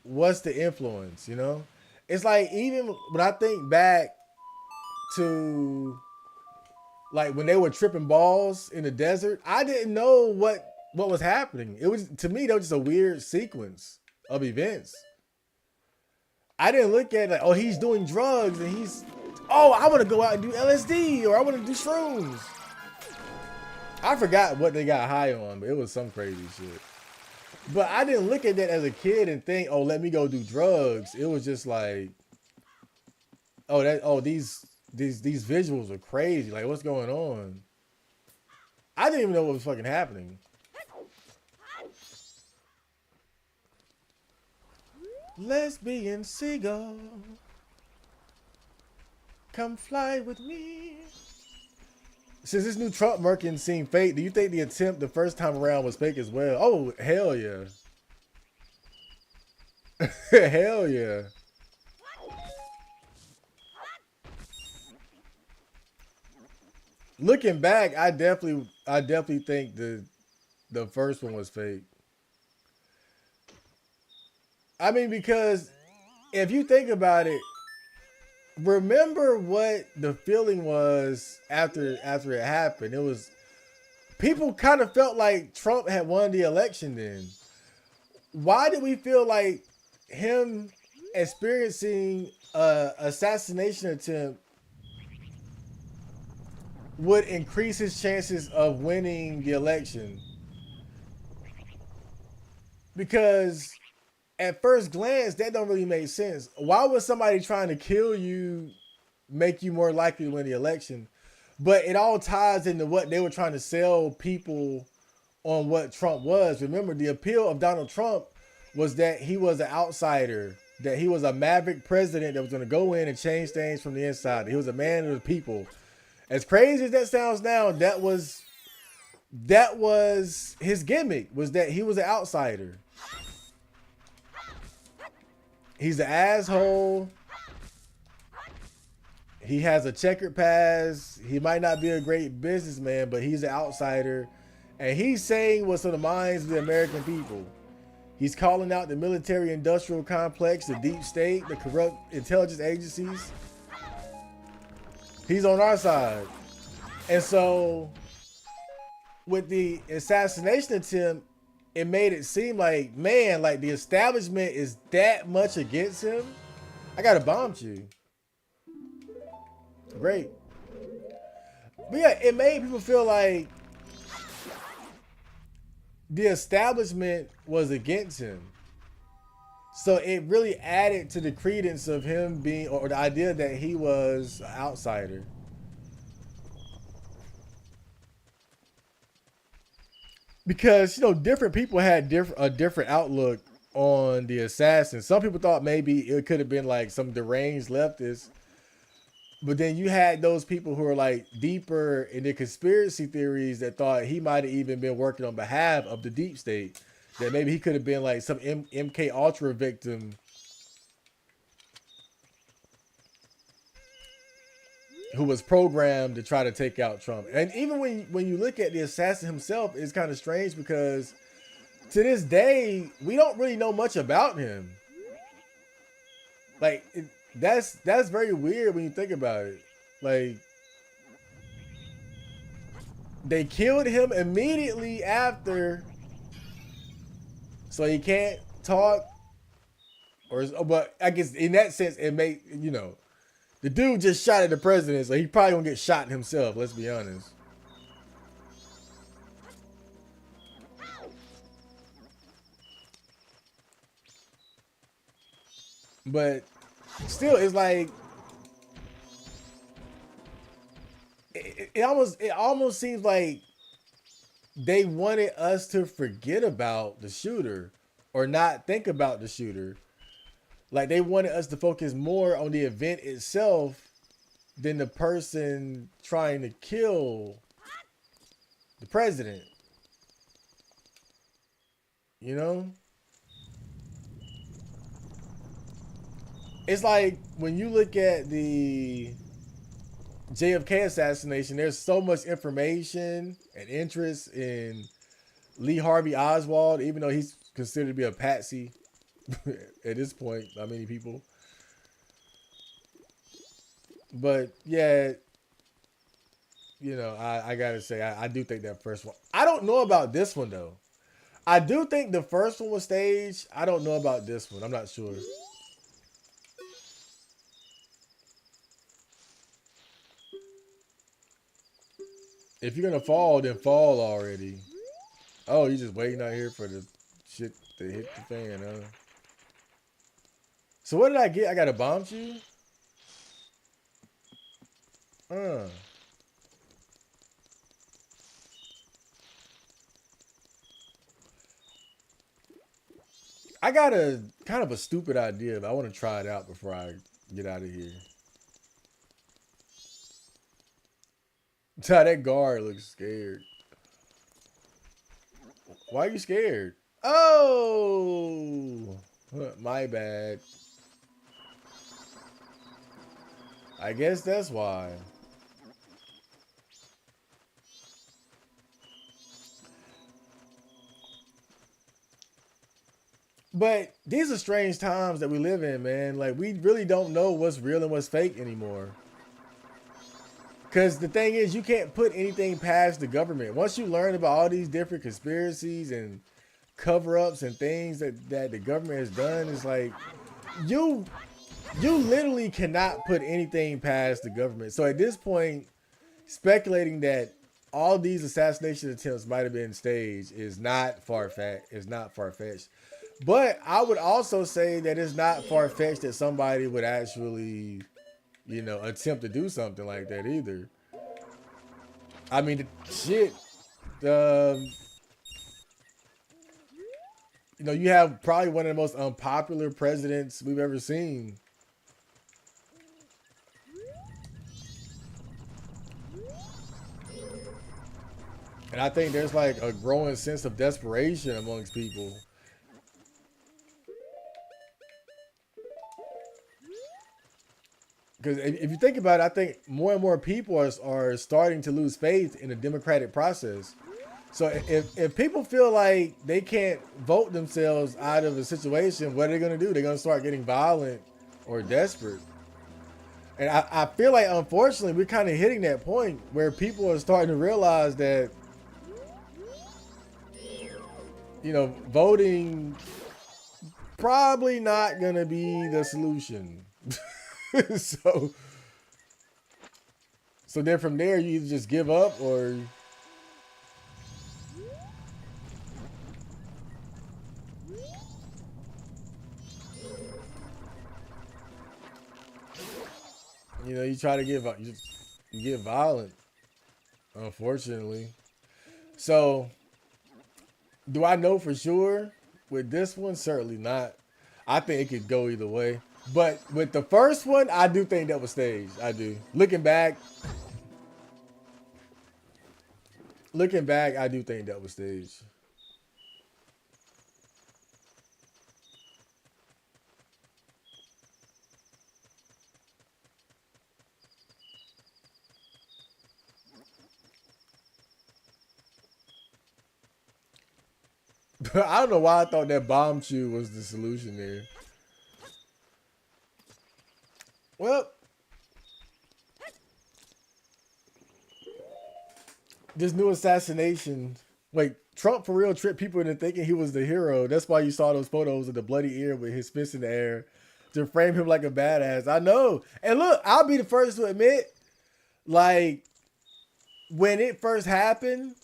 what's the influence, you know? It's like even when I think back to like when they were tripping balls in the desert, I didn't know what was happening. It was, to me, that was just a weird sequence of events. I didn't look at it like, oh, he's doing drugs and he's, oh, I want to go out and do LSD or I want to do shrooms. I forgot what they got high on, but it was some crazy shit. But I didn't look at that as a kid and think, oh, let me go do drugs. It was just like, these visuals are crazy. Like, what's going on? I didn't even know what was fucking happening. Lesbian seagull, come fly with me. Since this new Trump murking seemed fake, do you think the attempt the first time around was fake as well? Oh, hell yeah. Hell yeah. Looking back, I definitely think the first one was fake. I mean, because if you think about it, remember what the feeling was after it happened. It was, people kind of felt like Trump had won the election then. Why did we feel like him experiencing a assassination attempt would increase his chances of winning the election? Because at first glance, that don't really make sense. Why would somebody trying to kill you make you more likely to win the election? But it all ties into what they were trying to sell people on what Trump was. Remember, the appeal of Donald Trump was that he was an outsider, that he was a maverick president that was going to go in and change things from the inside. He was a man of the people. As crazy as that sounds now, that was his gimmick, was that he was an outsider. He's an asshole. He has a checkered past. He might not be a great businessman, but he's an outsider. And he's saying what's on the minds of the American people. He's calling out the military-industrial complex, the deep state, the corrupt intelligence agencies. He's on our side. And so with the assassination attempt, it made it seem like, man, like the establishment is that much against him. I gotta bomb you. Great. But yeah, it made people feel like the establishment was against him. So it really added to the credence of him being, or the idea that he was an outsider. Because, you know, different people had a different outlook on the assassin. Some people thought maybe it could have been like some deranged leftist. But then you had those people who are like deeper in the conspiracy theories that thought he might have even been working on behalf of the deep state. That maybe he could have been like some MK Ultra victim who was programmed to try to take out Trump. And even when you look at the assassin himself, it's kind of strange because to this day, we don't really know much about him. Like that's very weird when you think about it. Like they killed him immediately after, so he can't talk. But I guess in that sense, it may the dude just shot at the president, so he probably gonna get shot himself. Let's be honest. But still, it's like it almost seems like they wanted us to forget about the shooter or not think about the shooter. Like they wanted us to focus more on the event itself than the person trying to kill the president. You know? It's like when you look at the JFK assassination, there's so much information and interest in Lee Harvey Oswald, even though he's considered to be a patsy at this point by many people. But yeah, I gotta say, I do think that first one. I don't know about this one though. I do think the first one was staged. I don't know about this one. I'm not sure. If you're gonna fall, then fall already. Oh, you just waiting out here for the shit to hit the fan, huh? So what did I get? I got a bomb shoe? Uh. I got a kind of a stupid idea, but I want to try it out before I get out of here. That guard looks scared. Why are you scared? Oh, my bad. I guess that's why. But these are strange times that we live in, man. Like we really don't know what's real and what's fake anymore. Because the thing is, you can't put anything past the government. Once you learn about all these different conspiracies and cover-ups and things that the government has done, it's like you literally cannot put anything past the government. So at this point, speculating that all these assassination attempts might have been staged is not far-fetched. It's not far-fetched. But I would also say that it's not far-fetched that somebody would actually, attempt to do something like that either. I mean, shit. Um, you have probably one of the most unpopular presidents we've ever seen. And I think there's like a growing sense of desperation amongst people. Because if you think about it, I think more and more people are starting to lose faith in the democratic process. So if people feel like they can't vote themselves out of a situation, what are they going to do? They're going to start getting violent or desperate. And I feel like, unfortunately, we're kind of hitting that point where people are starting to realize that, voting probably not going to be the solution. so so then from there, you either just give up or you try to you get violent, unfortunately. So do I know for sure with this one? Certainly not. I think it could go either way. But with the first one, I do think that was staged. I do. Looking back, I do think that was staged. I don't know why I thought that bomb chew was the solution there. Well, this new assassination. Wait, Trump for real tricked people into thinking he was the hero. That's why you saw those photos of the bloody ear with his fist in the air to frame him like a badass. I know. And look, I'll be the first to admit, like, when it first happened,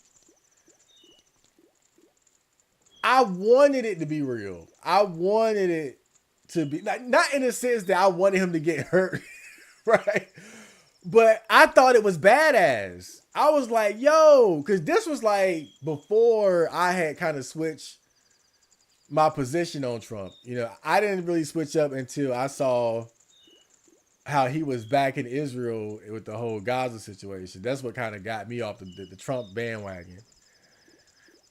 I wanted it to be real. I wanted it to be, like, not in the sense that I wanted him to get hurt, right? But I thought it was badass. I was like, yo, because this was like before I had kind of switched my position on Trump. You know, I didn't really switch up until I saw how he was back in Israel with the whole Gaza situation. That's what kind of got me off the Trump bandwagon.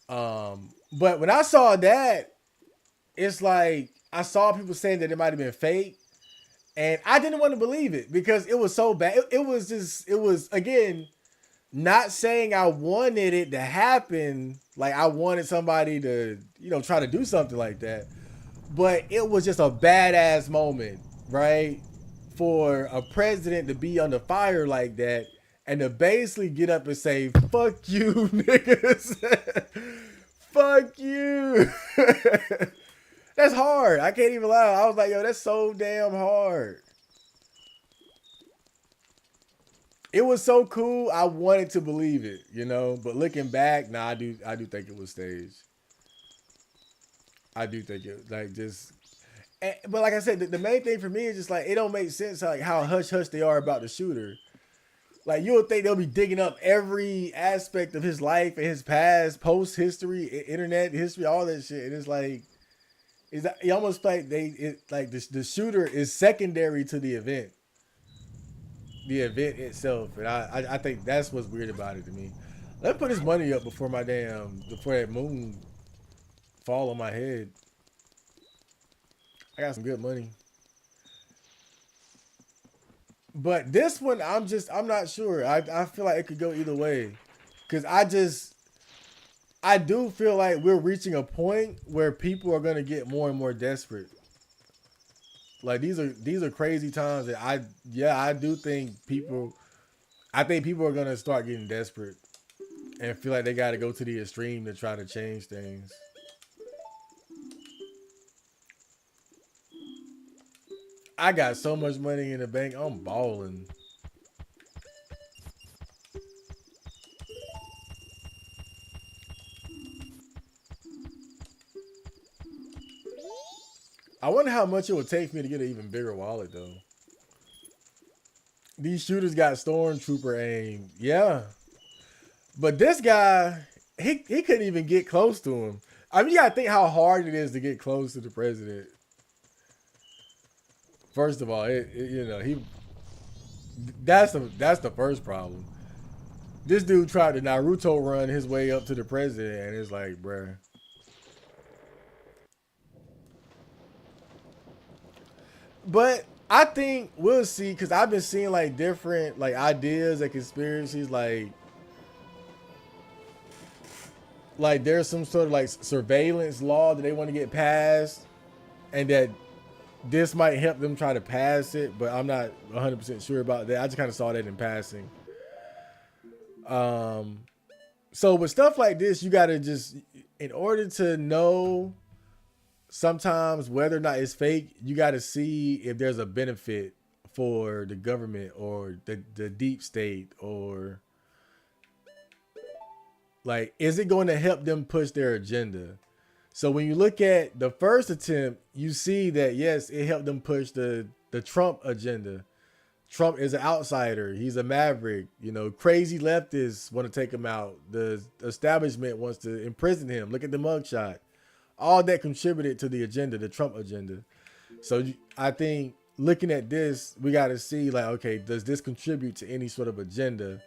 But when I saw that, it's like I saw people saying that it might have been fake. And I didn't want to believe it because it was so bad. It was, again, not saying I wanted it to happen. Like I wanted somebody to, try to do something like that. But it was just a badass moment, right? For a president to be under fire like that and to basically get up and say, fuck you, niggas. Fuck you. That's hard. I can't even lie. I was like, yo, that's so damn hard. It was so cool. I wanted to believe it, But looking back, nah, I do think it was staged. I do think it but like I said, the main thing for me is just like it don't make sense like how hush hush they are about the shooter. Like you would think they'll be digging up every aspect of his life and his past, post history, internet history, all that shit. And it's like. It's almost like the shooter is secondary to the event itself, and I think that's what's weird about it to me. Let me put this money up before that moon fall on my head. I got some good money, but this one I'm not sure. I feel like it could go either way, because I do feel like we're reaching a point where people are going to get more and more desperate. Like these are crazy times that I do think people are going to start getting desperate and feel like they got to go to the extreme to try to change things. I got so much money in the bank. I'm balling. I wonder how much it would take me to get an even bigger wallet, though. These shooters got stormtrooper aim. Yeah. But this guy, he couldn't even get close to him. I mean, you gotta think how hard it is to get close to the president. First of all, that's the first problem. This dude tried to Naruto run his way up to the president, and it's like, bruh. But I think we'll see, because I've been seeing like different like ideas and conspiracies, like there's some sort of like surveillance law that they want to get passed, and that this might help them try to pass it, but I'm not 100% sure about that. I just kind of saw that in passing. So with stuff like this, you gotta just, in order to know sometimes whether or not it's fake, you got to see if there's a benefit for the government or the deep state, or like, is it going to help them push their agenda? So when you look at the first attempt, you see that, yes, it helped them push the Trump agenda. Trump is an outsider. He's a maverick. Crazy leftists want to take him out. The establishment wants to imprison him. Look at the mugshot. All that contributed to the agenda, the Trump agenda. So I think looking at this, we got to see like, okay, does this contribute to any sort of agenda?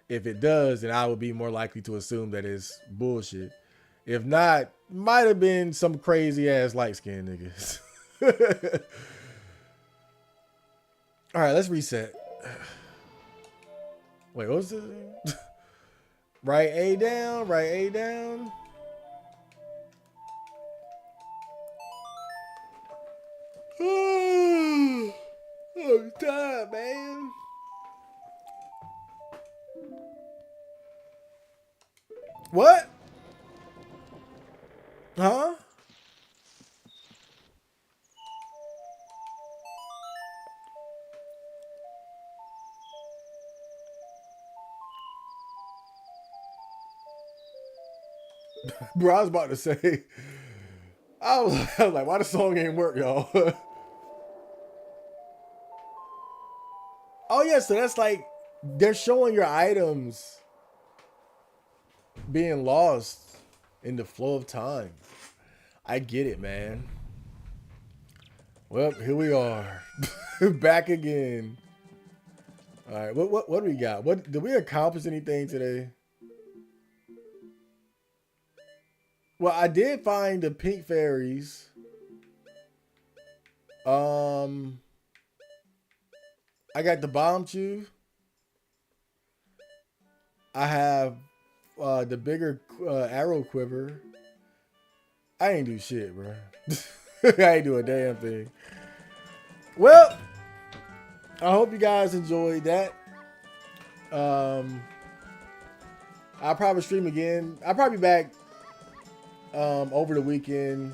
If it does, then I would be more likely to assume that it's bullshit. If not, might have been some crazy ass light skinned niggas. All right, let's reset. Wait, what was this? Right A down, right A down. What? Huh? Bro, I was about to say. I was like, why the song ain't work, y'all? Oh yeah, so that's like they're showing your items being lost in the flow of time. I get it, man. Well, here we are. Back again. All right, what do we got? What did we accomplish anything today? Well, I did find the pink fairies. Um, I got the bomb chew. I have the bigger arrow quiver. I ain't do shit, bro. I ain't do a damn thing. Well, I hope you guys enjoyed that. I'll probably stream again. I'll probably be back over the weekend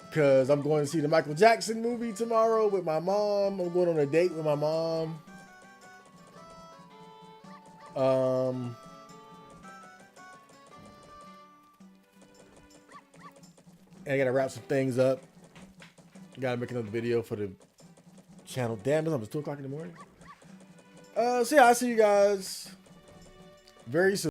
because I'm going to see the Michael Jackson movie tomorrow with my mom. I'm going on a date with my mom. And I gotta wrap some things up. Gotta make another video for the channel. Damn, it's almost 2 o'clock in the morning. So yeah, I'll see you guys very soon.